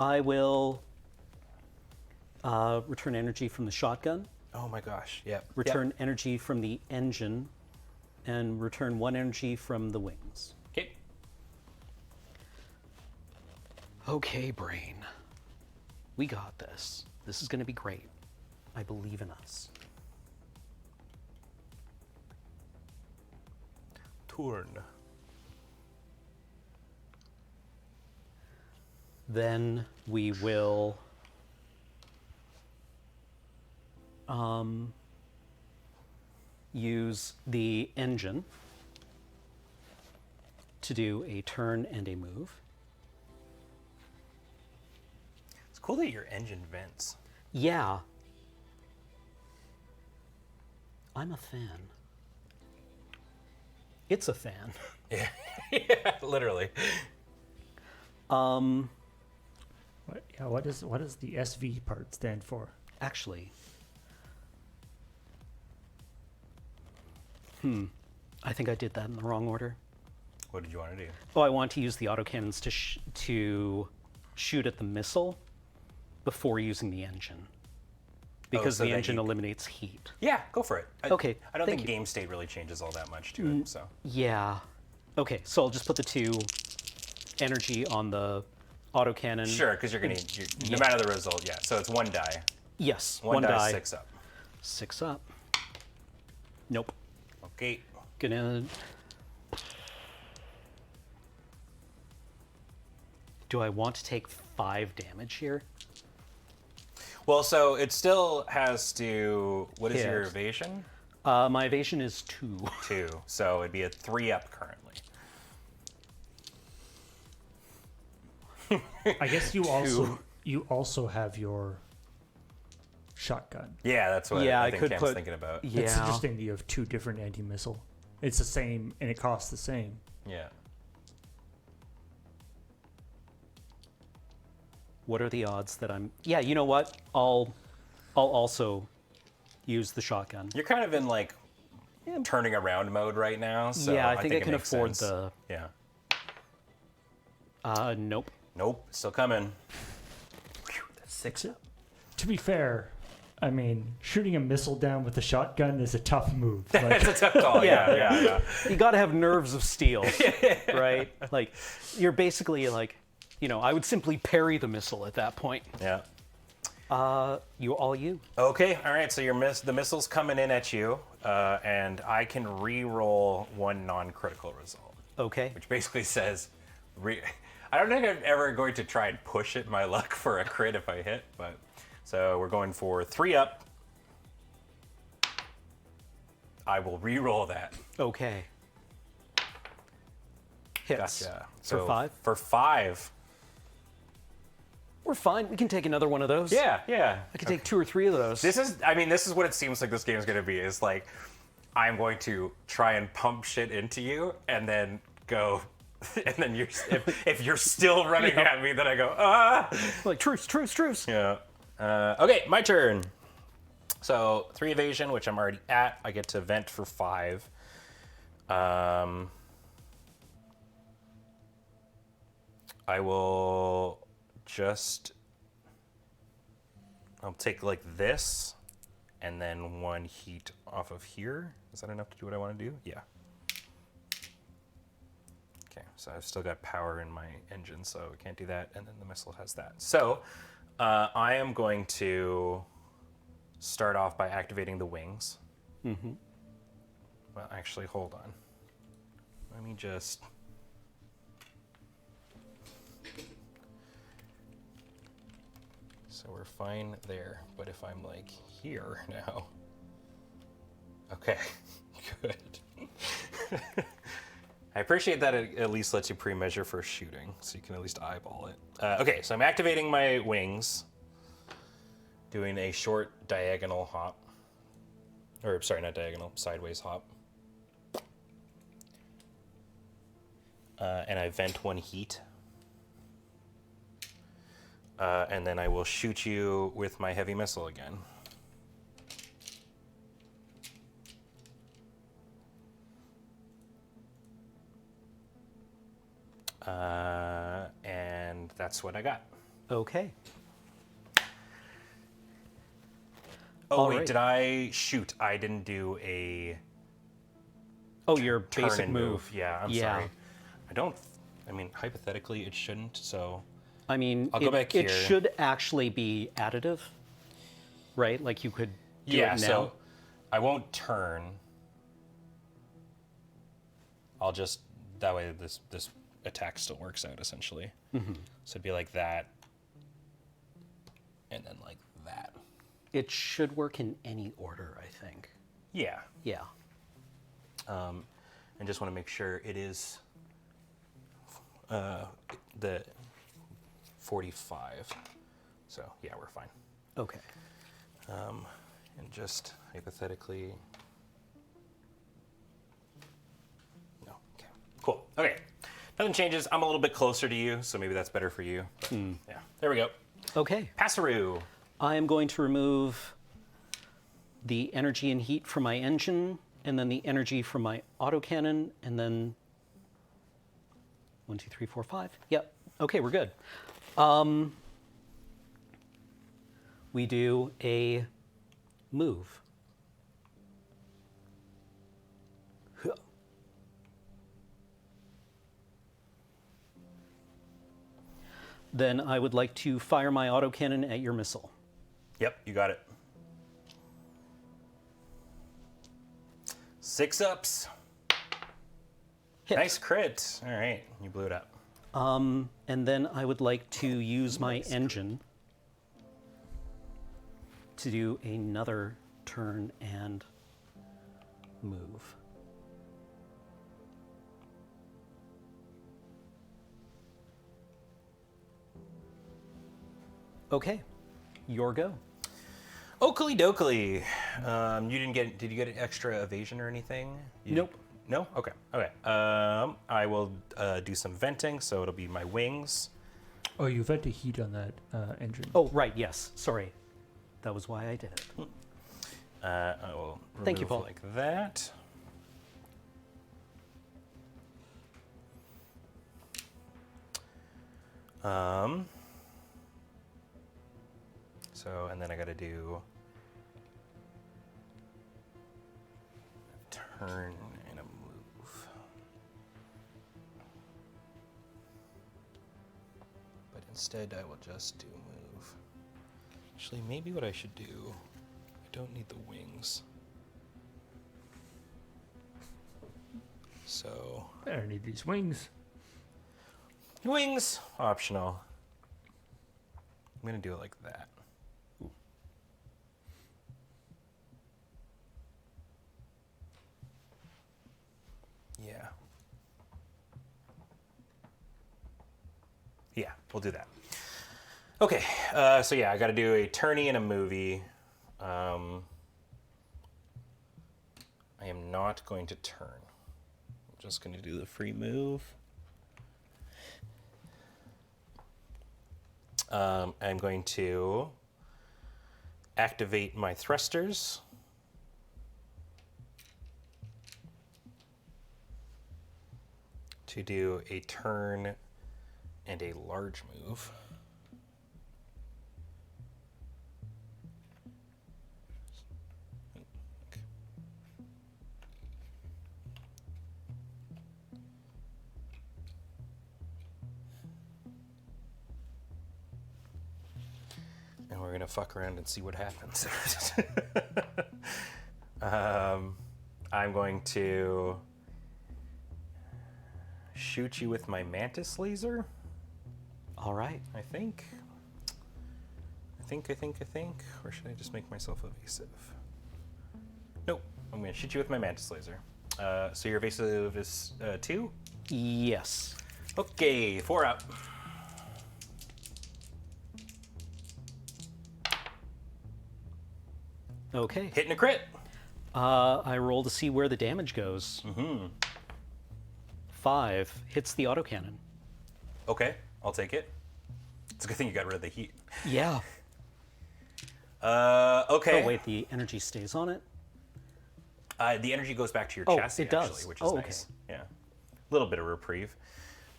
I will return energy from the shotgun, Oh my gosh, yep. return energy from the engine, and return 1 energy from the wings. Okay. Okay, brain. We got this. This is going to be great. I believe in us. Turn. Then we will use the engine to do a turn and a move. It's cool that your engine vents. Yeah. I'm a fan. It's a fan. Yeah, literally. What does the SV part stand for? Actually, I think I did that in the wrong order. What did you want to do? Oh, I want to use the autocannons to shoot at the missile before using the engine. Because so the that engine you- eliminates heat. Yeah, go for it. Okay, I don't thank think you. game state really changes all that much to it, so. Yeah. Okay, so I'll just put the 2 energy on the autocannon. Sure, because you're no matter the result, yeah. So it's 1 die. Yes, One one die. 6 up. 6 up. Nope. Okay. Gonna... Do I want to take 5 damage here? Well, so it still has to. What is your Yes. evasion? My evasion is 2. 2. So it'd be a 3 up currently. I guess you also have your shotgun. Yeah, that's what Yeah, I I think could Cam's put- thinking about. Yeah. It's interesting that you have 2 different anti-missile. It's the same, and it costs the same. Yeah. What are the odds that I'm... Yeah, you know what? I'll also use the shotgun. You're kind of in like turning around mode right now. So yeah, I think I it can makes afford sense. the... Yeah. Nope. Nope. Still coming. Whew, that's 6 up. To be fair, I mean, shooting a missile down with a shotgun is a tough move. Like, It's a tough call. Yeah. You gotta have nerves of steel, right? Like, you're basically like, I would simply parry the missile at that point. Yeah. You. Okay, all right, so the missile's coming in at you, and I can re-roll 1 non-critical result, Okay. which basically says, I don't think I'm ever going to try and push it my luck for a crit if I hit, but, so we're going for 3 up. I will re-roll that. Okay. Hits. Gotcha. For 5? For 5. We're fine. We can take another one of those. Yeah. I can take 2 or 3 of those. This is what it seems like this game is going to be, is like, I'm going to try and pump shit into you, and then go, and then if you're still running at me, then I go, ah! Like, truce. Yeah. Okay, my turn. So 3 evasion, which I'm already at. I get to vent for 5. I will I'll take like this, and then 1 heat off of here. Is that enough to do what I want to do? Yeah. Okay, so I've still got power in my engine, so I can't do that, and then the missile has that. So I am going to start off by activating the wings. Mm-hmm. Well, actually, hold on. Let me just... So we're fine there, but if I'm like here now... Okay, good. I appreciate that it at least lets you pre-measure for shooting, so you can at least eyeball it. Okay, so I'm activating my wings, doing a short diagonal hop. Or, sorry, not diagonal, sideways hop. And I vent 1 heat. And then I will shoot you with my heavy missile again. And that's what I got. Okay. Oh, All wait, right. did I shoot? I didn't do a Oh, your turn basic and move. Yeah, I'm Yeah. sorry. I mean, hypothetically, it shouldn't, so. I mean, I'll go back it here. should actually be additive, right? Like you could do Yeah, it now. so I won't turn. I'll just, that way this attack still works out, essentially. Mm-hmm. So it'd be like that, and then like that. It should work in any order, I think. Yeah. Yeah. And just want to make sure it is the 45. So yeah, we're fine. Okay. And just hypothetically, no. Okay. Cool. Okay. Nothing changes. I'm a little bit closer to you, so maybe that's better for you. But, yeah. There we go. Okay. Passeroo. I am going to remove the energy and heat from my engine, and then the energy from my autocannon, and then 1, 2, 3, 4, 5. Yep. Okay, we're good. We do a move. Huh. Then I would like to fire my autocannon at your missile. Yep, you got it. 6 ups. Hit. Nice crit. All right, you blew it up. And then I would like to use my engine to do another turn and move. Okay, your go. Oakley dokley. You didn't get. Did you get an extra evasion or anything? Nope. No. Okay. Okay. I will do some venting, so it'll be my wings. Oh, you've had to heat on that engine. Oh, right, yes, sorry. That was why I did it. I will remove Thank you, Paul. like that. So, and then I got to do a turn and a move. But instead, I will just do move. Actually, maybe what I should do, I don't need the wings. So, I don't need these wings. wings, optional. I'm going to do it like that. Yeah. Yeah, we'll do that. Okay, so yeah, I got to do a tourney and a movie. I am not going to turn. I'm just going to do the free move. I'm going to activate my thrusters. To do a turn and a large move. And we're gonna fuck around and see what happens. I'm going to shoot you with my mantis laser. All right. I think. Or should I just make myself evasive? Nope. I'm going to shoot you with my mantis laser. So your evasive is 2? Yes. Okay, 4 up. Okay. Hitting a crit. I roll to see where the damage goes. 5 hits the autocannon. Okay, I'll take it. It's a good thing you got rid of the heat. Yeah. Okay. Oh, wait, the energy stays on it? The energy goes back to your Oh, chassis, it does. actually, which is Oh, okay. nice. Yeah. A little bit of reprieve.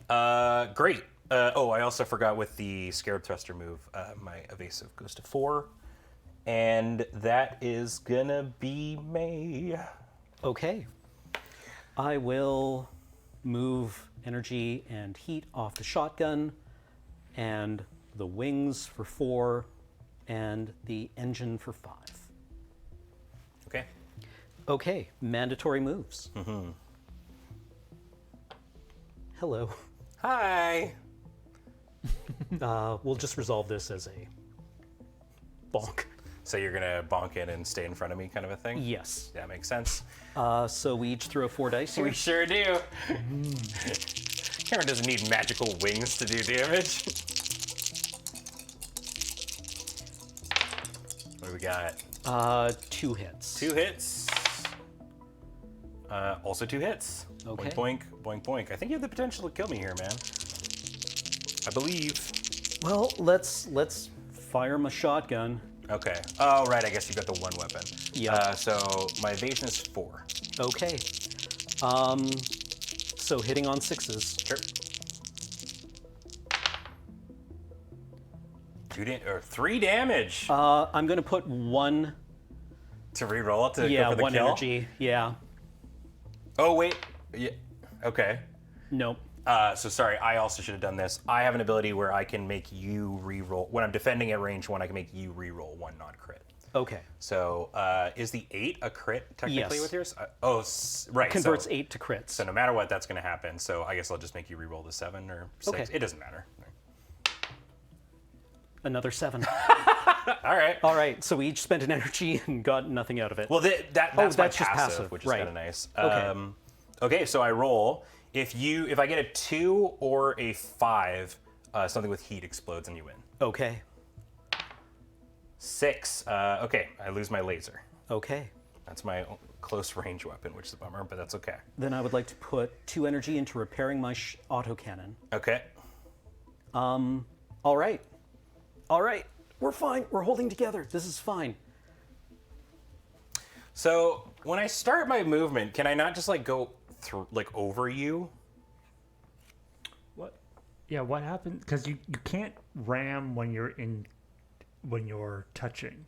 Great. I also forgot with the Scared Thruster move, my evasive goes to 4. And that is gonna be May. Okay. I will move energy and heat off the shotgun, and the wings for 4, and the engine for 5. Okay. Okay, mandatory moves. Hello. Hi. We'll just resolve this as a bonk. So you're gonna bonk in and stay in front of me, kind of a thing? Yes. That makes sense. So we each throw 4 dice here. We sure do. Cameron doesn't need magical wings to do damage. What do we got? 2 hits. 2 hits. Also 2 hits. Okay. Boink, boink, boink, boink. I think you have the potential to kill me here, man. I believe. Well, let's fire my shotgun. Okay. Oh, right. I guess you got the 1 weapon. Yeah. So my evasion is 4. Okay. So hitting on 6s. Sure. 3 damage I'm gonna put 1. to reroll it to Yeah, go for the 1 kill. energy. Yeah. Oh wait. Yeah. Okay. Nope. So sorry. I also should have done this. I have an ability where I can make you reroll when I'm defending at range 1. I can make you reroll 1 non-crit. Okay. So is the 8 a crit technically Yes. with yours? Right. Converts so, 8 to crits. So no matter what, that's going to happen. So I guess I'll just make you reroll the 7 or 6. Okay. It doesn't matter. Another 7. All right. All right. So we each spent an energy and got nothing out of it. Well, that's my that's just passive, passive, which is right. kind of nice. Okay. Okay, so I roll. If I get a 2 or a 5, something with heat explodes and you win. Okay. 6. Okay, I lose my laser. Okay. That's my close range weapon, which is a bummer, but that's okay. Then I would like to put 2 energy into repairing my autocannon. Okay. All right. All right. We're fine. We're holding together. This is fine. So when I start my movement, can I not just like go through, like over you? What? Yeah, what happened? Because you can't ram when you're touching.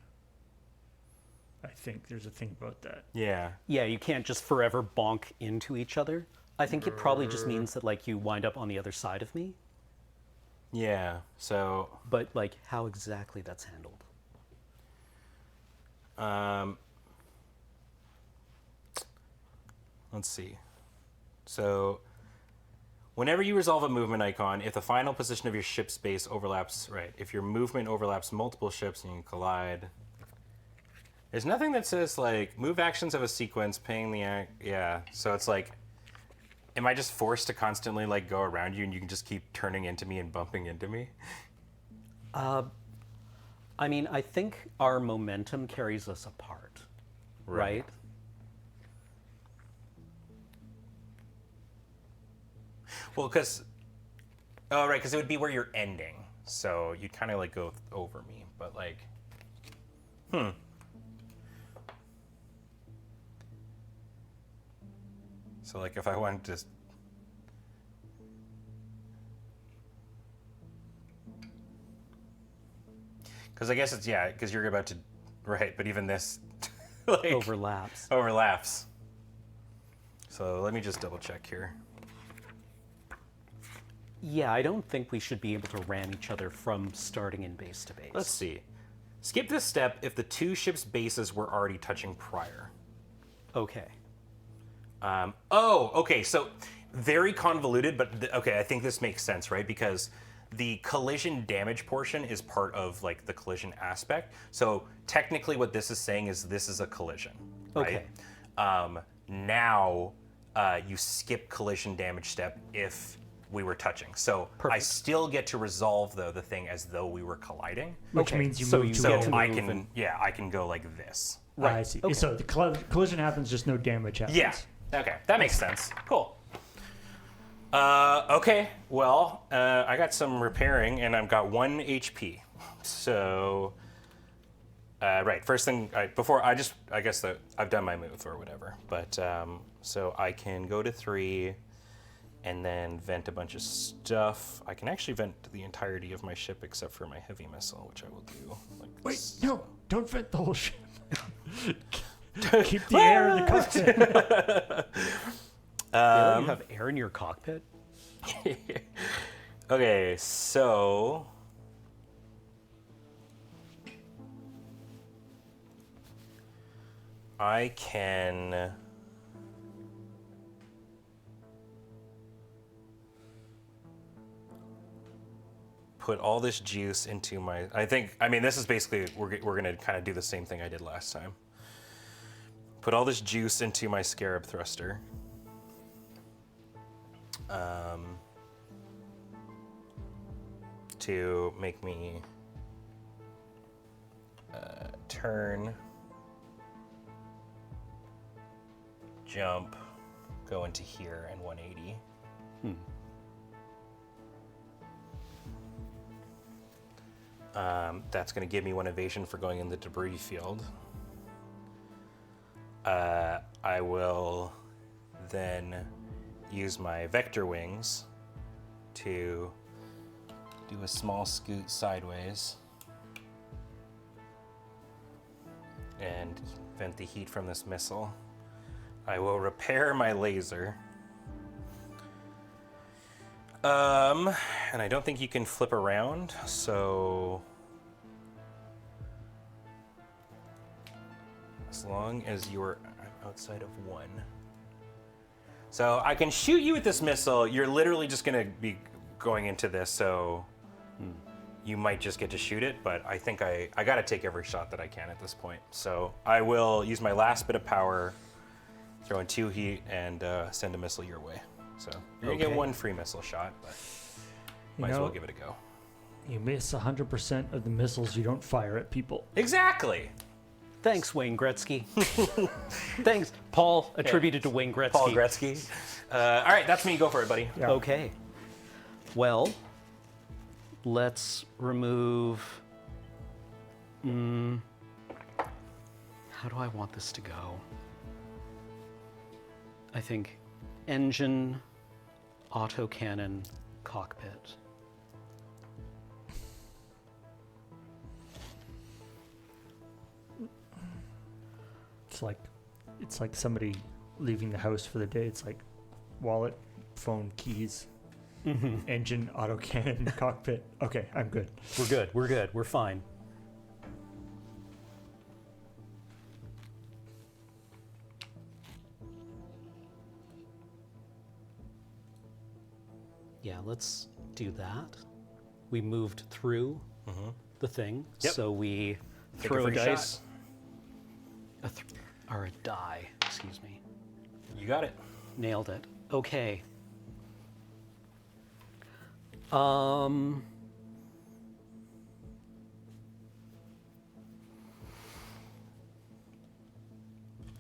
I think there's a thing about that. Yeah. Yeah, you can't just forever bonk into each other. I think it probably just means that like you wind up on the other side of me. Yeah. So. But like how exactly that's handled. Let's see. So, whenever you resolve a movement icon, if the final position of your ship's base overlaps, right, if your movement overlaps multiple ships and you collide. There's nothing that says, like, move actions have a sequence, paying the, yeah. So it's like, am I just forced to constantly, like, go around you and you can just keep turning into me and bumping into me? I mean, I think our momentum carries us apart, right? Well, because, oh, right, because it would be where you're ending. So you'd kind of, like, go over me, but, like, So, like, if I wanted to... Because I guess it's, yeah, because you're about to... Right, but even this, like... Overlaps. Overlaps. So let me just double check here. Yeah, I don't think we should be able to ram each other from starting in base to base. Let's see. Skip this step if the 2 ships' bases were already touching prior. Okay. Okay, so very convoluted, but okay, I think this makes sense, right? Because the collision damage portion is part of like the collision aspect. So technically what this is saying is this is a collision, right? Okay. Now you skip collision damage step if we were touching. So I Perfect. still get to resolve the thing as though we were colliding. Which Okay, means you so move you to get go. to I move can, and- yeah, I can go like this. I see. Okay. So the collision happens, just no damage happens. Yeah. Okay, that makes sense. Cool. Okay. Well, I got some repairing, and I've got 1 HP. So, right. First thing, before I guess that I've done my move or whatever. But so I can go to 3, and then vent a bunch of stuff. I can actually vent the entirety of my ship except for my heavy missile, which I will do. Like Wait, this. no, don't vent the whole ship. Keep the air in the cockpit. Really? You have air in your cockpit? Okay, so I can put all this juice into my, I mean, this is basically, we're gonna kind of do the same thing I did last time. Put all this juice into my scarab thruster. To make me turn, jump, go into here and 180. That's going to give me 1 evasion for going in the debris field. I will then use my vector wings to do a small scoot sideways and vent the heat from this missile. I will repair my laser. And I don't think you can flip around, so as long as you're outside of 1. So I can shoot you with this missile. You're literally just gonna be going into this, so you might just get to shoot it, but I think I gotta take every shot that I can at this point. So I will use my last bit of power, throw in 2 heat, and send a missile your way. So you're gonna get 1 free missile shot, but might as well give it a go. You miss 100% of the missiles you don't fire at people. Exactly. Thanks, Wayne Gretzky. Thanks, Paul, attributed to Wayne Gretzky. Paul Gretzky. All right, that's me. Go for it, buddy. Yeah. Okay. Well, let's remove. How do I want this to go? I think engine, autocannon, cockpit. It's like somebody leaving the house for the day. It's like wallet, phone, keys, engine, autocannon, cockpit. Okay, I'm good. We're good. We're good. We're fine. Yeah, let's do that. We moved through the thing, Yep. so we Take throw a free dice. shot. Or a die, excuse me. You got it. Nailed it. Okay.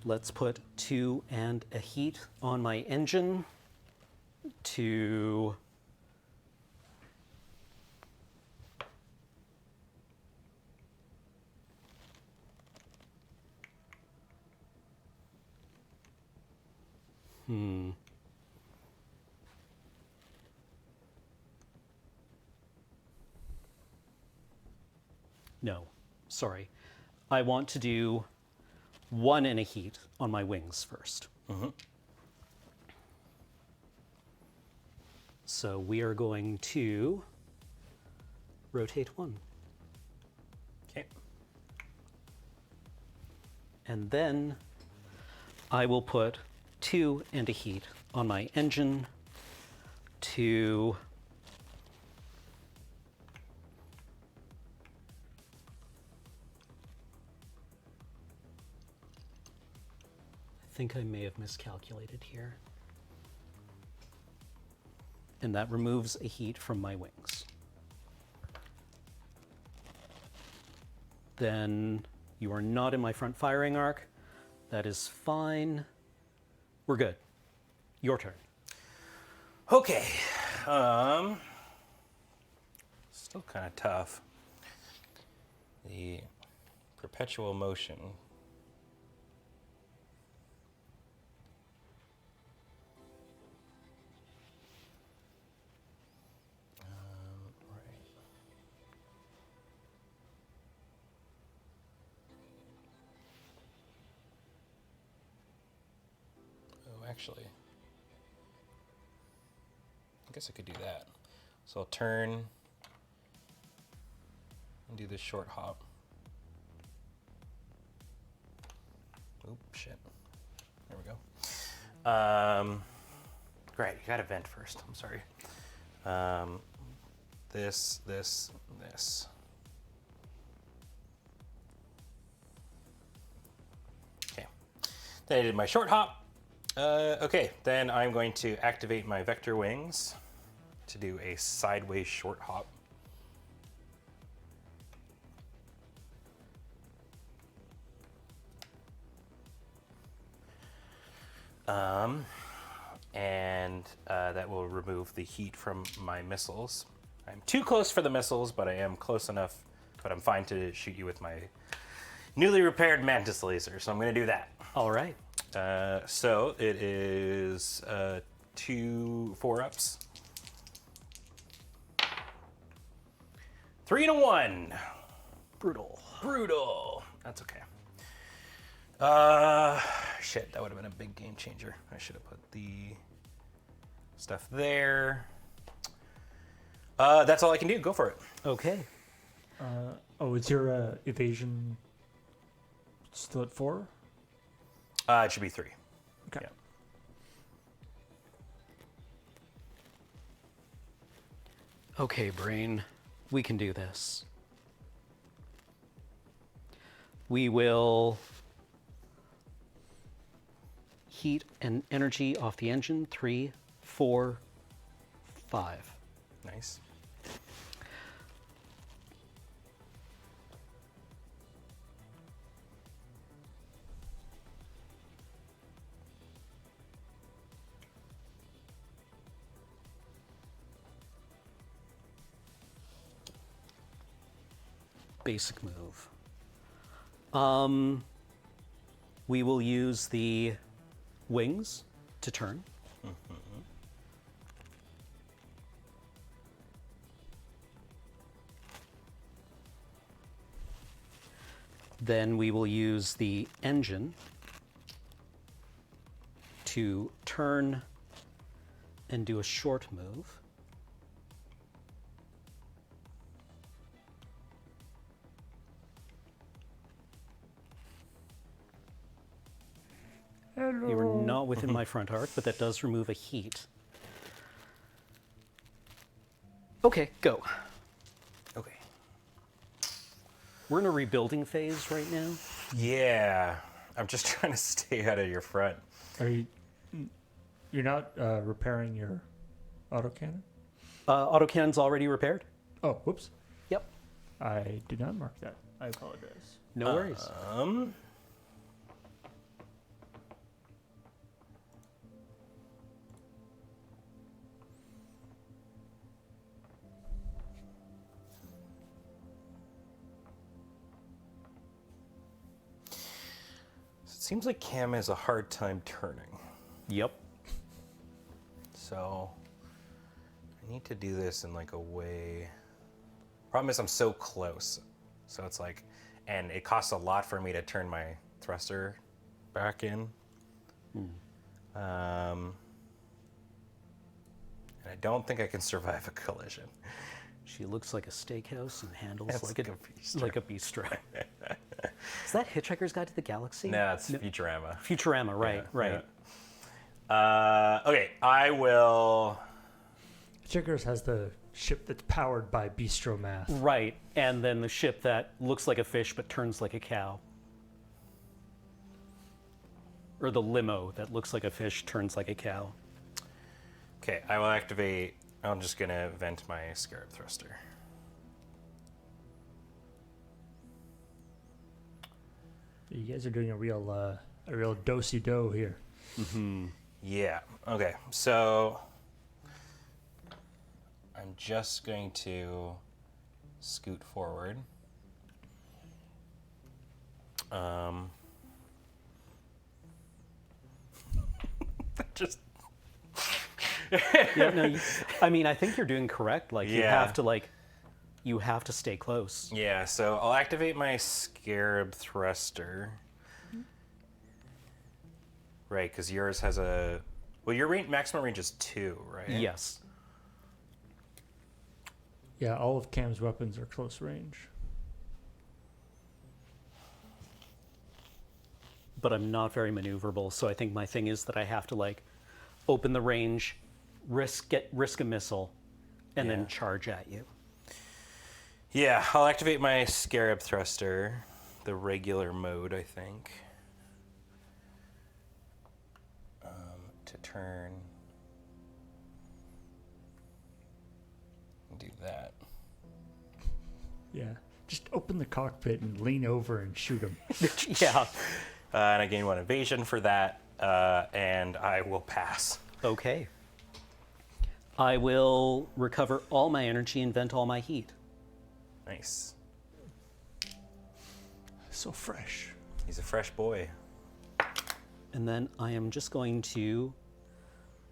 Let's put 2 and a heat on my engine to No, sorry. I want to do 1 and a heat on my wings first. So we are going to rotate 1. Okay. And then I will put 2 and a heat on my engine to I think I may have miscalculated here. And that removes a heat from my wings. Then you are not in my front firing arc. That is fine. We're good. Your turn. Okay. Still kind of tough. The perpetual motion. actually. I guess I could do that. So I'll turn and do this short hop. Oop, shit. There we go. Great, you got to vent first. I'm sorry. This. Okay. Then I did my short hop. Okay, then I'm going to activate my vector wings to do a sideways short hop. And that will remove the heat from my missiles. I'm too close for the missiles, but I am close enough, but I'm fine to shoot you with my newly repaired Mantis laser, so I'm going to do that. All right. So it is 2 4-ups. 3 and a 1. Brutal. That's okay. Shit, that would have been a big game changer. I should have put the stuff there. That's all I can do. Go for it. Okay. Is your evasion still at 4? It should be 3. Okay. Yeah. Okay, brain. We can do this. We will heat and energy off the engine. 3, 4, 5. Nice. Basic move. We will use the wings to turn. Then we will use the engine to turn and do a short move. Hello. You are not within my front arc, but that does remove a heat. Okay, go. Okay. We're in a rebuilding phase right now. Yeah. I'm just trying to stay out of your front. Are you? You're not repairing your autocannon? Autocannon's already repaired. Oh, whoops. Yep. I did not mark that. I apologize. No worries. It seems like Cam has a hard time turning. Yep. So I need to do this in like a way. Problem is I'm so close. So it's like, and it costs a lot for me to turn my thruster back in. And I don't think I can survive a collision. She looks like a steakhouse and handles That's like a bistro. like a bistro. Is that Hitchhiker's Guide to the Galaxy? No, it's Futurama. Futurama, right, Yeah, right. yeah. Okay, I will. Checkers has the ship that's powered by bistro math. Right, and then the ship that looks like a fish but turns like a cow. Or the limo that looks like a fish, turns like a cow. Okay, I will activate. I'm just gonna vent my Scarab Thruster. You guys are doing a real do-si-do here. Yeah. Okay. So I'm just going to scoot forward. Just. Yeah, no, I mean, I think you're doing correct. Like, you Yeah. have to, you have to stay close. Yeah. So I'll activate my Scarab Thruster. Right, because yours has a... Well, your maximum range is 2, right? Yes. Yeah, all of Cam's weapons are close range. But I'm not very maneuverable, so I think my thing is that I have to like open the range, risk a missile, and then charge at you. Yeah, I'll activate my Scarab Thruster, the regular mode, I think. To turn. Do that. Yeah. Just open the cockpit and lean over and shoot him. Yeah. And I gain 1 evasion for that, and I will pass. Okay. I will recover all my energy and vent all my heat. Nice. So fresh. He's a fresh boy. And then I am just going to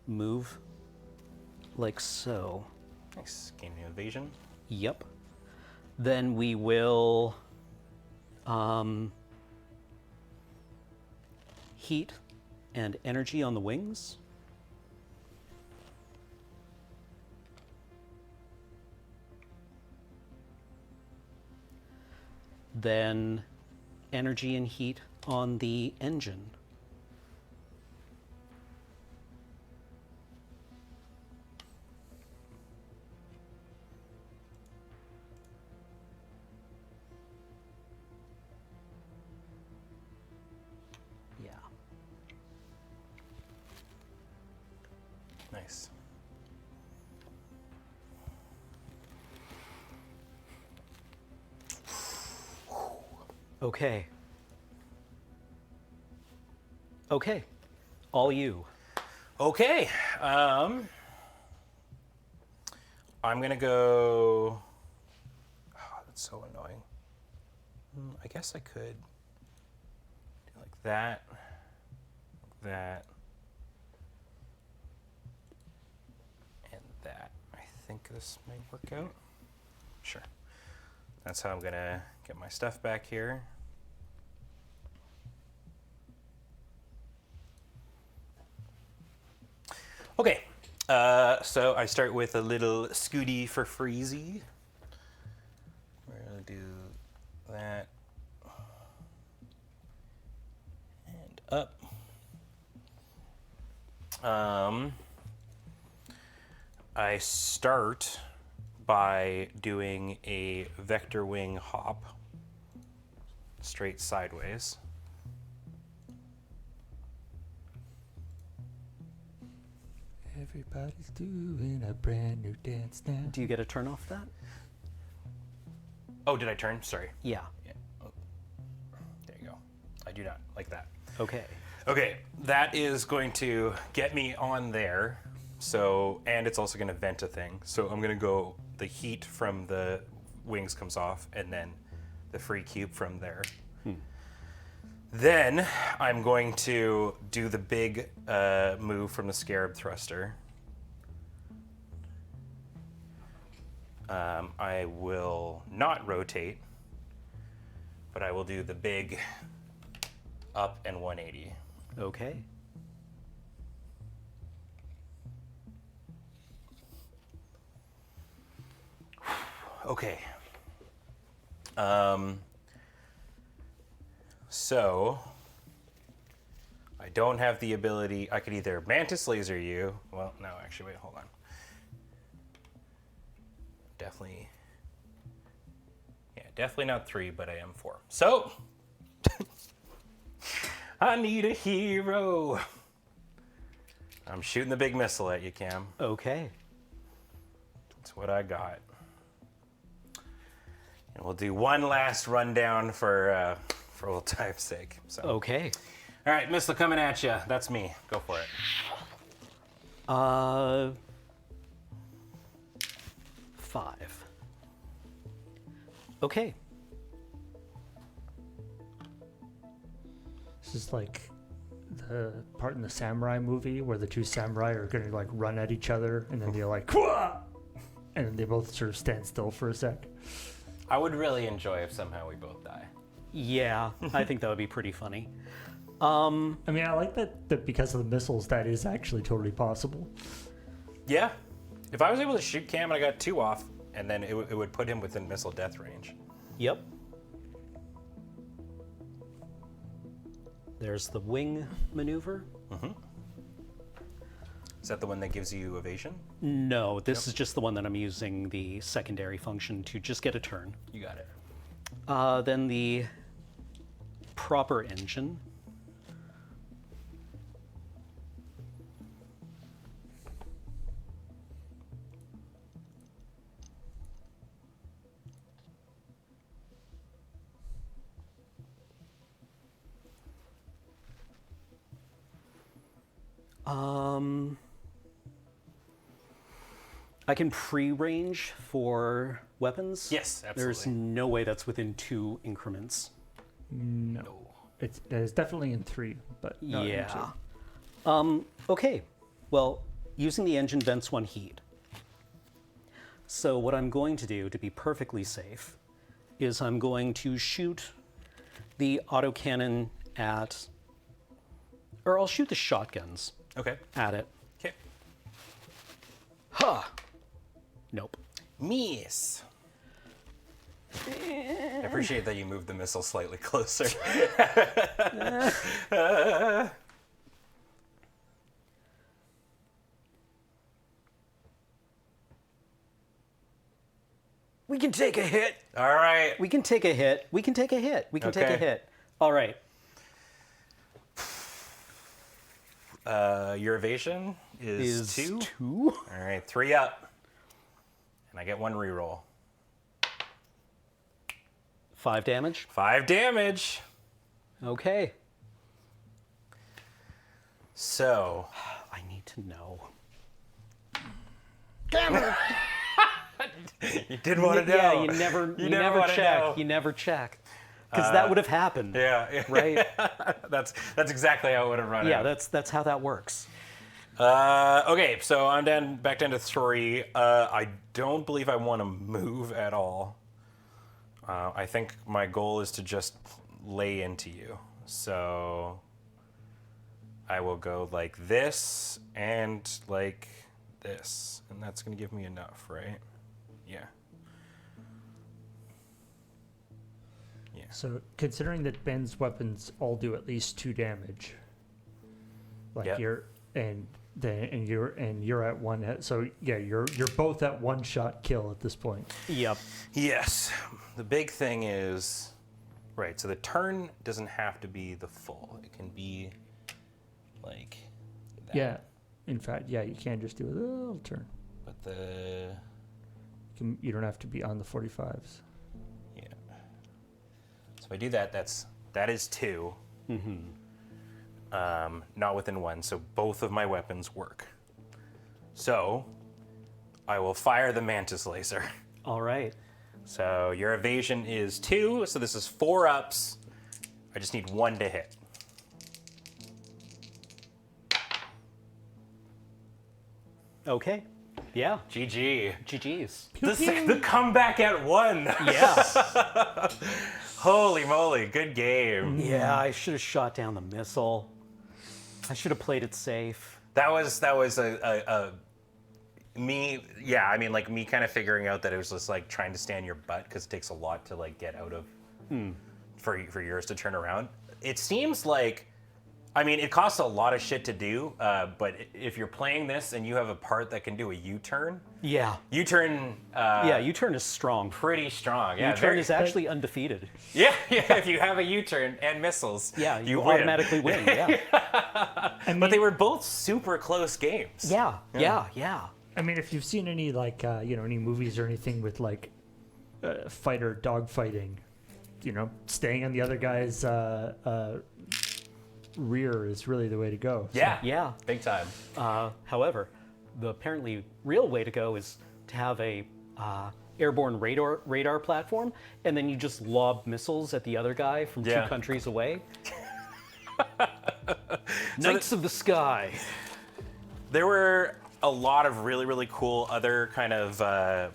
move like so. Nice. Gain an evasion. Yep. Then we will heat and energy on the wings. Then energy and heat on the engine. Yeah. Nice. Okay. Okay. All you. Okay. I'm gonna go. Oh, that's so annoying. I guess I could do like that, and that. I think this might work out. Sure. That's how I'm gonna get my stuff back here. Okay, so I start with a little Scooty for Freezy. We're gonna do that. And up. I start by doing a vector wing hop straight sideways. Everybody's doing a brand new dance now. Do you get a turn off that? Oh, did I turn? Sorry. Yeah. Yeah. Oh. There you go. I do not like that. Okay. Okay, that is going to get me on there. So, and it's also going to vent a thing. So I'm going to go, the heat from the wings comes off, and then the free cube from there. Then I'm going to do the big move from the Scarab Thruster. I will not rotate, but I will do the big up and 180. Okay. Okay. So I don't have the ability. I could either Mantis Laser you. Well, no, actually, wait, hold on. Definitely. Yeah, definitely not 3, but I am 4. So I need a hero. I'm shooting the big missile at you, Cam. Okay. That's what I got. And we'll do one last rundown for old time's sake. So. Okay. All right, missile coming at you. That's me. Go for it. 5. Okay. This is like the part in the samurai movie where the two samurai are going to like run at each other and then they're like, "Kwah!" And then they both sort of stand still for a sec. I would really enjoy if somehow we both die. Yeah, I think that would be pretty funny. I mean, I like that because of the missiles, that is actually totally possible. Yeah. If I was able to shoot Cam and I got 2 off, and then it would put him within missile death range. Yep. There's the wing maneuver. Is that the one that gives you evasion? No, this is just the one that I'm using the secondary function to just get a turn. You got it. Then the proper engine. I can pre-range for weapons. Yes, There's absolutely. no way that's within 2 increments. No. It's definitely in 3, but not in 2. Okay. Well, using the engine vents 1 heat. So what I'm going to do to be perfectly safe is I'm going to shoot the autocannon at, or I'll shoot the shotguns Okay. at it. Okay. Ha! Nope. Miss. I appreciate that you moved the missile slightly closer. We can take a hit. All right. We can take a hit. We can take a hit. We can take a Okay. hit. All right. Your evasion is 2. 2? All right, 3 up. And I get 1 reroll. 5 damage. 5 damage. Okay. So, I need to know. you did want to know. Yeah, you never wanna check. know. You never check. Because that would have happened. Yeah. Right? that's exactly how it would have run Yeah, out. that's how that works. Okay, so I'm back down to 3. I don't believe I want to move at all. I think my goal is to just lay into you. So I will go like this and like this. And that's going to give me enough, right? Yeah. So considering that Ben's weapons all do at least 2 damage, like Yep. you're at 1, so yeah, you're both at 1 shot kill at this point. Yep. Yes. The big thing is, right, so the turn doesn't have to be the full. It can be like that. Yeah, in fact, yeah, you can just do a little turn. But the, You don't have to be on the 45s. yeah. So if I do that, that is 2. Not within 1, so both of my weapons work. So I will fire the mantis laser. All right. So your evasion is 2, so this is 4 ups. I just need 1 to hit. Okay. Yeah. GG. GG's. The comeback at 1. Yeah. Holy moly, good game. Yeah, I should have shot down the missile. I should have played it safe. That was a me, yeah, I mean, like, me kind of figuring out that it was just, like, trying to stand your butt, because it takes a lot to, like, get out of, for yours to turn around. It seems like, I mean, it costs a lot of shit to do, but if you're playing this and you have a part that can do a U-turn, Yeah. U-turn, Yeah, U-turn is strong. pretty strong. Yeah, U-turn is actually undefeated. yeah, if you have a U-turn and missiles, Yeah, you win. automatically win. Yeah. But they were both super close games. Yeah. Yeah. I mean, if you've seen any any movies or anything with like fighter dogfighting, staying on the other guy's rear is really the way to go. So- Yeah, Yeah. big time. However, the apparently real way to go is to have a airborne radar platform, and then you just lob missiles at the other guy from 2 Yeah. countries away. Knights of the Sky. There were a lot of really, really cool other kind of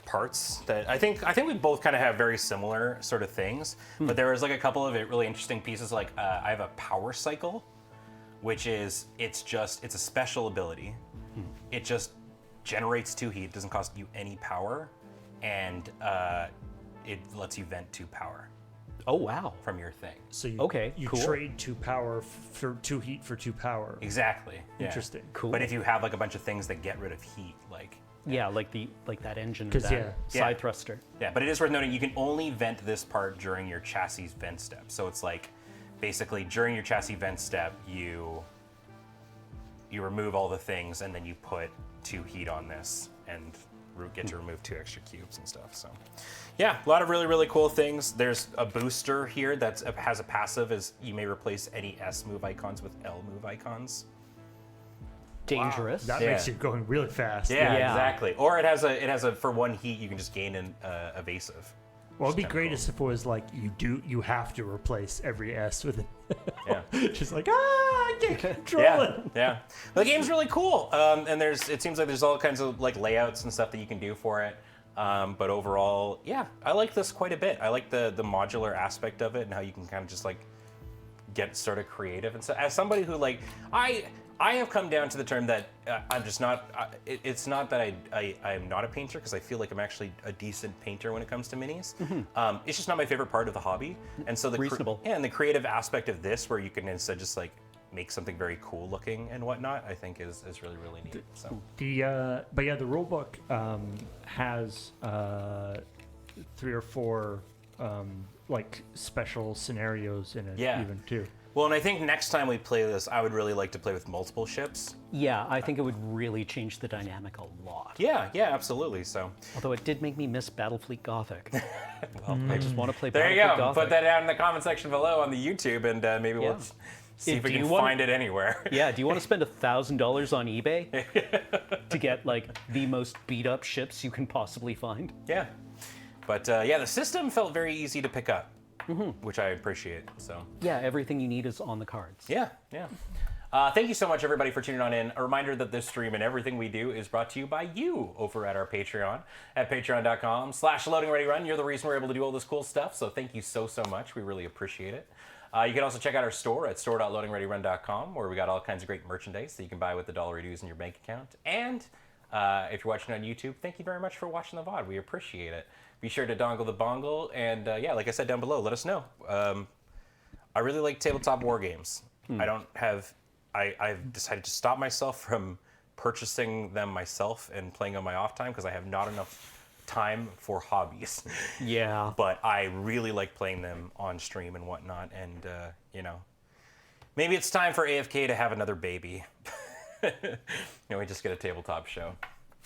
parts that I think we both kind of have very similar sort of things. But there was like a couple of really interesting pieces. Like I have a power cycle which is it's a special ability. It just generates 2 heat, doesn't cost you any power, and it lets you vent 2 power Oh, wow. from your thing. So you cool. trade 2 power for 2 heat for 2 power. Exactly. Yeah. Interesting. Cool. But if you have like a bunch of things that get rid of heat, like Yeah, like that engine, 'Cause, that yeah. side Yeah. thruster. yeah, but it is worth noting you can only vent this part during your chassis vent step. So it's like basically during your chassis vent step, you remove all the things and then you put 2 heat on this and get to remove 2 extra cubes and stuff. So yeah, a lot of really, really cool things. There's a booster here that has a passive as you may replace any S move icons with L move icons. Dangerous. That Yeah. makes you going really fast. Yeah, Yeah. exactly. Or it has a for 1 heat you can just gain an evasive. Well, it'd be Kinda greatest if it was like you have to replace every S with it. Yeah. Just like I can't control Yeah, it. yeah. The game's really cool, and it seems like there's all kinds of like layouts and stuff that you can do for it. But overall, yeah, I like this quite a bit. I like the modular aspect of it and how you can kind of just like get sort of creative. And so, as somebody who like I have come down to the term that I'm just not. It's not that I am not a painter because I feel like I'm actually a decent painter when it comes to minis. It's just not my favorite part of the hobby, and so the Reasonable. and the creative aspect of this, where you can instead just like make something very cool looking and whatnot, I think is really really neat. So But yeah, the rulebook has 3 or 4 like special scenarios in it, Yeah. even too. well, and I think next time we play this, I would really like to play with multiple ships. Yeah, I think it would really change the dynamic a lot. Yeah, absolutely. So Although it did make me miss Battlefleet Gothic. I just want to play there you Battlefleet go. Gothic. Put that down in the comment section below on the YouTube, and maybe Yeah. we'll see if we Do can you want- find it anywhere. Yeah, do you want to spend $1,000 on eBay to get like the most beat up ships you can possibly find? Yeah, but yeah, the system felt very easy to pick up, which I appreciate. So Yeah, everything you need is on the cards. yeah. Thank you so much, everybody, for tuning on in. A reminder that this stream and everything we do is brought to you by you over at our Patreon at patreon.com/loadingreadyrun. You're the reason we're able to do all this cool stuff. So thank you so much. We really appreciate it. You can also check out our store at store.loadingreadyrun.com, where we got all kinds of great merchandise that you can buy with the dollar reduce in your bank account. And if you're watching on YouTube, thank you very much for watching the VOD. We appreciate it. Be sure to dongle the bongle. And yeah, like I said down below, let us know. I really like tabletop war games. I've decided to stop myself from purchasing them myself and playing on my off time because I have not enough time for hobbies. Yeah. But I really like playing them on stream and whatnot. And, maybe it's time for AFK to have another baby. We just get a tabletop show.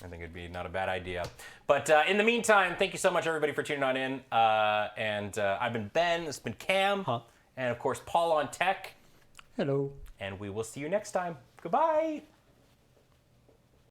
I think it'd be not a bad idea. But in the meantime, thank you so much, everybody, for tuning on in. And I've been Ben. This has been Cam. And, of course, Paul on tech. Hello. And we will see you next time. Goodbye.